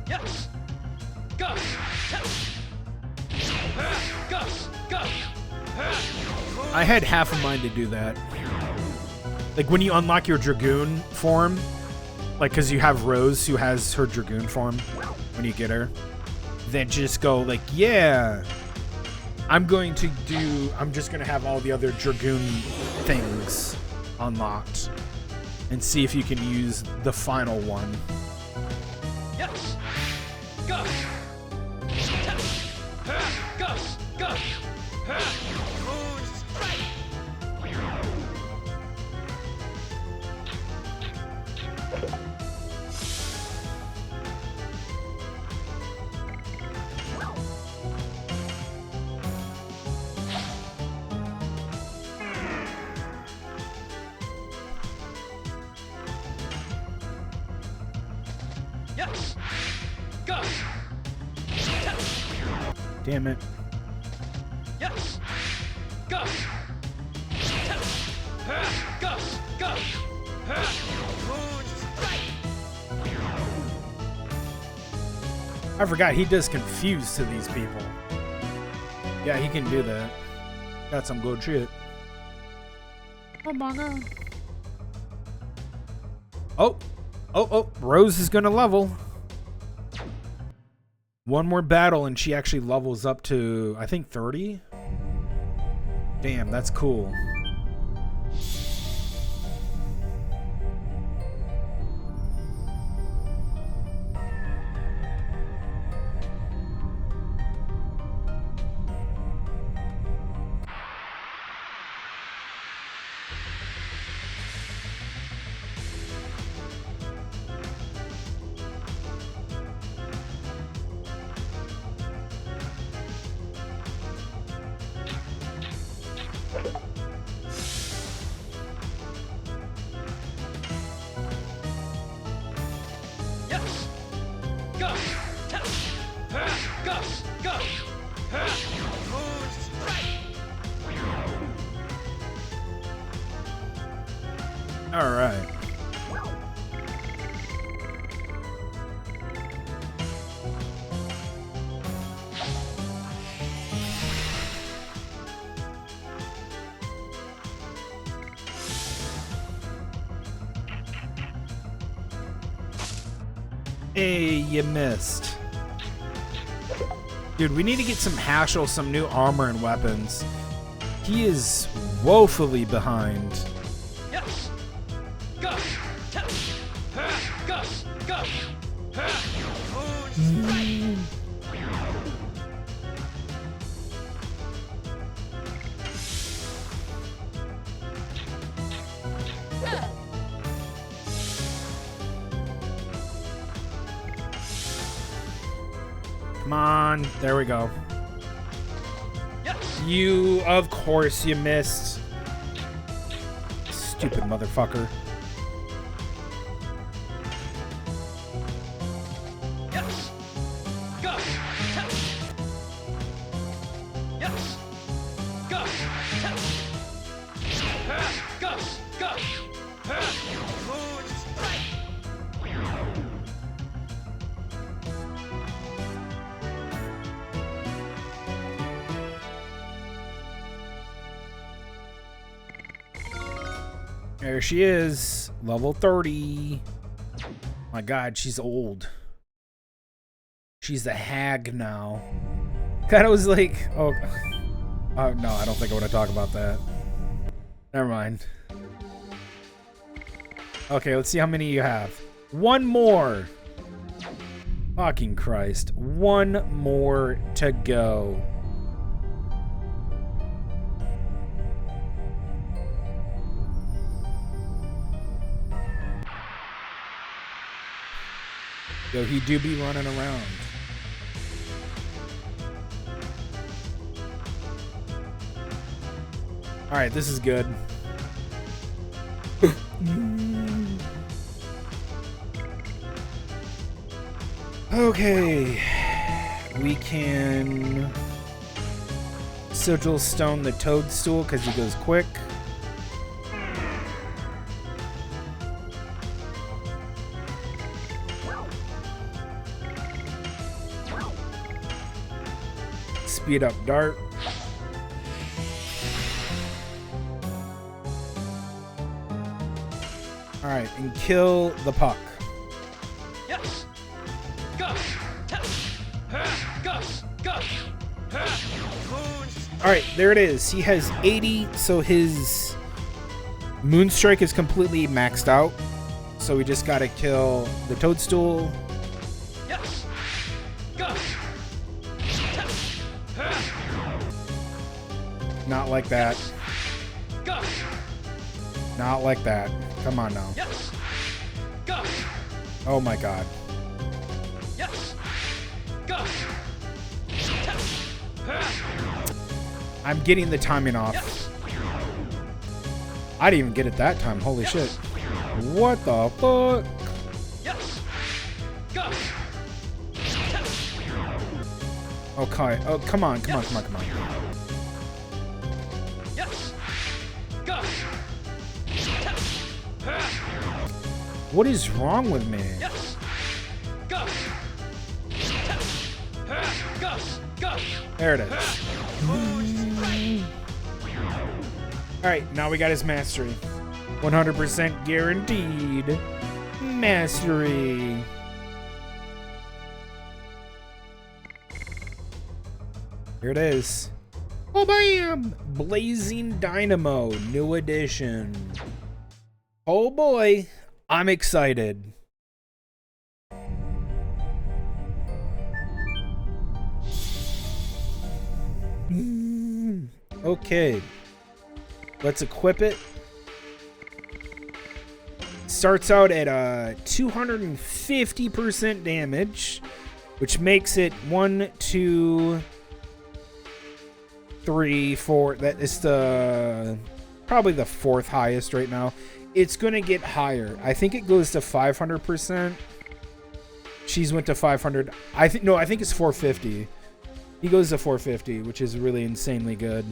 Yes. Go. I had half a mind to do that. Like when you unlock your Dragoon form, like because you have Rose who has her Dragoon form when you get her, then just go like, yeah, I'm just gonna have all the other Dragoon things unlocked and see if you can use the final one. Yes. Go. Go. Yes. Go. Damn it. Yes. Go. Go. I forgot he does confuse to these people. Yeah, he can do that. Got some good shit. Oh my god. Oh, Rose is gonna level. One more battle and she actually levels up to, I think, 30? Damn, that's cool. Yes. Go. Go. All right. Hey, you missed. Dude, we need to get some Hashel, some new armor and weapons. He is woefully behind. Yes. Go. Go. Go. Moon strike. Come on. There we go. Yes. You, of course, you missed. Stupid motherfucker. Yes. Go. Yes. Go. Go. Go. Moon strike. There she is. Level 30. My God, she's old. She's a hag now. Kind of was like, oh, no, I don't think I want to talk about that. Never mind. Okay, let's see how many you have. One more. Fucking Christ. One more to go. Yo, he do be running around. Alright, this is good. Okay. We can Sigil Stone the Toadstool because he goes quick. Speed up Dart. Alright, and kill the puck. Yes. Go. Go. Go. Moon strike. Alright, there it is. He has 80, so his Moonstrike is completely maxed out. So we just gotta kill the Toadstool. Yes. Go. Not like that. Go. Not like that. Come on now. Yes. Go. Oh my God. Yes. Go. I'm getting the timing off. Yes. I didn't even get it that time. Holy shit. What the fuck? Yes. Go. Okay. Oh, come on. Come on. Come on. Come on. Yes. Go. What is wrong with me? Yes. Go. Go. Go. There it is. Alright, now we got his mastery. 100% guaranteed mastery. Here it is. Oh, bam! Blazing Dynamo, new edition. Oh boy, I'm excited. Okay. Let's equip it. Starts out at 250% damage, which makes it 1, 2, 3, 4. That is the probably the fourth highest right now. It's gonna get higher. I think it goes to 500%. She's went to 500. I think it's 450. He goes to 450, which is really insanely good.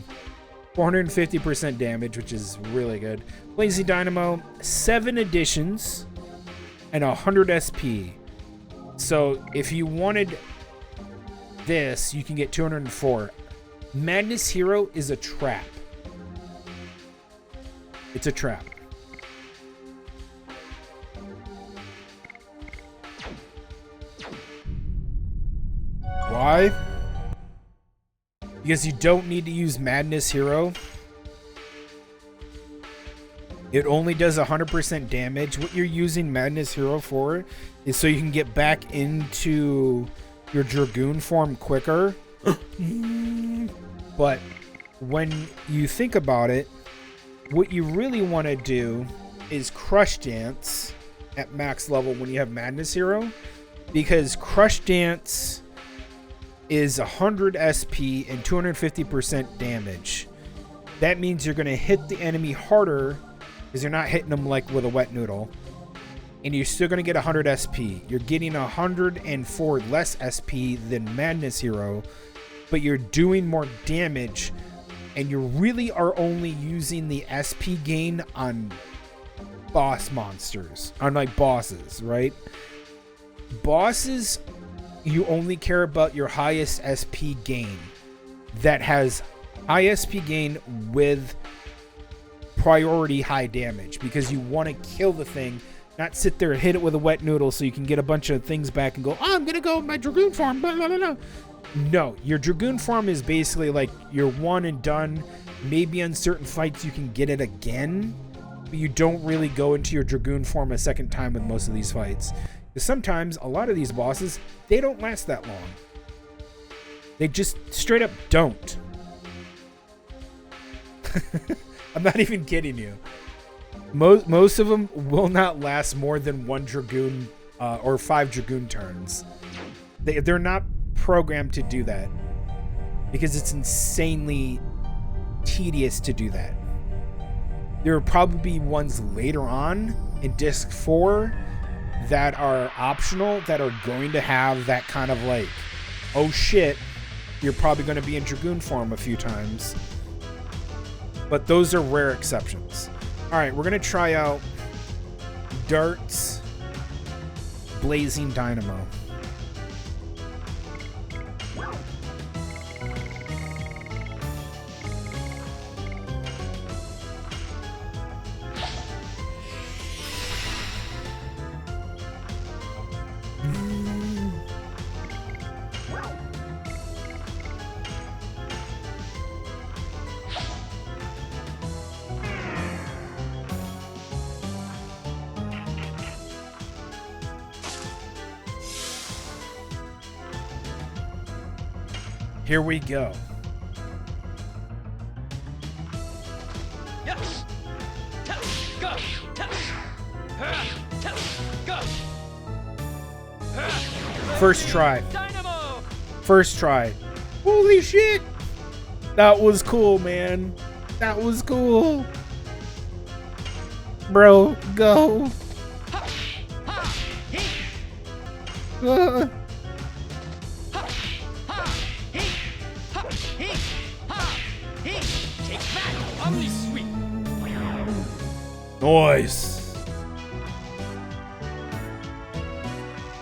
450% damage, which is really good. Blazing Dynamo, 7 additions, and 100 SP. So if you wanted this, you can get 204. Madness Hero is a trap. It's a trap. Why? Because you don't need to use Madness Hero. It only does 100% damage. What you're using Madness Hero for is so you can get back into your Dragoon form quicker. But when you think about it, what you really want to do is Crush Dance at max level when you have Madness Hero, because Crush Dance is 100 SP and 250% damage. That means you're going to hit the enemy harder because you're not hitting them like with a wet noodle, and you're still going to get 100 SP. You're getting 104 less SP than Madness Hero, but you're doing more damage, and you really are only using the SP gain on boss monsters, on like bosses, right? Bosses, you only care about your highest SP gain that has high SP gain with priority high damage, because you want to kill the thing, not sit there and hit it with a wet noodle so you can get a bunch of things back and go, oh, I'm gonna go with my Dragoon farm, blah, blah, blah, blah. No, your Dragoon farm is basically like you're one and done. Maybe on certain fights you can get it again, but you don't really go into your Dragoon form a second time with most of these fights. Because sometimes a lot of these bosses, they don't last that long. They just straight up don't. I'm not even kidding you. Most of them will not last more than one Dragoon or 5 Dragoon turns. They're not programmed to do that because it's insanely tedious to do that. There will probably be ones later on in Disc 4 that are optional that are going to have that kind of like, oh shit, you're probably going to be in Dragoon form a few times. But those are rare exceptions. Alright, we're going to try out Dart's Blazing Dynamo. Here we go. Yes. Go. Go. First try. Dynamo. First try. Holy shit! That was cool, man. That was cool. Bro, go. Nice.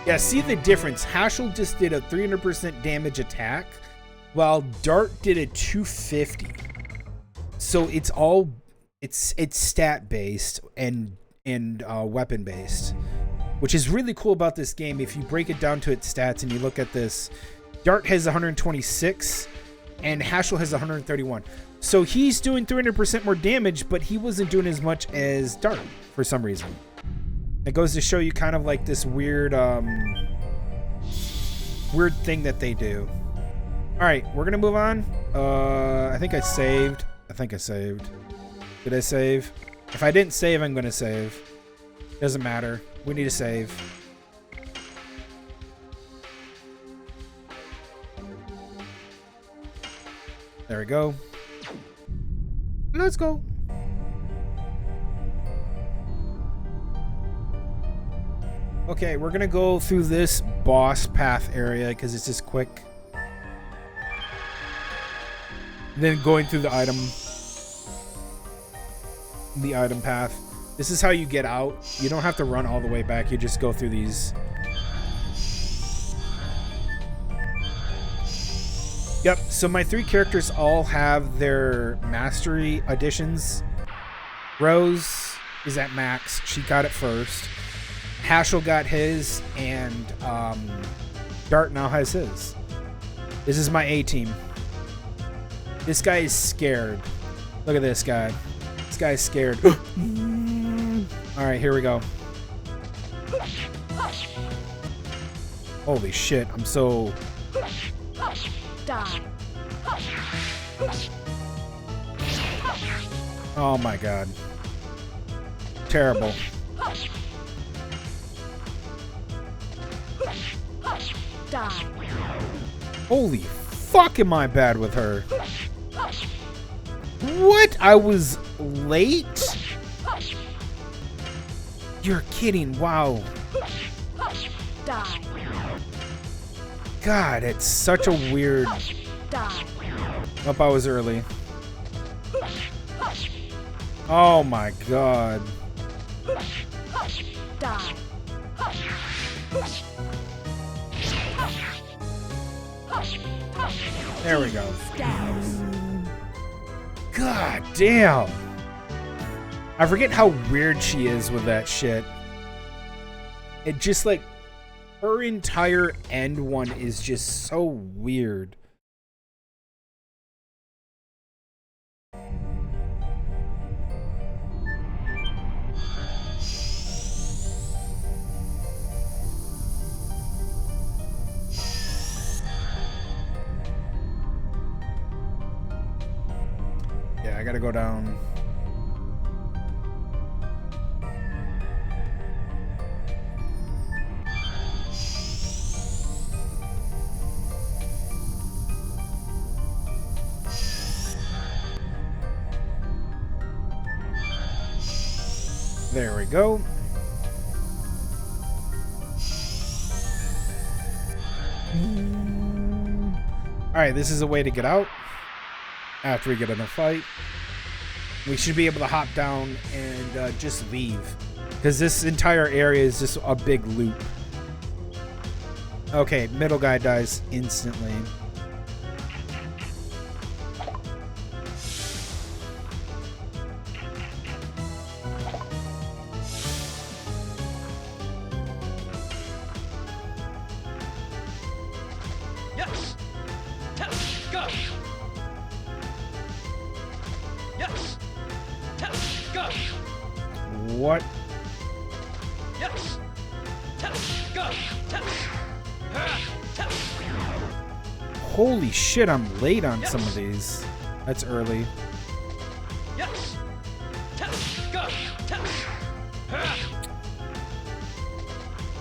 Yeah, see the difference. Haschel just did a 300% damage attack, while Dart did a 250. So it's stat based and weapon based, which is really cool about this game. If you break it down to its stats and you look at this, Dart has 126 and Haschel has 131. So he's doing 300% more damage, but he wasn't doing as much as Dart for some reason. It goes to show you kind of like this weird thing that they do. All right, we're going to move on. I think I saved. Did I save? If I didn't save, I'm going to save. Doesn't matter. We need to save. There we go. Let's go. Okay, we're gonna go through this boss path area because it's just quick. Then going through the item path. This is how you get out. You don't have to run all the way back. You just go through these. Yep, so my 3 characters all have their mastery additions. Rose is at max. She got it first. Haschel got his, and Dart now has his. This is my A team. This guy is scared. Look at this guy. This guy's scared. Alright, here we go. Holy shit, I'm so... Die. Oh my god. Terrible. Die. Holy fuck am I bad with her. What? I was late? You're kidding. Wow. Die. God, it's such a weird... Die. Nope, I was early. Oh my god. Die. There we go. Stabs. God damn. I forget how weird she is with that shit. It just like... Her entire end one is just so weird. Yeah, I gotta go down. There we go. Alright, this is a way to get out. After we get in a fight. We should be able to hop down and just leave. Because this entire area is just a big loop. Okay, middle guy dies instantly. Yes. Go. Yes. Go. What? Yes. Go. Holy shit, I'm late on some of these. That's early. Yes. Go.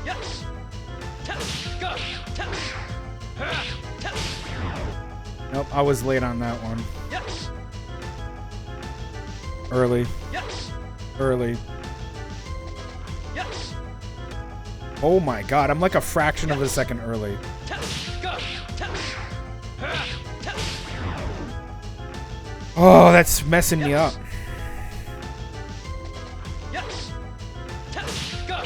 Yes. Go. Nope, I was late on that one. Yes. Early. Yes. Early. Yes. Oh my god, I'm like a fraction of a second early. Go. Oh, that's messing me up. Yes. Go.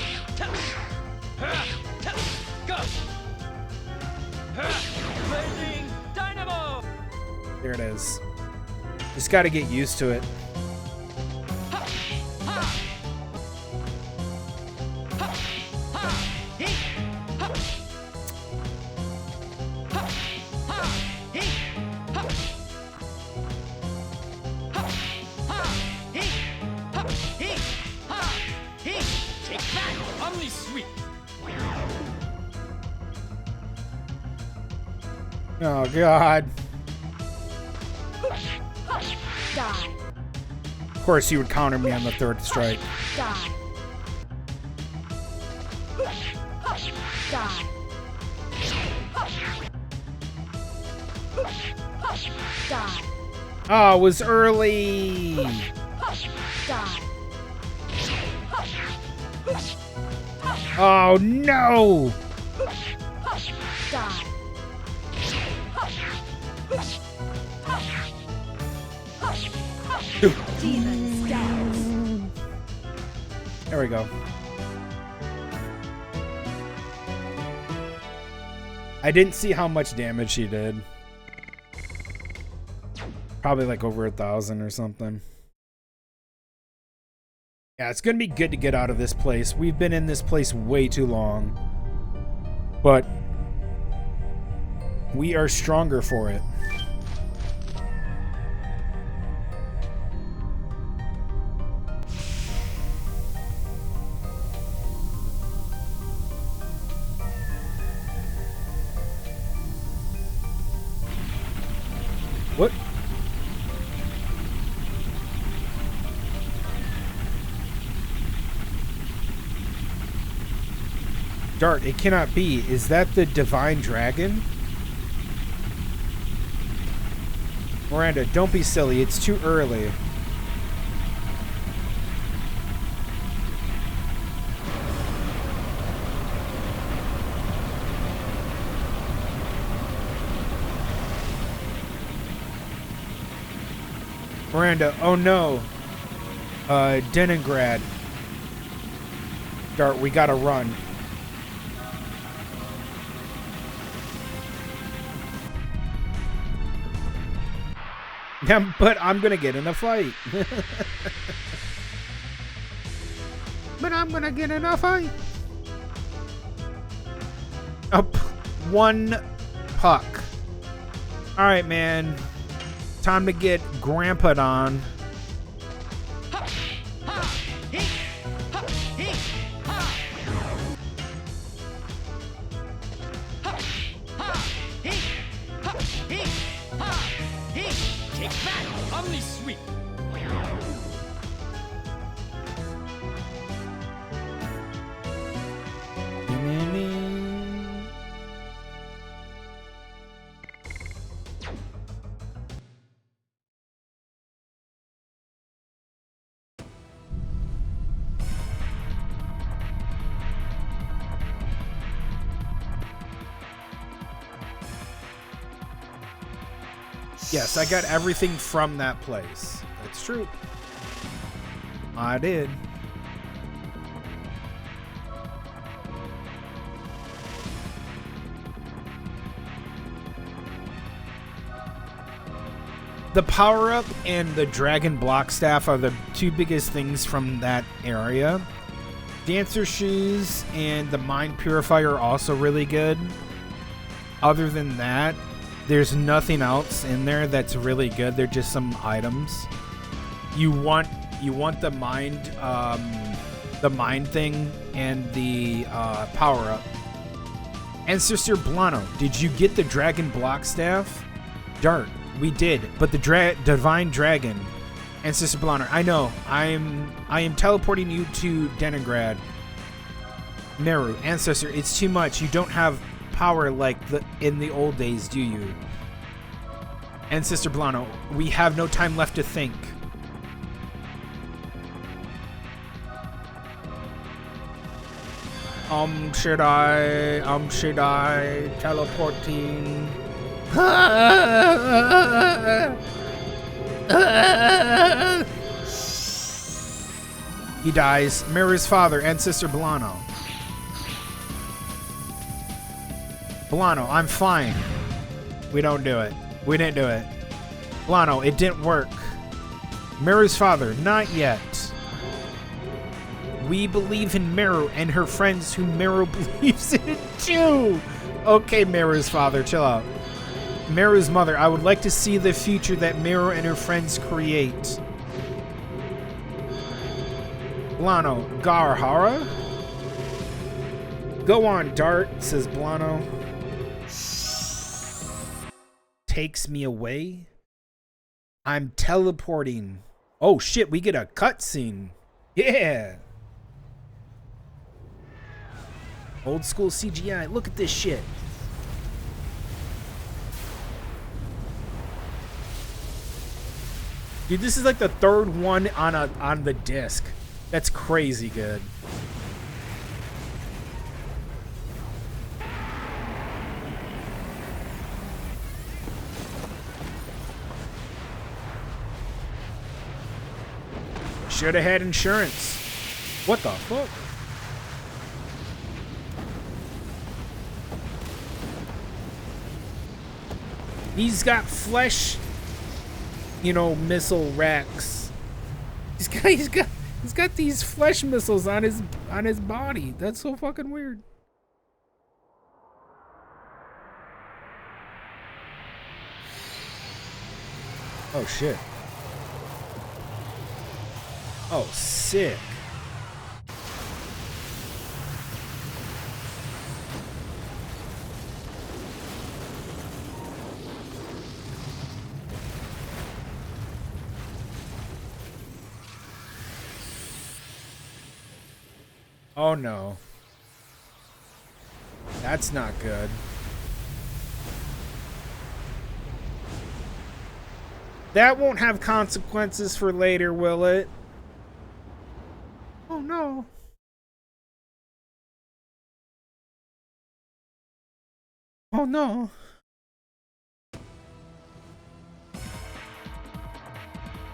Go. Blazing Dynamo. There it is. Just gotta get used to it. Take that, Omni Sweep. Oh god. Die. Of course you would counter me on the third strike. Die. Die. Die. Oh, it was early. Die. Oh no. Die. Demon stabs. There we go. I didn't see how much damage she did. Probably like over 1,000 or something. Yeah, it's gonna be good to get out of this place. We've been in this place way too long. But We are stronger for it. What? Dart, it cannot be. Is that the divine dragon? Miranda, don't be silly. It's too early. Miranda, oh no. Leningrad. Dart, we gotta run. Yeah, but I'm gonna get in a fight. But I'm gonna get in a fight. Up one puck. Alright, man. Time to get grandpa'd on. Take that! Omni sweep! Yes, I got everything from that place. That's true. I did. The power-up and the dragon block staff are the two biggest things from that area. Dancer shoes and the mind purifier are also really good. Other than that, there's nothing else in there that's really good. They're just some items. You want the mind thing and the power up. And Sister Blano, did you get the dragon block staff? Dart, we did, but the divine dragon. And Sister Blano, I know. I am teleporting you to Leningrad. Meru, Ancestor, it's too much. You don't have power like in the old days, do you? And Sister Blano, we have no time left to think. Should I teleporting? He dies. Meru's father and Sister Blano. Blano, I'm fine. We don't do it. We didn't do it. Blano, it didn't work. Meru's father, not yet. We believe in Meru and her friends who Meru believes in too. Okay, Meru's father, chill out. Meru's mother, I would like to see the future that Meru and her friends create. Blano, Garhara? Go on, Dart, says Blano. Takes me away. I'm teleporting. Oh shit, we get a cutscene. Yeah. Old school CGI. Look at this shit. Dude, this is like the third one on the disc. That's crazy good. Should have had insurance. What the fuck? He's got flesh, missile racks. He's got these flesh missiles on his body. That's so fucking weird. Oh, shit. Oh, sick. Oh, no. That's not good. That won't have consequences for later, will it? Oh, no. Oh, no.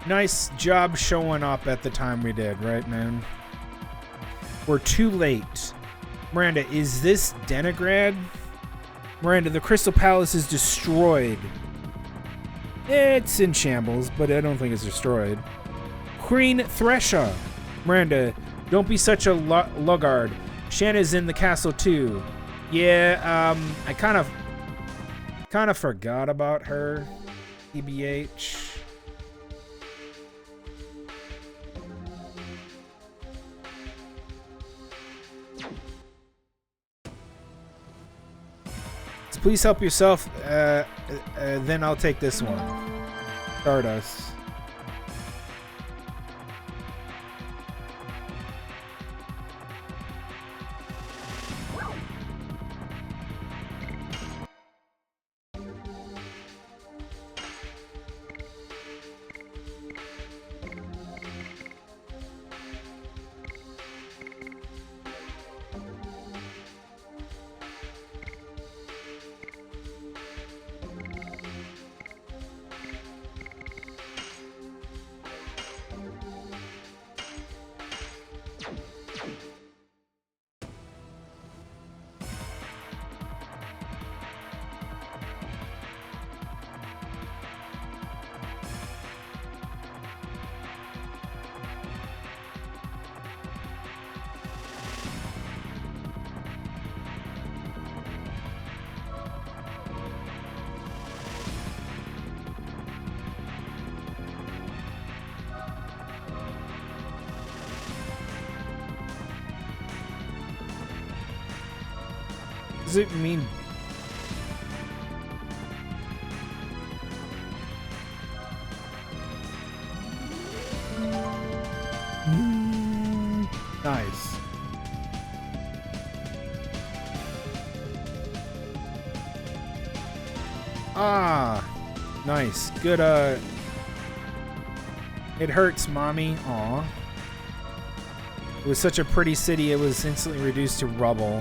Nice job showing up at the time we did, right, man? We're too late. Miranda, is this Denigrad? Miranda, the Crystal Palace is destroyed. It's in shambles, but I don't think it's destroyed. Queen Thresha. Miranda, don't be such a luggard. Shanna's in the castle too. Yeah, I kind of forgot about her. TBH. Please help yourself, then I'll take this one. Stardust. Does it mean... Nice. Ah, nice. Good, it hurts, mommy. Aw. It was such a pretty city, it was instantly reduced to rubble.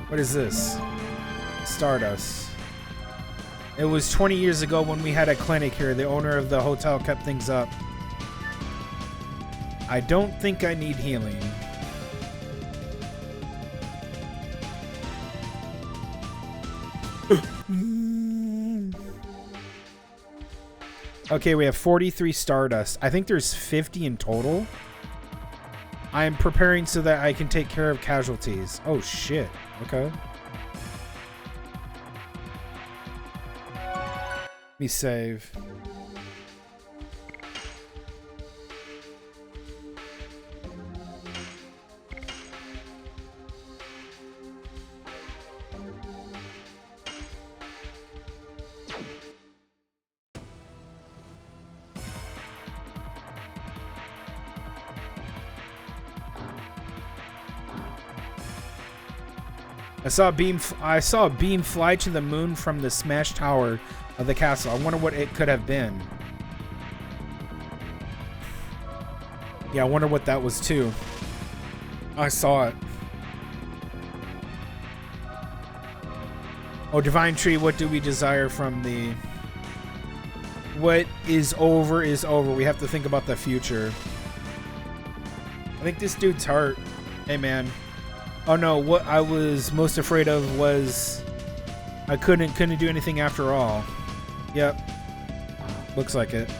What is this? Stardust. It was 20 years ago when we had a clinic here. The owner of the hotel kept things up. I don't think I need healing. Okay, we have 43 Stardust. I think there's 50 in total. I am preparing so that I can take care of casualties. Oh, shit. Okay. Let me save. I saw a beam fly to the moon from the smashed tower of the castle. I wonder what it could have been. Yeah, I wonder what that was too. I saw it. Oh, Divine Tree, what do we desire from the... What is over is over. We have to think about the future. I think this dude's hurt. Hey, man. Oh, no. What I was most afraid of was I couldn't do anything after all. Yep. Looks like it.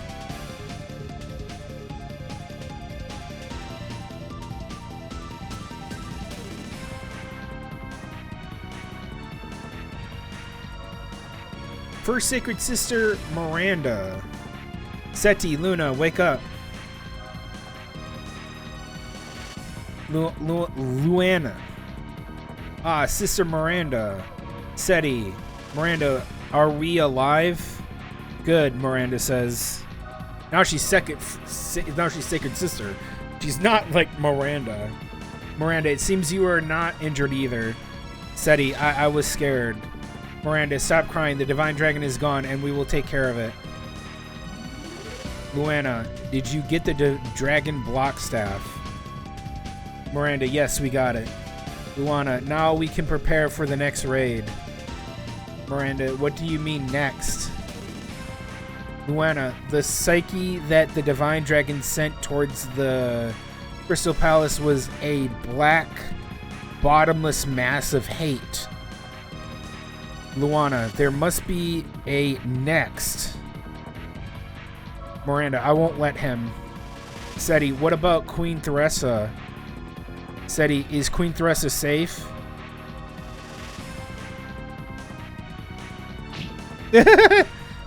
First Sacred Sister, Miranda. Seti, Luna, wake up. Luana. Ah, Sister Miranda. Seti. Miranda, are we alive? Good, Miranda says. Now she's Sacred Sister. She's not like Miranda. Miranda, it seems you are not injured either. Seti, I was scared. Miranda, stop crying. The Divine Dragon is gone, and we will take care of it. Luana, did you get the Dragon Block Staff? Miranda, yes, we got it. Luana, now we can prepare for the next raid. Miranda, what do you mean next? Luana, the psyche that the Divine Dragon sent towards the Crystal Palace was a black, bottomless mass of hate. Luana, there must be a next. Miranda, I won't let him. Seti, what about Queen Theresa? Seti, is Queen Theresa safe?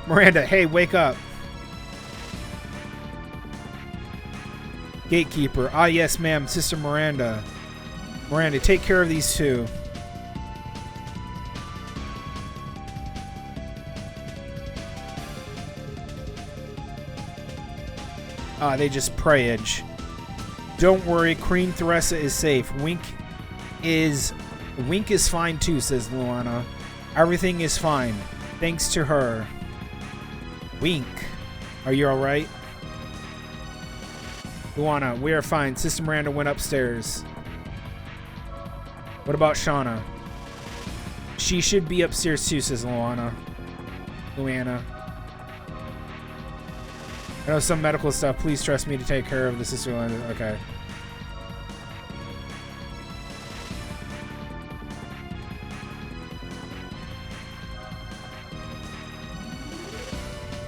Miranda, hey, wake up. Gatekeeper, ah yes ma'am, Sister Miranda. Miranda, take care of these two. Ah, they just prayage. Don't worry, Queen Theresa is safe. Wink is fine too, says Luana. Everything is fine, thanks to her. Wink, are you alright? Luana, we are fine. Sister Miranda went upstairs. What about Shauna? She should be upstairs too, says Luana. I know some medical stuff. Please trust me to take care of the Sister Luana. Okay.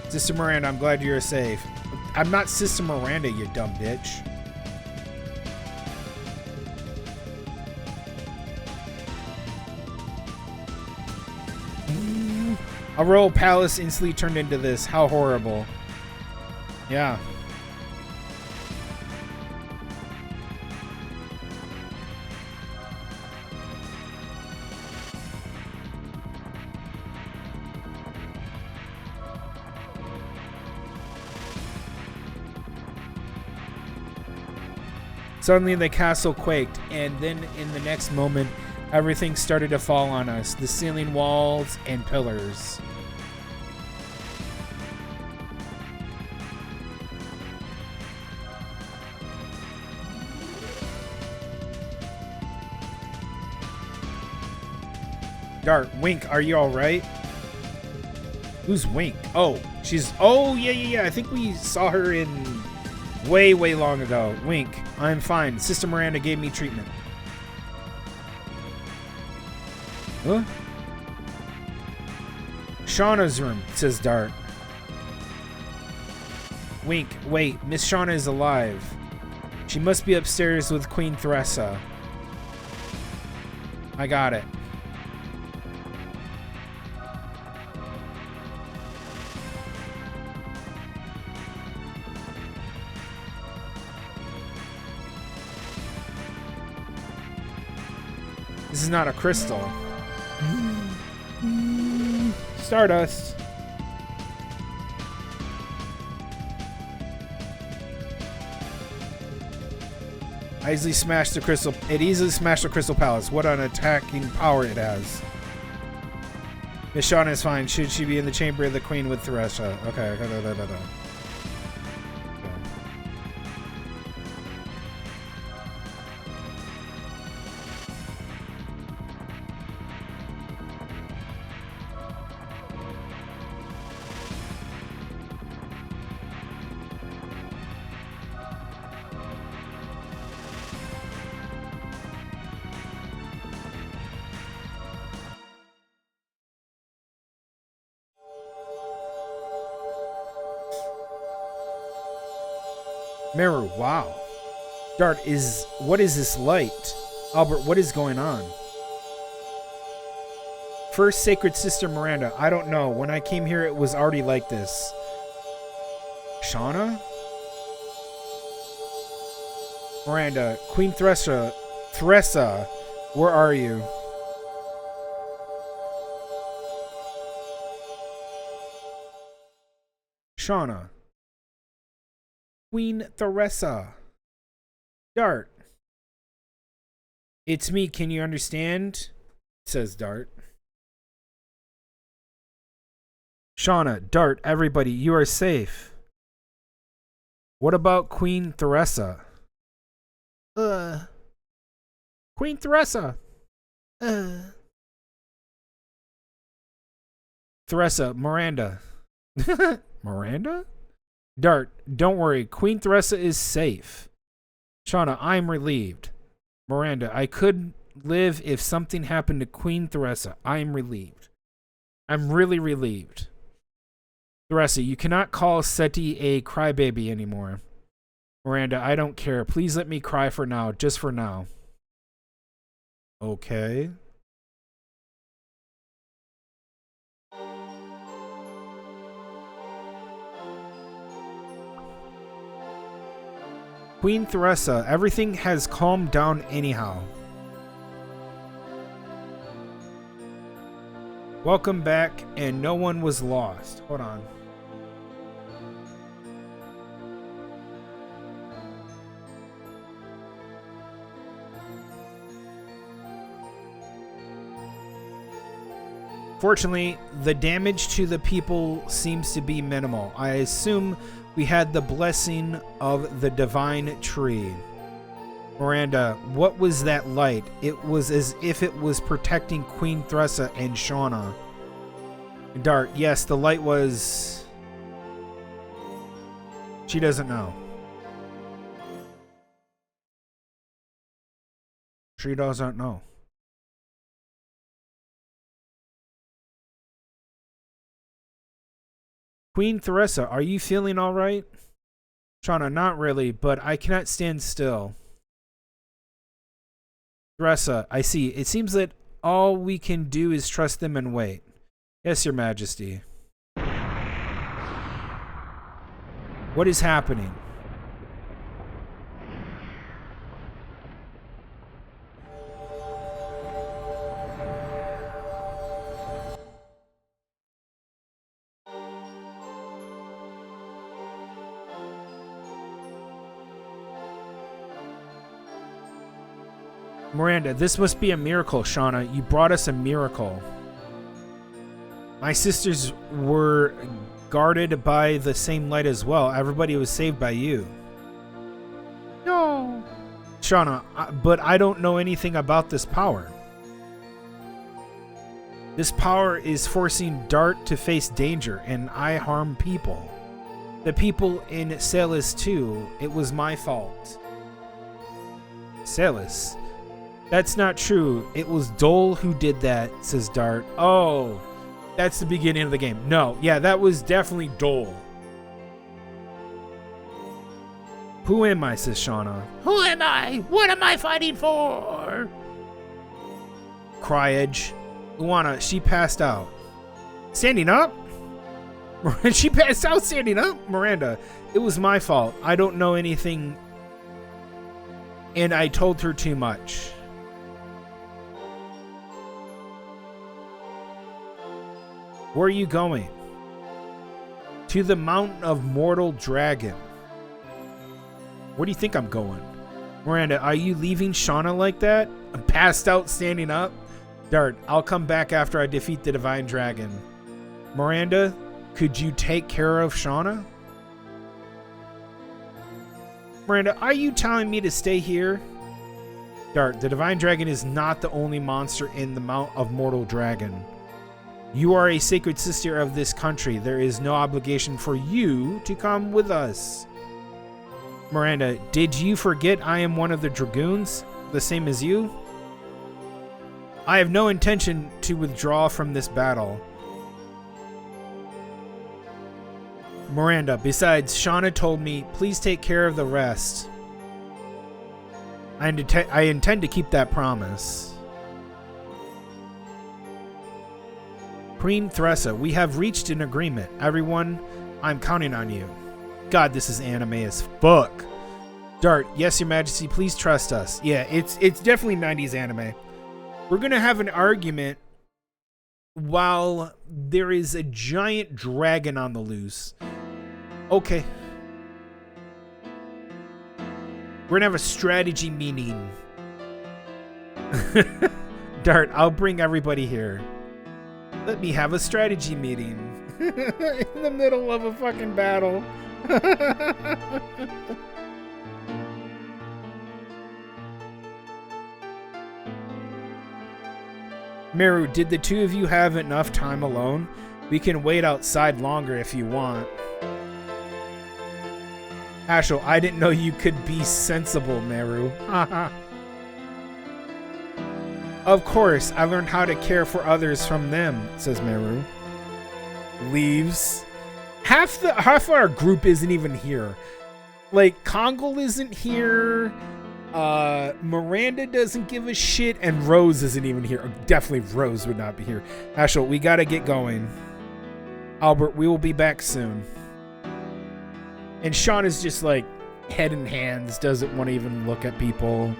Sister Miranda, I'm glad you're safe. I'm not Sister Miranda, you dumb bitch. A royal palace instantly turned into this. How horrible. Yeah. Suddenly the castle quaked, and then in the next moment, everything started to fall on us. The ceiling, walls, and pillars. Dart, Wink, are you alright? Who's Wink? Oh, she's... Oh, yeah. I think we saw her in... way long ago. Wink, I'm fine. Sister Miranda gave me treatment. Huh? Shauna's room, says Dart. Wink, wait. Miss Shauna is alive. She must be upstairs with Queen Theresa. I got it. This is not a crystal. Stardust. I easily smashed the crystal. It easily smashed the Crystal Palace. What an attacking power it has. Miss Shauna is fine. Should she be in the chamber of the Queen with Theresa? Okay. Meru, wow. Dart, what is this light? Albert, what is going on? First Sacred Sister Miranda, I don't know. When I came here, it was already like this. Shauna? Miranda, Queen Thressa, where are you? Shauna. Queen Thressa. Dart. It's me, can you understand? Says Dart. Shauna, Dart, everybody, you are safe. What about Queen Thressa? Queen Thressa. Thressa, Miranda. Miranda? Dart, don't worry. Queen Thressa is safe. Shauna, I'm relieved. Miranda, I could live if something happened to Queen Thressa. I'm relieved. I'm really relieved. Thressa, you cannot call Seti a crybaby anymore. Miranda, I don't care. Please let me cry for now. Just for now. Okay. Queen Thressa, everything has calmed down anyhow. Welcome back, and no one was lost. Hold on. Fortunately, the damage to the people seems to be minimal. I assume we had the blessing of the divine tree. Miranda, what was that light? It was as if it was protecting Queen Thressa and Shauna. Dart, yes, the light was... She doesn't know. She doesn't know. Queen Thressa, are you feeling all right? Shauna, not really, but I cannot stand still. Thressa, I see. It seems that all we can do is trust them and wait. Yes, Your Majesty. What is happening? Miranda, this must be a miracle, Shauna. You brought us a miracle. My sisters were guarded by the same light as well. Everybody was saved by you. No. Shauna, but I don't know anything about this power. This power is forcing Dart to face danger, and I harm people. The people in Salus too. It was my fault. Salus? That's not true. It was Dole who did that, says Dart. Oh, that's the beginning of the game. No, yeah, that was definitely Dole. Who am I, says Shauna. Who am I? What am I fighting for? Cryedge. Luana, she passed out. Standing up? She passed out standing up? Miranda, it was my fault. I don't know anything, and I told her too much. Where are you going? To the mountain of mortal dragon. Where do you think I'm going? Miranda, are you leaving Shauna like that? I'm passed out standing up? Dart, I'll come back after I defeat the divine dragon. Miranda, could you take care of Shauna? Miranda, are you telling me to stay here? Dart, the divine dragon is not the only monster in the Mount of Mortal Dragon. You are a sacred sister of this country. There is no obligation for you to come with us. Miranda, did you forget I am one of the dragoons, the same as you? I have no intention to withdraw from this battle. Miranda, besides, Shauna told me, please take care of the rest. I intend to keep that promise. Queen Thressa, we have reached an agreement. Everyone, I'm counting on you. God, this is anime as fuck. Dart, yes, Your Majesty, please trust us. Yeah, it's definitely 90s anime. We're gonna have an argument while there is a giant dragon on the loose. Okay. We're gonna have a strategy meeting. Dart, I'll bring everybody here. Let me have a strategy meeting. In the middle of a fucking battle. Meru, did the two of you have enough time alone? We can wait outside longer if you want. Ashel, I didn't know you could be sensible, Meru. Of course, I learned how to care for others from them, says Meru. Leaves. Half our group isn't even here. Like, Kongle isn't here. Miranda doesn't give a shit, and Rose isn't even here. Definitely Rose would not be here. Ashel, we gotta get going. Albert, we will be back soon. And Sean is just like head in hands, doesn't want to even look at people.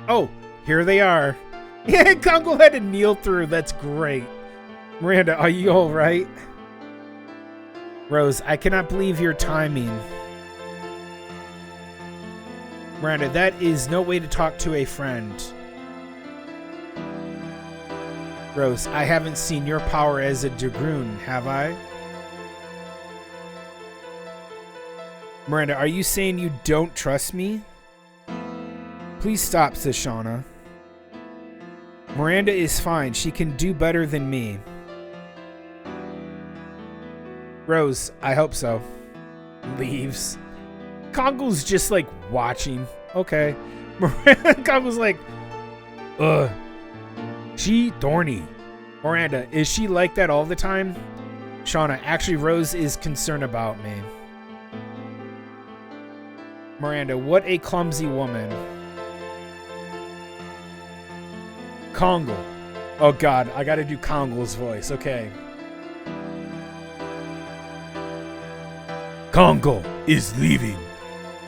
Oh, here they are. Yeah, Kongle had to kneel through. That's great. Miranda, are you all right? Rose, I cannot believe your timing. Miranda, that is no way to talk to a friend. Rose, I haven't seen your power as a Dragoon, have I? Miranda, are you saying you don't trust me? Please stop, says Shauna. Miranda is fine. She can do better than me. Rose, I hope so. Leaves. Kongle's just like watching. Okay. Kongle's like, ugh. She thorny. Miranda, is she like that all the time? Shauna, actually Rose is concerned about me. Miranda, what a clumsy woman. Kongle. Oh god, I gotta do Kongle's voice. Okay. Kongle is leaving.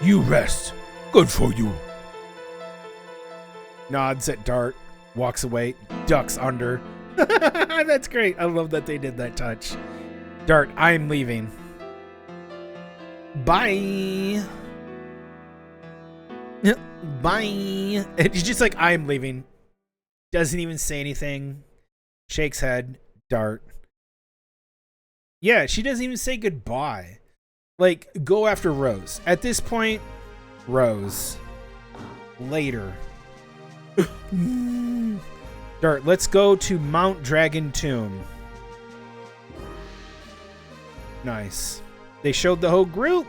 You rest. Good for you. Nods at Dart. Walks away. Ducks under. That's great. I love that they did that touch. Dart, I'm leaving. Bye. Bye. He's just like, I'm leaving. Doesn't even say anything. Shakes head. Dart. Yeah, she doesn't even say goodbye. Like, go after Rose. At this point, Rose. Later. Dart, let's go to Mount Dragon Tomb. Nice. They showed the whole group.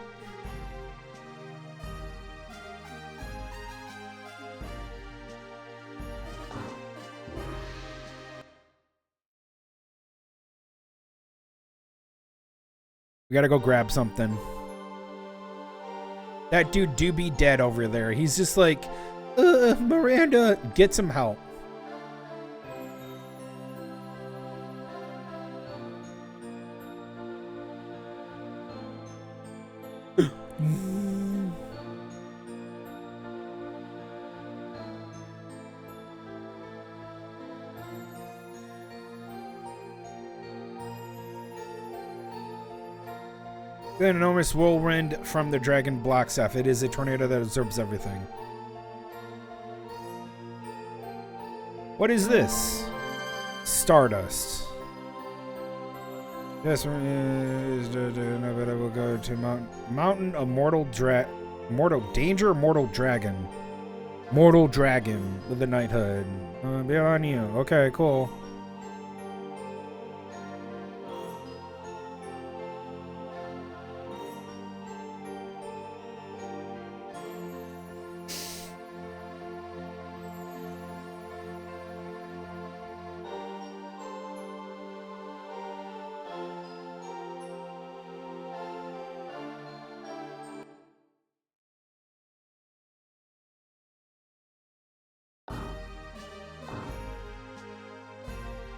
We gotta go grab something. That dude do be dead over there. He's just like, Miranda, get some help. An enormous whirlwind from the dragon blocks off. It is a tornado that absorbs everything. What is this? Stardust. Yes, but I will go to Mountain of Mortal Danger, Mortal Dragon. Mortal Dragon with the knighthood. Beyond you. Okay, cool.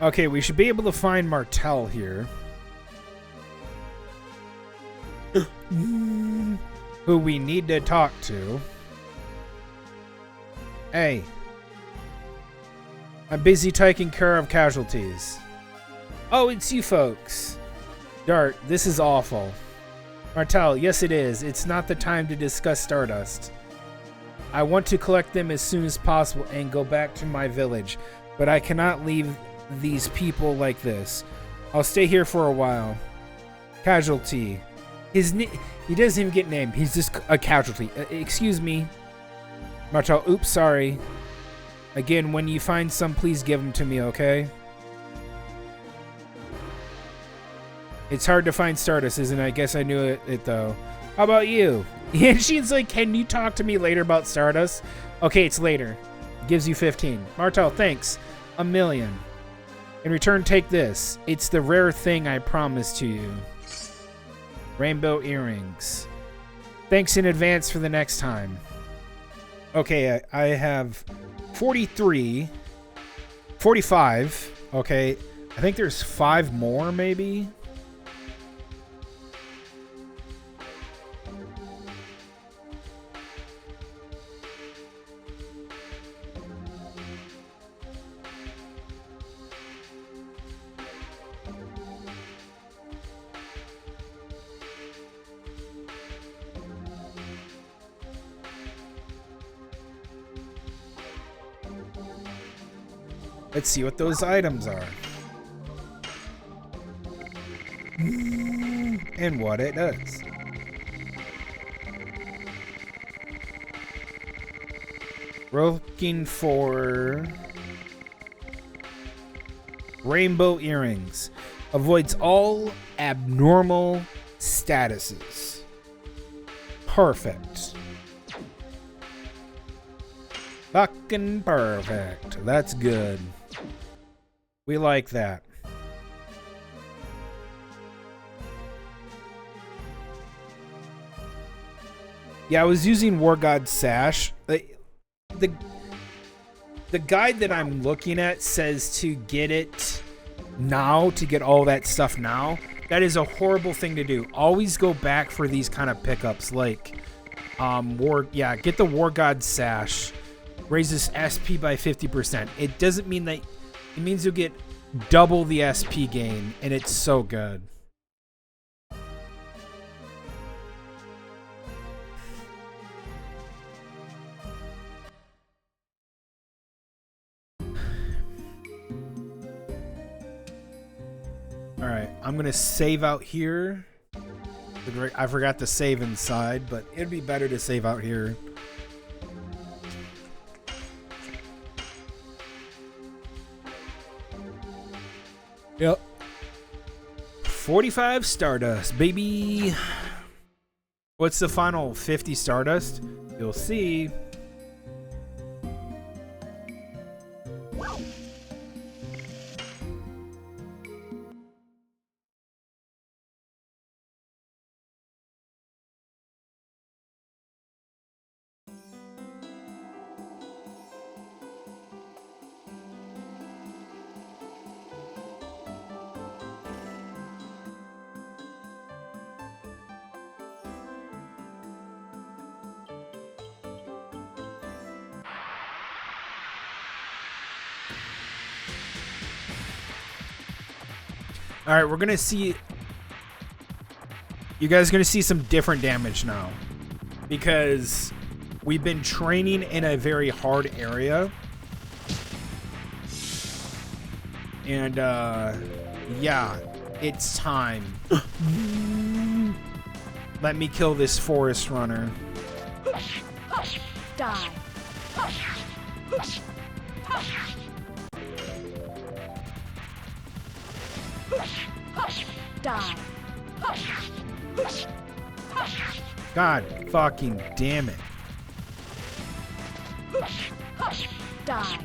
Okay, we should be able to find Martel here. Who we need to talk to. Hey. I'm busy taking care of casualties. Oh, it's you folks. Dart, this is awful. Martel, yes it is. It's not the time to discuss Stardust. I want to collect them as soon as possible and go back to my village, but I cannot leave these people like this. I'll stay here for a while. Casualty. He doesn't even get named. He's just a casualty. Excuse me. Martel, oops, sorry. Again, when you find some, please give them to me, okay? It's hard to find Stardust, isn't it? I guess I knew it though. How about you? And she's like, can you talk to me later about Stardust? Okay, it's later. Gives you 15. Martel, thanks. 1,000,000. In return, take this. It's the rare thing I promised to you. Rainbow earrings. Thanks in advance for the next time. Okay, I have 43. 45. Okay, I think there's 5 more, maybe? Let's see what those items are. And what it does. Looking for rainbow earrings. Avoids all abnormal statuses. Perfect. Fucking perfect. That's good. We like that. Yeah, I was using War God Sash. The guide that I'm looking at says to get it now, to get all that stuff now. That is a horrible thing to do. Always go back for these kind of pickups, like get the War God Sash. Raises SP by 50%. It doesn't mean that, it means you'll get double the SP gain, and it's so good. Alright, I'm gonna save out here. I forgot to save inside, but it'd be better to save out here. Yep. 45 Stardust, baby. What's the final 50 Stardust? You'll see. All right, we're going to see... You guys are going to see some different damage now. Because we've been training in a very hard area. And, yeah, it's time. Let me kill this forest runner. Die. Die. God fucking damn it. Die.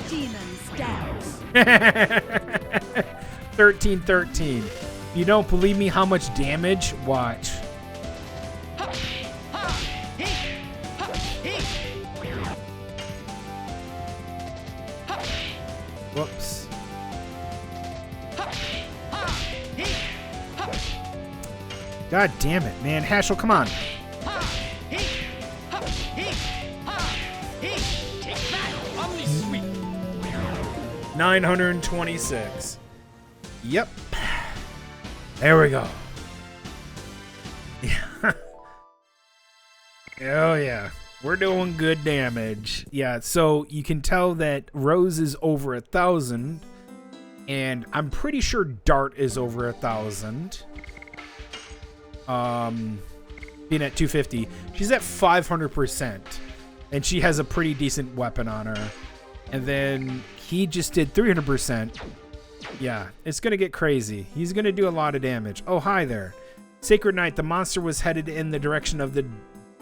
Demons dance. 13. You don't believe me how much damage? Watch. God damn it, man. Hashel, come on. Ha! Hey! Ha! Hey! Ha! Hey! Take that! Omni sweep! 926. Yep. There we go. Yeah. Oh, yeah. We're doing good damage. Yeah, so you can tell that Rose is over 1,000. And I'm pretty sure Dart is over 1,000. Being at 250. She's at 500%. And she has a pretty decent weapon on her. And then he just did 300%. Yeah, it's going to get crazy. He's going to do a lot of damage. Oh, hi there. Sacred Knight, the monster was headed in the direction of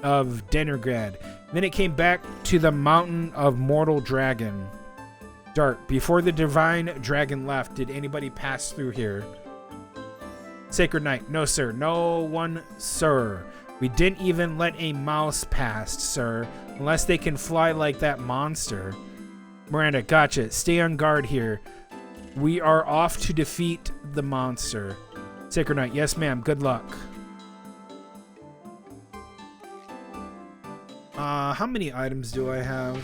Dennergrad. Then it came back to the mountain of Mortal Dragon. Dart, before the divine dragon left, did anybody pass through here? Sacred Knight, no sir. No one, sir. We didn't even let a mouse pass, sir. Unless they can fly like that monster. Miranda, gotcha. Stay on guard here. We are off to defeat the monster. Sacred Knight, yes ma'am. Good luck. How many items do I have?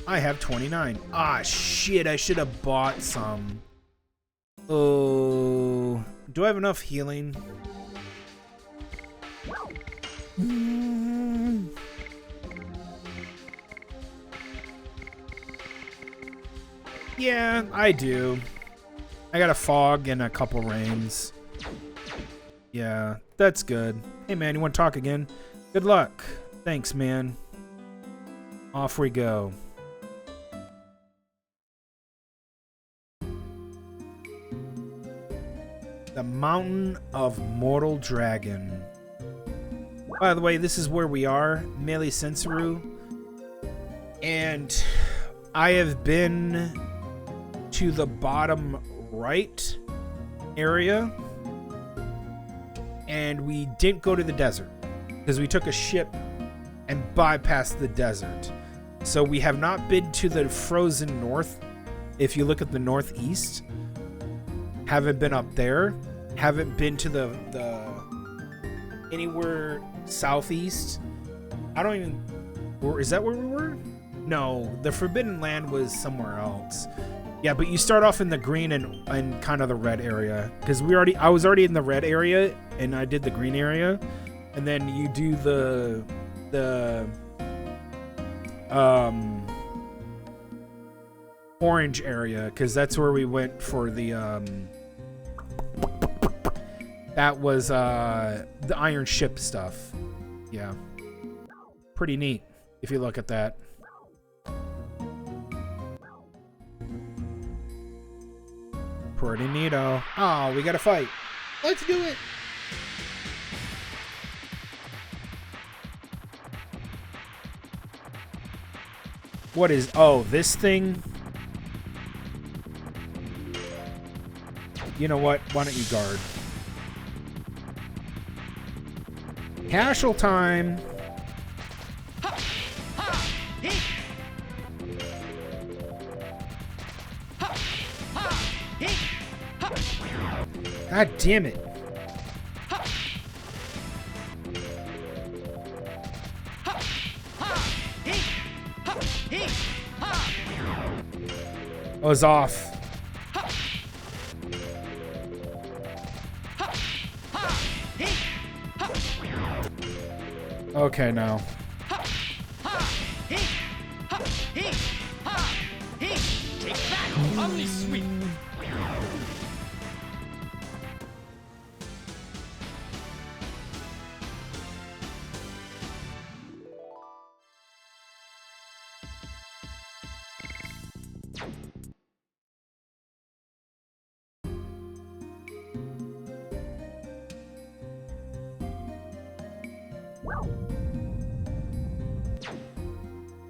I have 29. Ah, shit. I should have bought some. Oh. Do I have enough healing? Yeah, I do. I got a fog and a couple rains. Yeah, that's good. Hey, man, you want to talk again? Good luck. Thanks, man. Off we go. The Mountain of Mortal Dragon. By the way, this is where we are, Melee Sensuru. And I have been to the bottom right area. And we didn't go to the desert because we took a ship and bypassed the desert. So we have not been to the frozen north. If you look at the northeast, haven't been up there. Haven't been to the anywhere southeast. I don't even. Or is that where we were? No, the Forbidden Land was somewhere else. Yeah, but you start off in the green and kind of the red area because I was already in the red area and I did the green area, and then you do the orange area because that's where we went for the that was the iron ship stuff. Yeah, pretty neat if you look at that. Pretty neato. Oh, we gotta fight. Let's do it. What is... Oh, this thing? You know what? Why don't you guard? Hashel time. God damn it. I was off. Okay, now. Take that! Omni sweep!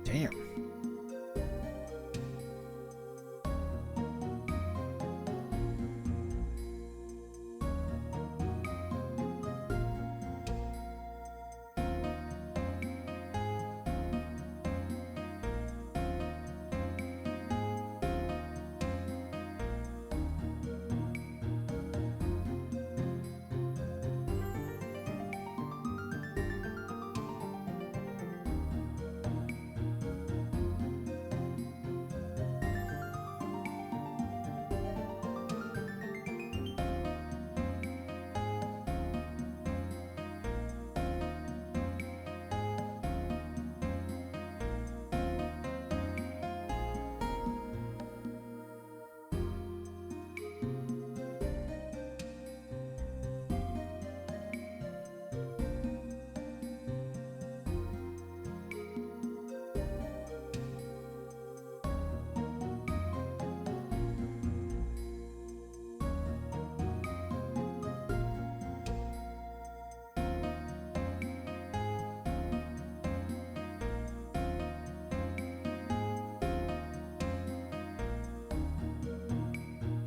Damn.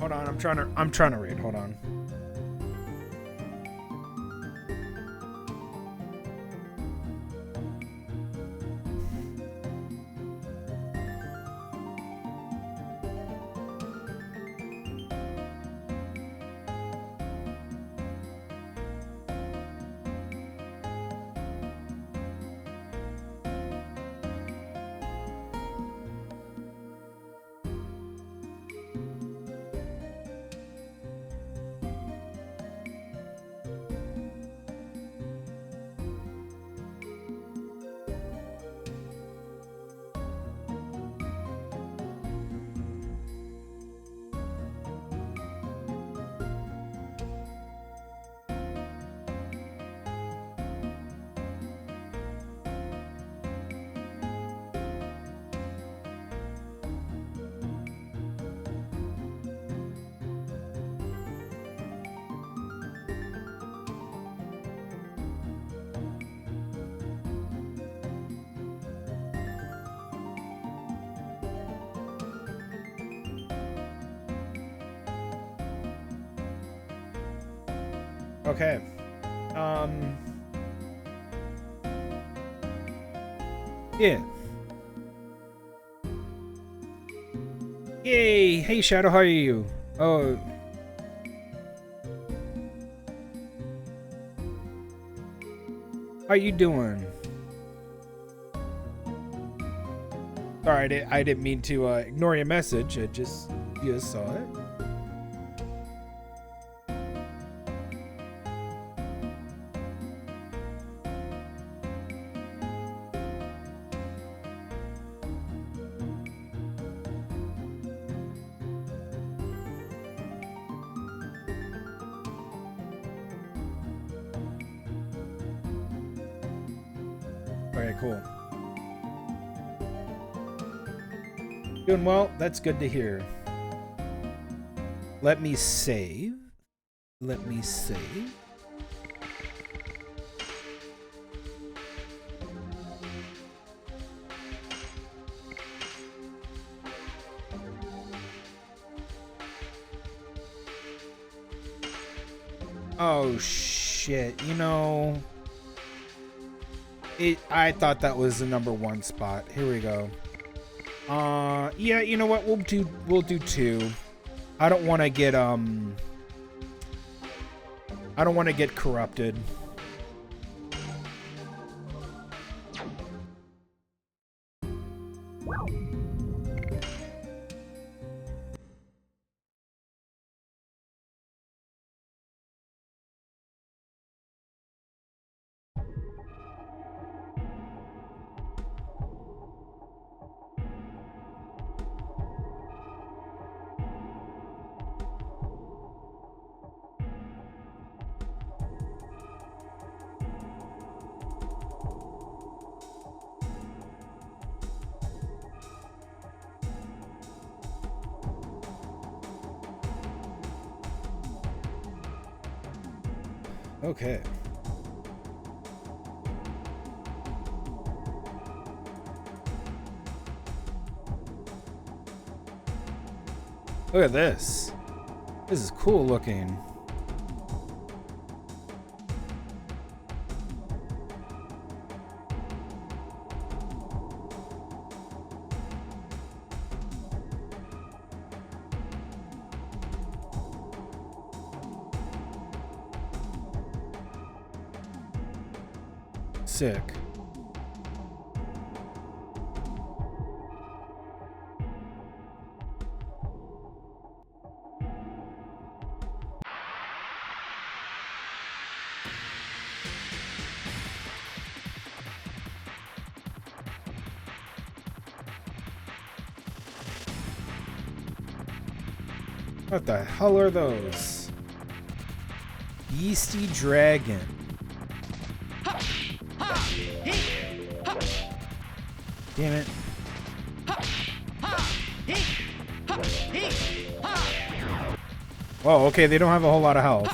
Hold on, I'm trying to read. Hold on. Okay. Yeah. Yay! Hey Shadow, how are you? Oh. How you doing? Sorry, I didn't mean to ignore your message. I just saw it. Okay, cool. Doing well. That's good to hear. Let me save. Let me save. Oh shit, you know, I thought that was the #1 spot. Here we go. Yeah, you know what? We'll do 2. I don't want to get corrupted. Okay. Look at this. This is cool looking. Sick. What the hell are those? Beastie Dragon. Damn it. Whoa, okay, they don't have a whole lot of health.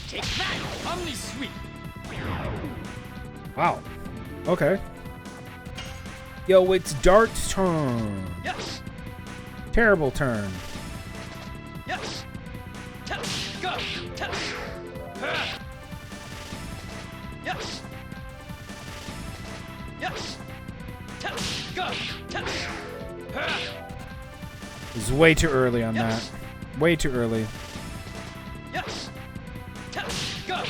Take Only sweet. Wow. Okay. Yo, it's Dart's turn. Yes. Terrible turn. Yes. Go. Yes. Yes. Go. It's way too early on that. Way too early. Yes. Go.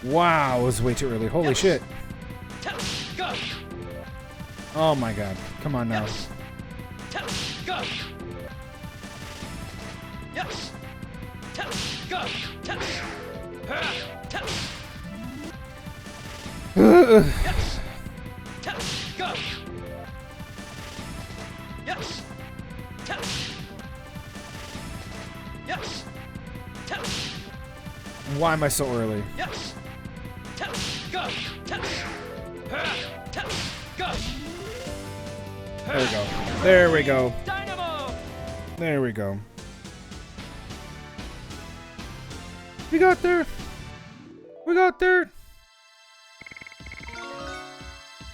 Wow, it was way too early. Holy shit. Go. Oh my god. Come on now. Go. Yes. Go. Yes. Go. Yes. Yes. Why am I so early? Yes. Go. Go. There we go. There we go. Dynamo. There we go. We got there. We got there.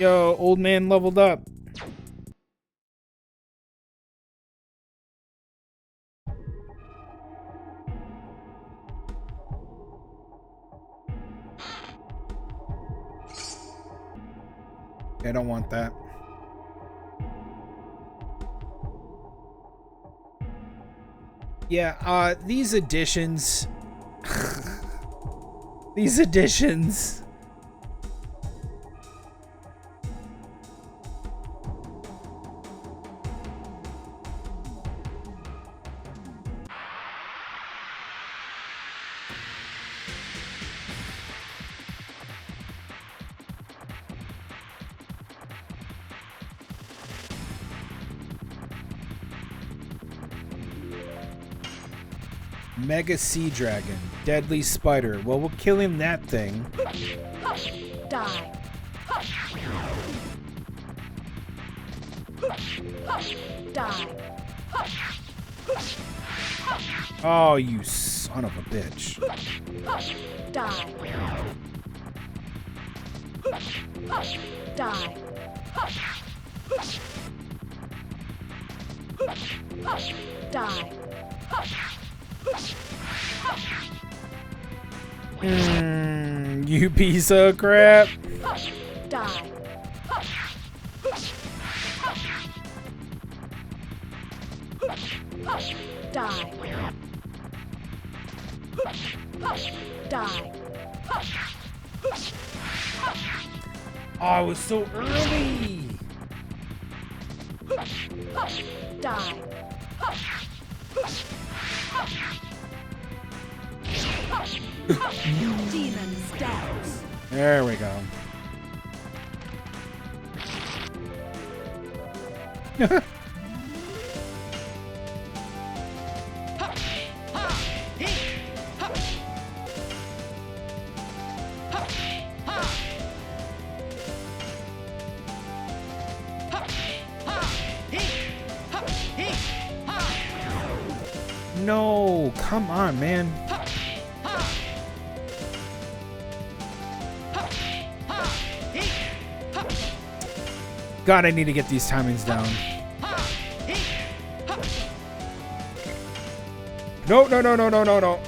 Yo, old man leveled up. I don't want that. Yeah, these additions. These additions. Mega Sea Dragon, Deadly Spider. Well, we're killing that thing. Die. Die. Oh, you son of a bitch. Die. Die. Die. You piece of crap. Die. Die. Die. Oh, I was so early. Die. Demon stabs. There we go. No, come on, man. God, I need to get these timings down. No, no, no, no, no, no, no.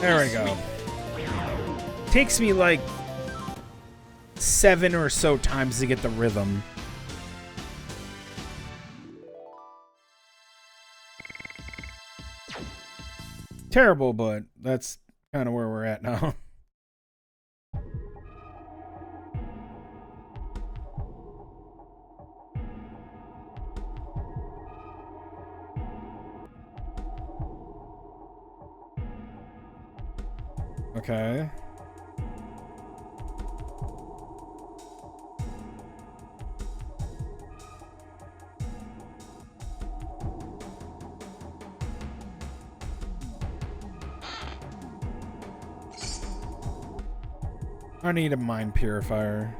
There we go. Takes me like 7 or so times to get the rhythm. Terrible, but that's kind of where we're at now. Okay. I need a mind purifier.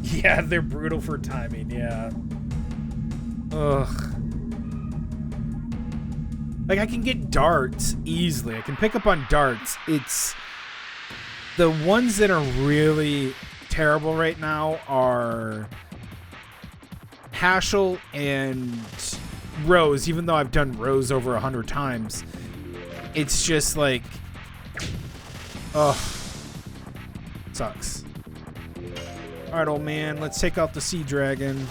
Yeah, they're brutal for timing, yeah. Ugh. Like, I can get darts easily. I can pick up on darts. It's... The ones that are really terrible right now are... Haschel and Rose, even though I've done Rose over 100 times. It's just like... Ugh. Sucks. Alright, old man, let's take out the sea dragon.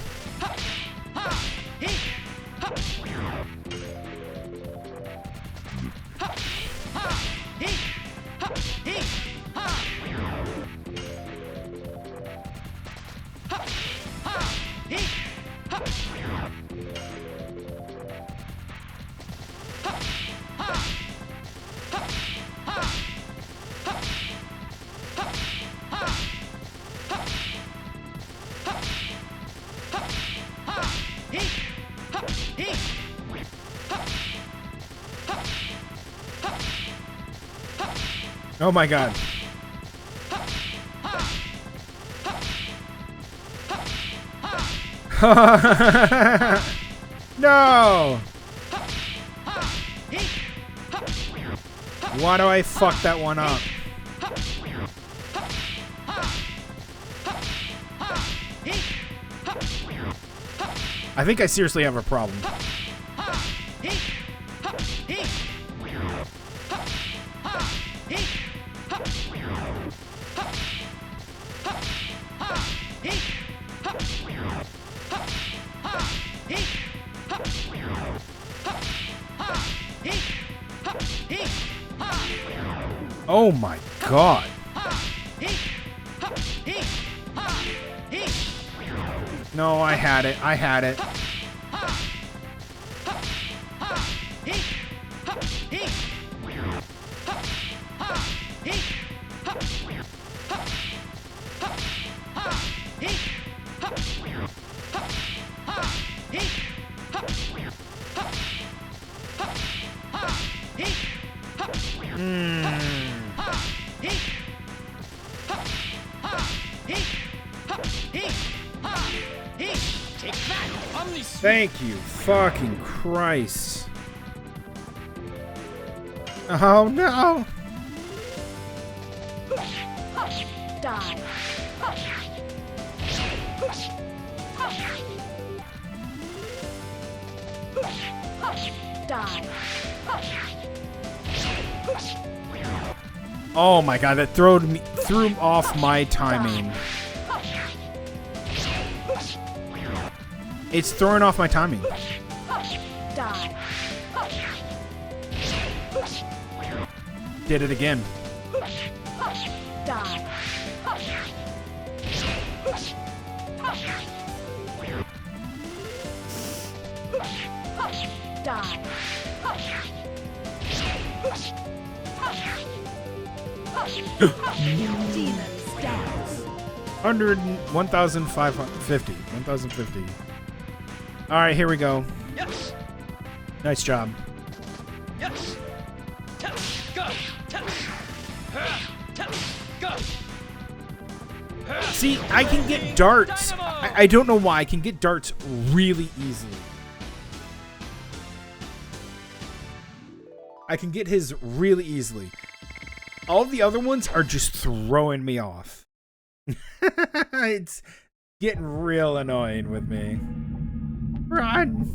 Oh my god. No! Why do I fuck that one up? I think I seriously have a problem. Oh my god. No, I had it. I had it. Thank you, fucking Christ. Oh no! Die. Die. Oh my god, that threw off my timing. It's throwing off my timing. Die. Did it again. Die. Die. Demon stance. 1,550. 1,050. Alright, here we go. Yes. Nice job. Yes. Go. Go. See, I can get darts. I don't know why. I can get darts really easily. I can get his really easily. All the other ones are just throwing me off. It's getting real annoying with me. Run!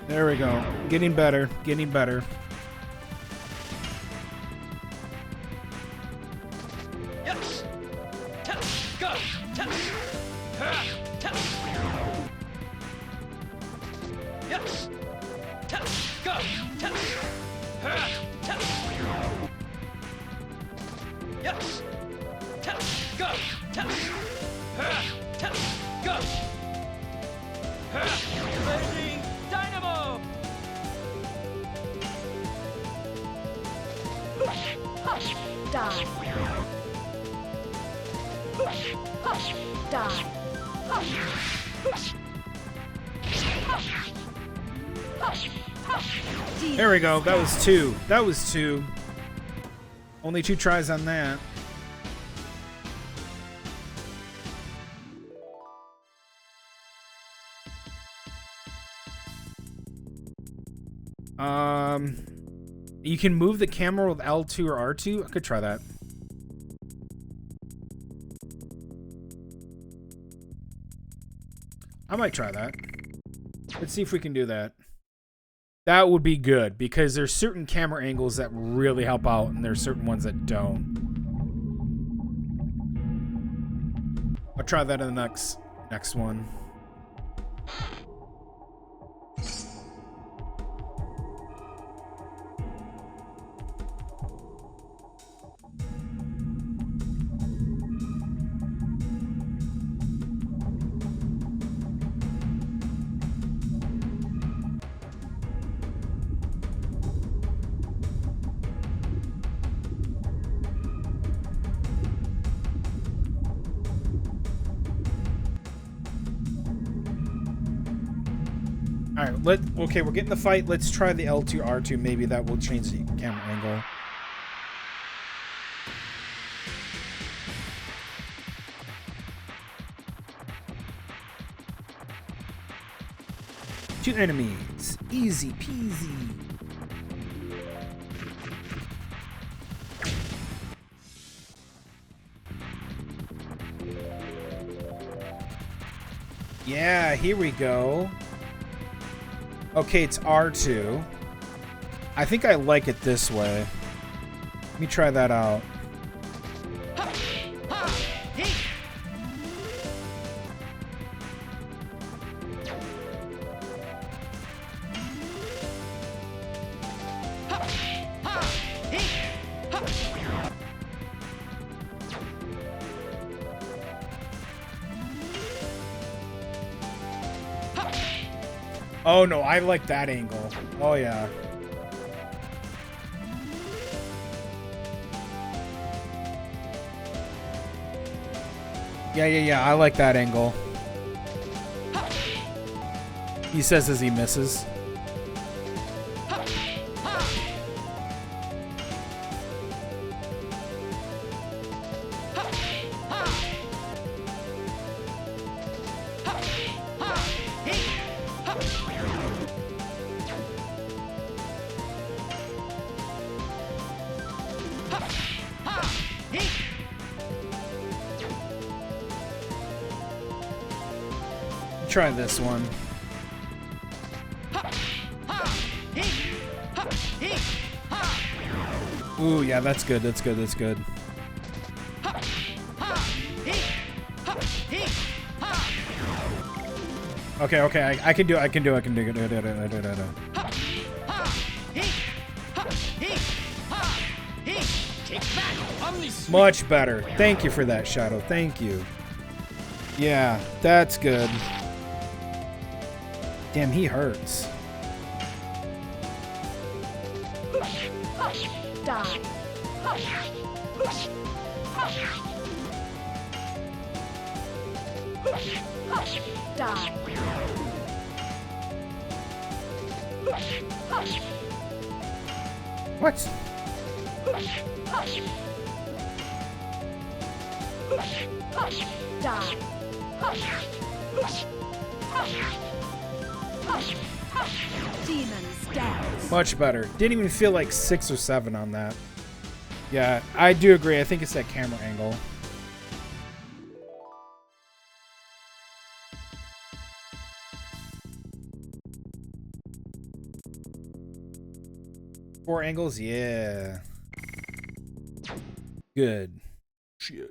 There we go. Getting better. Getting better. Yes. Go. Yes. Go. Yes. Go. Go. Blazing Dynamo. Die. Die. There we go. That was 2. That was 2. Only 2 tries on that. You can move the camera with L2 or R2. I could try that. I might try that. Let's see if we can do that. That would be good because there's certain camera angles that really help out and there's certain ones that don't. I'll try that in the next one. Alright, okay, we're getting the fight. Let's try the L2, R2. Maybe that will change the camera angle. Two enemies. Easy peasy. Yeah, here we go. Okay, it's R2. I think I like it this way. Let me try that out. Oh no, I like that angle. Oh yeah. Yeah, I like that angle. He says as he misses. Try this one. Ooh, yeah, that's good. That's good. That's good. Okay, I can do it. I can do it. Much better. Thank you for that, Shadow. Thank you. Yeah, that's good. Damn, he hurts. Die. Die. What? Die. Demon's dance. Much better. Didn't even feel like 6 or 7 on that. Yeah, I do agree. I think it's that camera angle. Four angles, yeah. Good. Shit.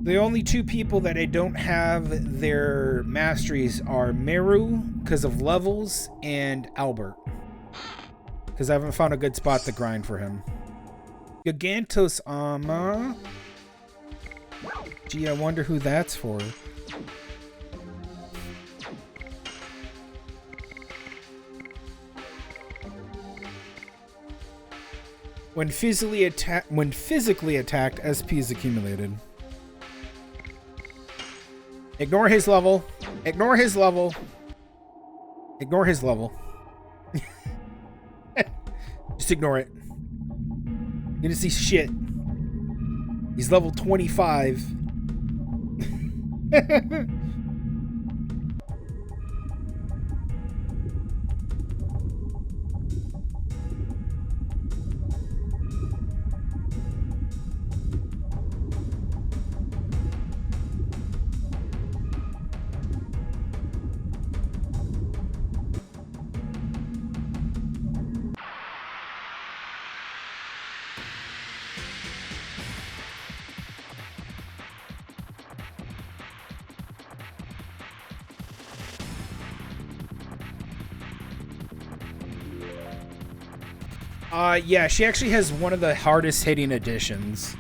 The only two people that I don't have their masteries are Meru, because of levels, and Albert. Because I haven't found a good spot to grind for him. Gigantos Ama. Gee, I wonder who that's for. When physically attacked, SP is accumulated. Ignore his level. Ignore his level. Ignore his level. Just ignore it. You're gonna see shit. He's level 25. Yeah, she actually has one of the hardest hitting additions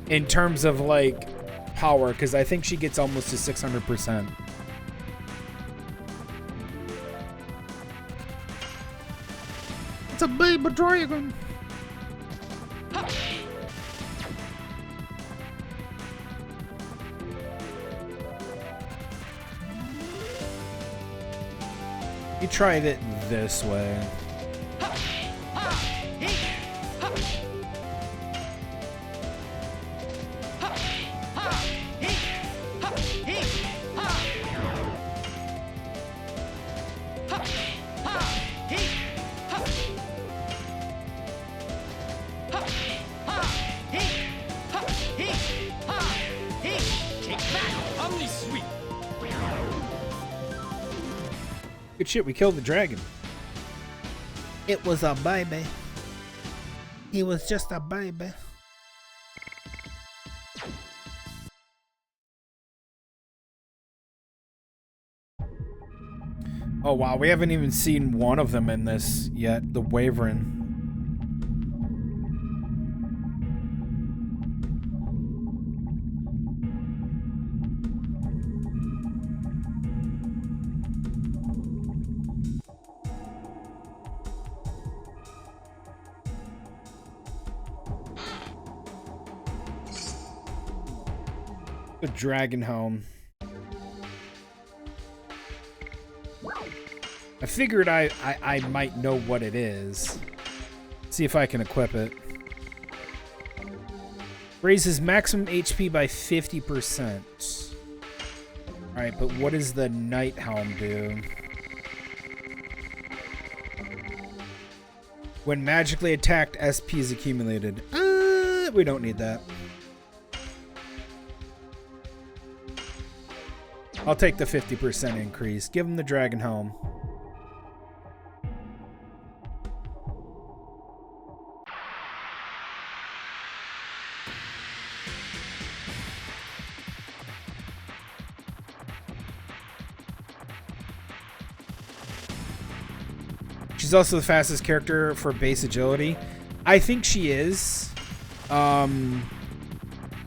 in terms of like power, because I think she gets almost to 600%. It's a baby dragon. You tried it this way. Good shit, we killed the dragon. It was a baby. He was just a baby. Oh wow, we haven't even seen one of them in this yet, the Wyvern. The dragon helm. I figured I might know what it is. See if I can equip it. Raises maximum HP by 50%. Alright, but what does the Night Helm do? When magically attacked, SP is accumulated. We don't need that. I'll take the 50% increase. Give him the Dragon Helm. She's also the fastest character for base agility. I think she is.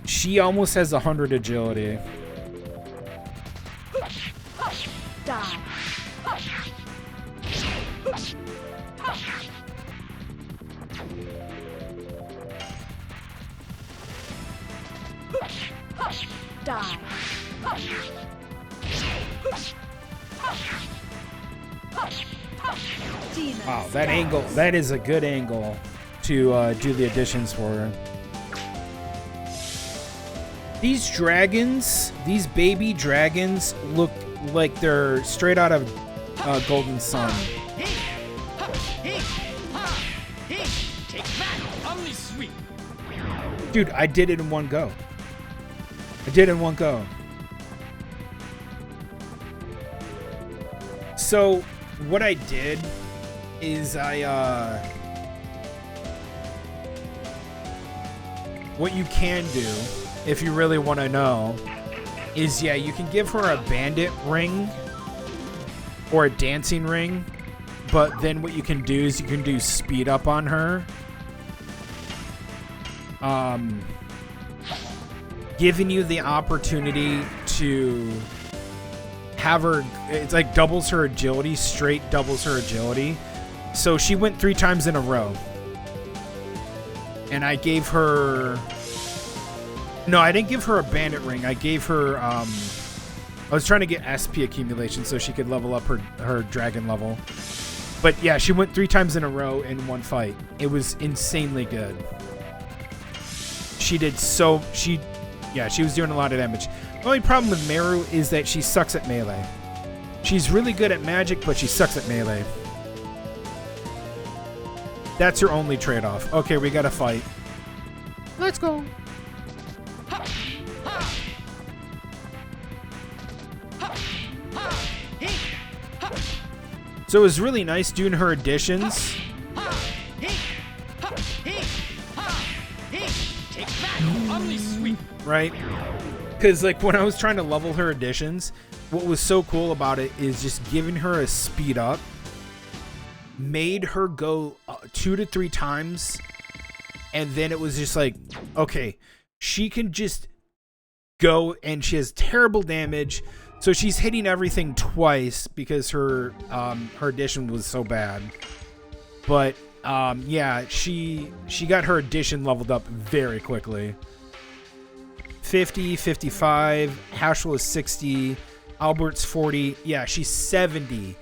She almost has 100 agility. Die. Die. Wow, that angle, that is a good angle. to do the additions for her. These dragons, these baby dragons, look like they're straight out of Golden Sun. Dude, I did it in one go. So, what I did is what you can do, if you really want to know, is, yeah, you can give her a bandit ring or a dancing ring, but then what you can do is you can do speed up on her. Giving you the opportunity to have her, it's like doubles her agility, straight doubles her agility. So she went 3 times in a row. And I gave her, no, I didn't give her a bandit ring. I gave her, I was trying to get SP accumulation so she could level up her dragon level. But yeah, she went 3 times in a row in one fight. It was insanely good. She did so, yeah, she was doing a lot of damage. The only problem with Meru is that she sucks at melee. She's really good at magic, but she sucks at melee. That's her only trade-off. Okay, we gotta fight. Let's go. So it was really nice doing her additions. Right? Because, like, when I was trying to level her additions, what was so cool about it is just giving her a speed up made her go 2 to 3 times, and then it was just like, okay, she can just go, and she has terrible damage, so she's hitting everything twice because her addition was so bad. But yeah, she got her addition leveled up very quickly. 50, 55, Hashel is 60, Albert's 40. Yeah, she's 70,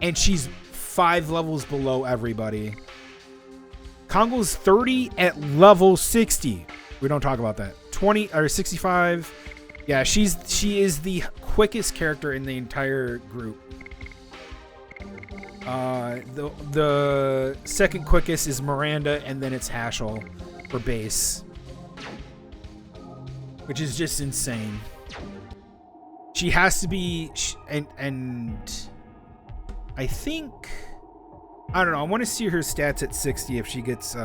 and she's 5 levels below everybody. Kongo's 30 at level 60. We don't talk about that. 20 or 65. Yeah, she is the quickest character in the entire group. The second quickest is Miranda, and then it's Hashel for base, which is just insane. She has to be, and I think, I don't know, I want to see her stats at 60 if she gets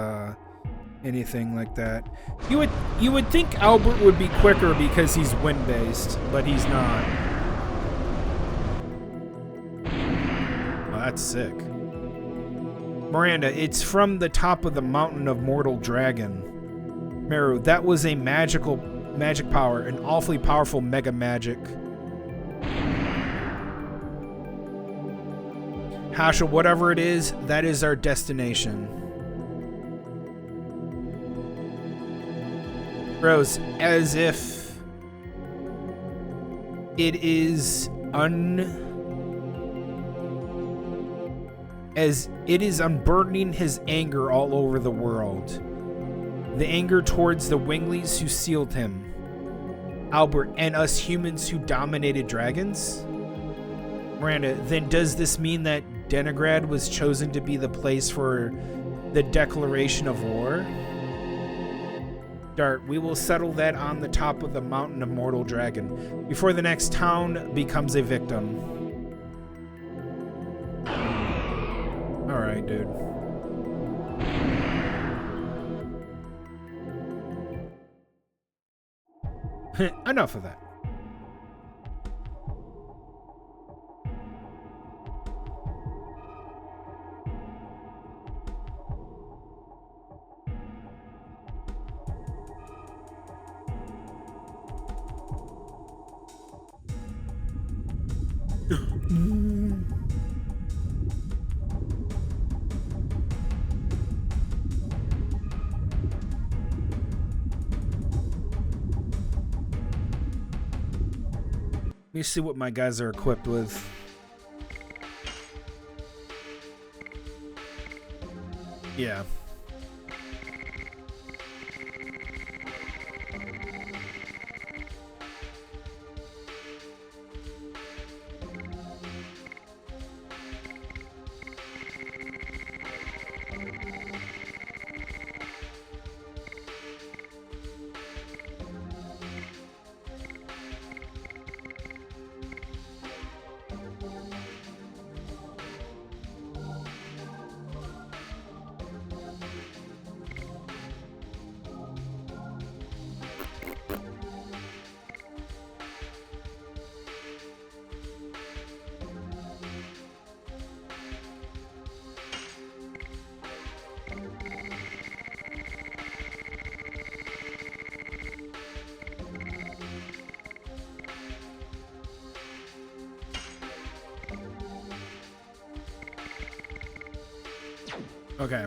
anything like that. You would think Albert would be quicker because he's wind based, but he's not. Oh, that's sick. Miranda, it's from the top of the mountain of mortal dragon. Meru, that was a magic power, an awfully powerful mega magic. Hashel, whatever it is, that is our destination. Rose, as if it is unburdening his anger all over the world. The anger towards the Winglies who sealed him, Albert, and us humans who dominated dragons? Miranda, then does this mean that Denigrad was chosen to be the place for the declaration of war? Dart, we will settle that on the top of the mountain of mortal dragon before the next town becomes a victim. Alright, dude. Enough of that. Let me see what my guys are equipped with. Yeah. Okay.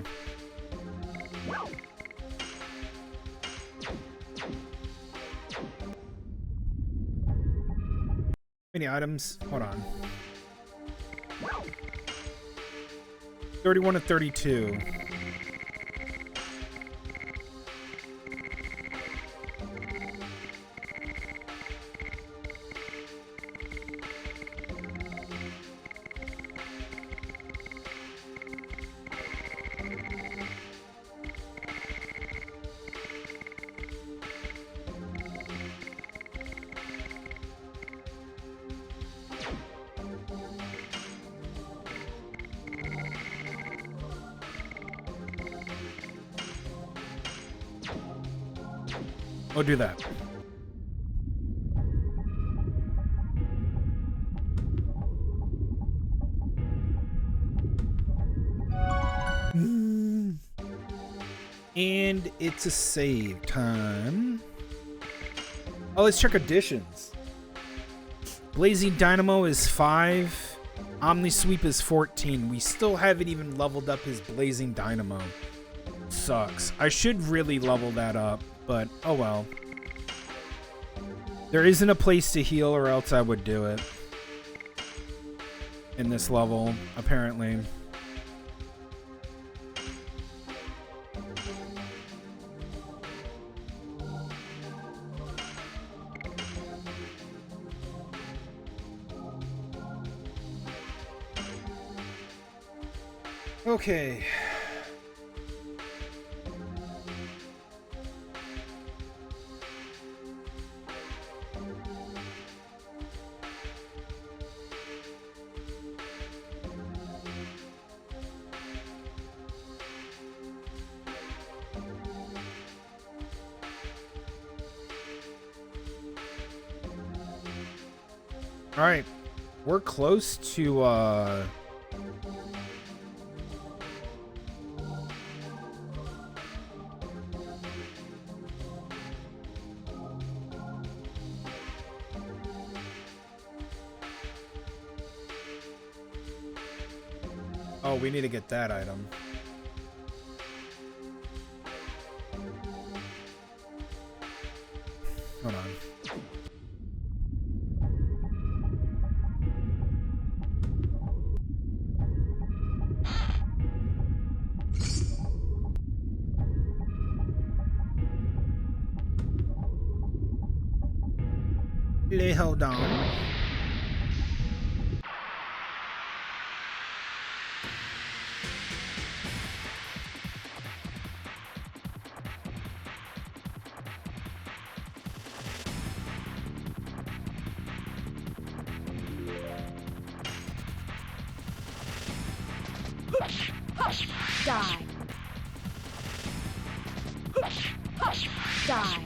Any items? Hold on. 31 to 32. We'll do that. And it's a save time. Oh, let's check additions. Blazing Dynamo is 5. Omni Sweep is 14. We still haven't even leveled up his Blazing Dynamo. Sucks. I should really level that up, but oh well. There isn't a place to heal, or else I would do it. In this level, apparently. Okay. All right. We're close to oh, we need to get that item. Hold on. Hold on. Die. Die.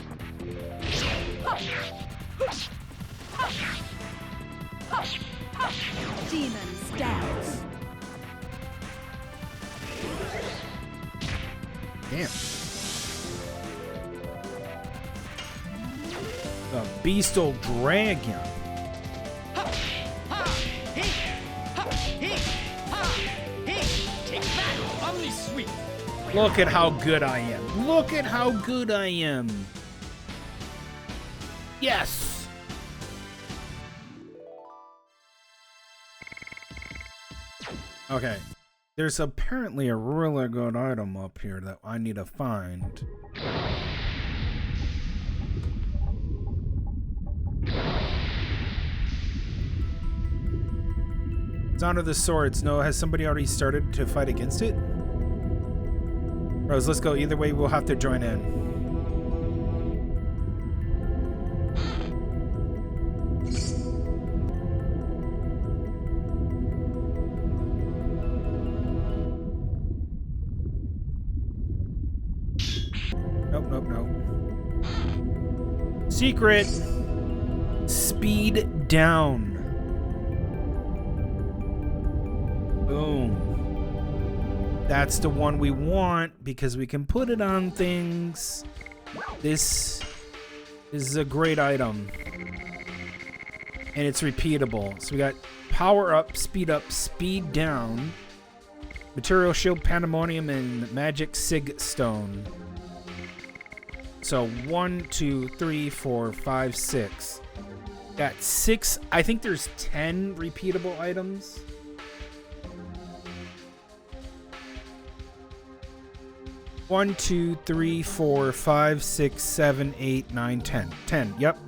Demons dance. Damn. The Beastal Dragon. Look at how good I am. Look at how good I am. Yes. Okay. There's apparently a really good item up here that I need to find. Sound of the Swords. No, has somebody already started to fight against it? Rose, let's go. Either way, we'll have to join in. Nope, nope, nope. Secret. Speed down. Boom. That's the one we want because we can put it on things. This is a great item. And it's repeatable. So we got power up, speed down. Material Shield, Pandemonium, and Magic Sig Stone. So 1, 2, 3, 4, 5, 6. Got 6. I think there's 10 repeatable items. One, 2, 3, 4, 5, 6, 7, 8, 9, 10. 10, yep.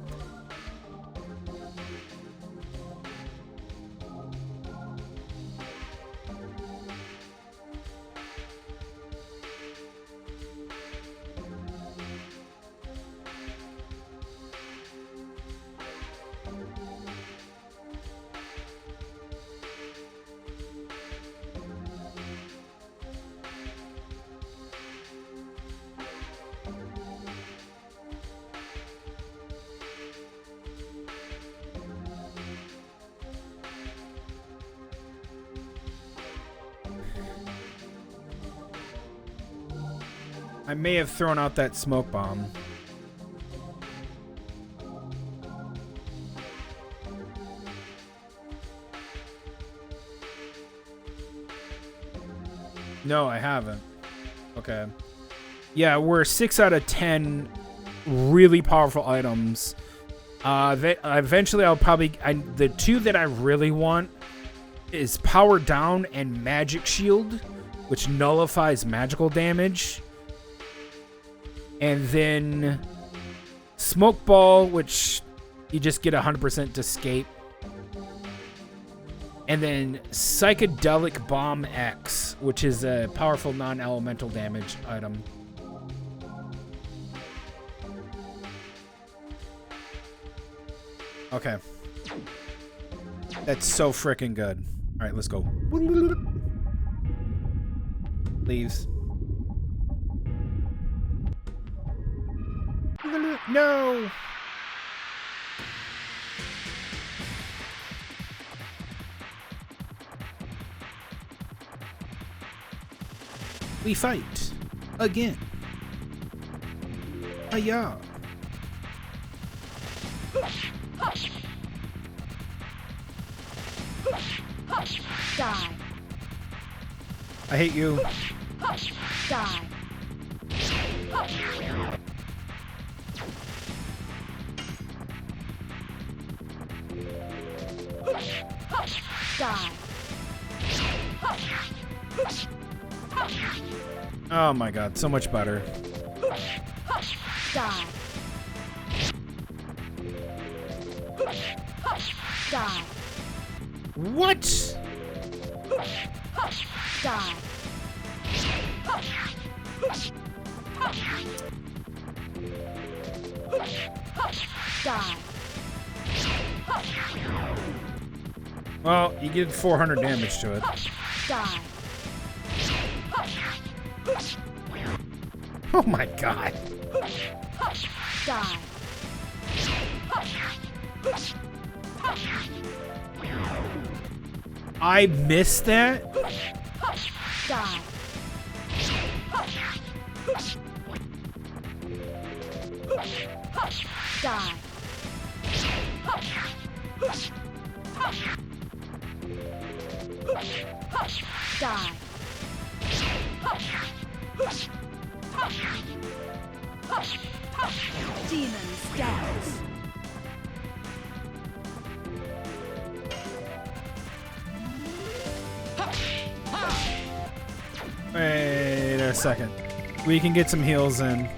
I may have thrown out that smoke bomb. No, I haven't. Okay. Yeah, we're 6 out of 10 really powerful items. Eventually, I'll probably... the 2 that I really want is Power Down and Magic Shield, which nullifies magical damage. And then Smoke Ball, which you just get 100% to escape. And then Psychedelic Bomb X, which is a powerful non-elemental damage item. Okay. That's so freaking good. All right, let's go. Leaves. No! We fight again. Hiya! Die. I hate you. Die. Die. Oh my god, so much better. Die. Die. What? Die. Die. Well, you did 400 damage to it. Die. Oh my god. Die. I missed that? Die. Die. Die. Demons dance. Wait a second. We can get some heals in.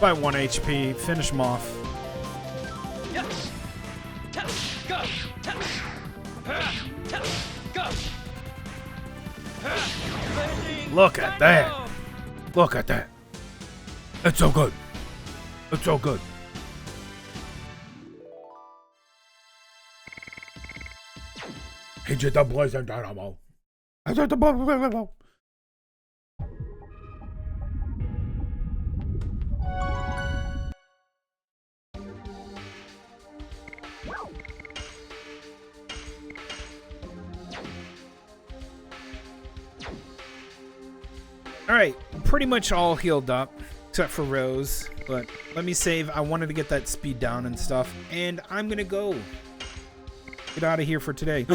By 1 HP, finish him off. Yes. Go. Go. Look at that. Look at that. It's so good. It's so good. Hit you the blazing dynamo. Alright, pretty much all healed up, except for Rose. But let me save. I wanted to get that speed down and stuff. And I'm gonna go. Get out of here for today.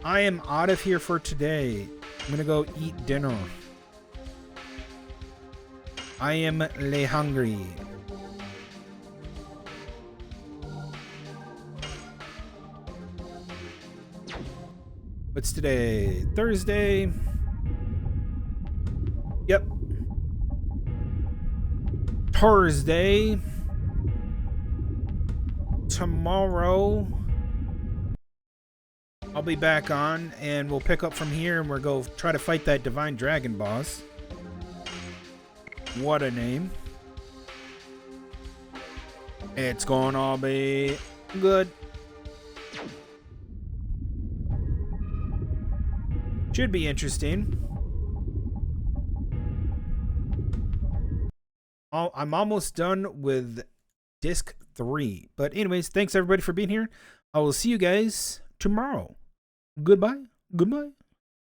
I am out of here for today. I'm gonna go eat dinner. I am le hungry. What's today? Thursday. Yep. Thursday. Tomorrow I'll be back on and we'll pick up from here and we'll go try to fight that Divine Dragon boss. What a name. It's gonna be good. Should be interesting. I'm almost done with disc 3. But anyways, thanks everybody for being here. I will see you guys tomorrow. Goodbye. Goodbye.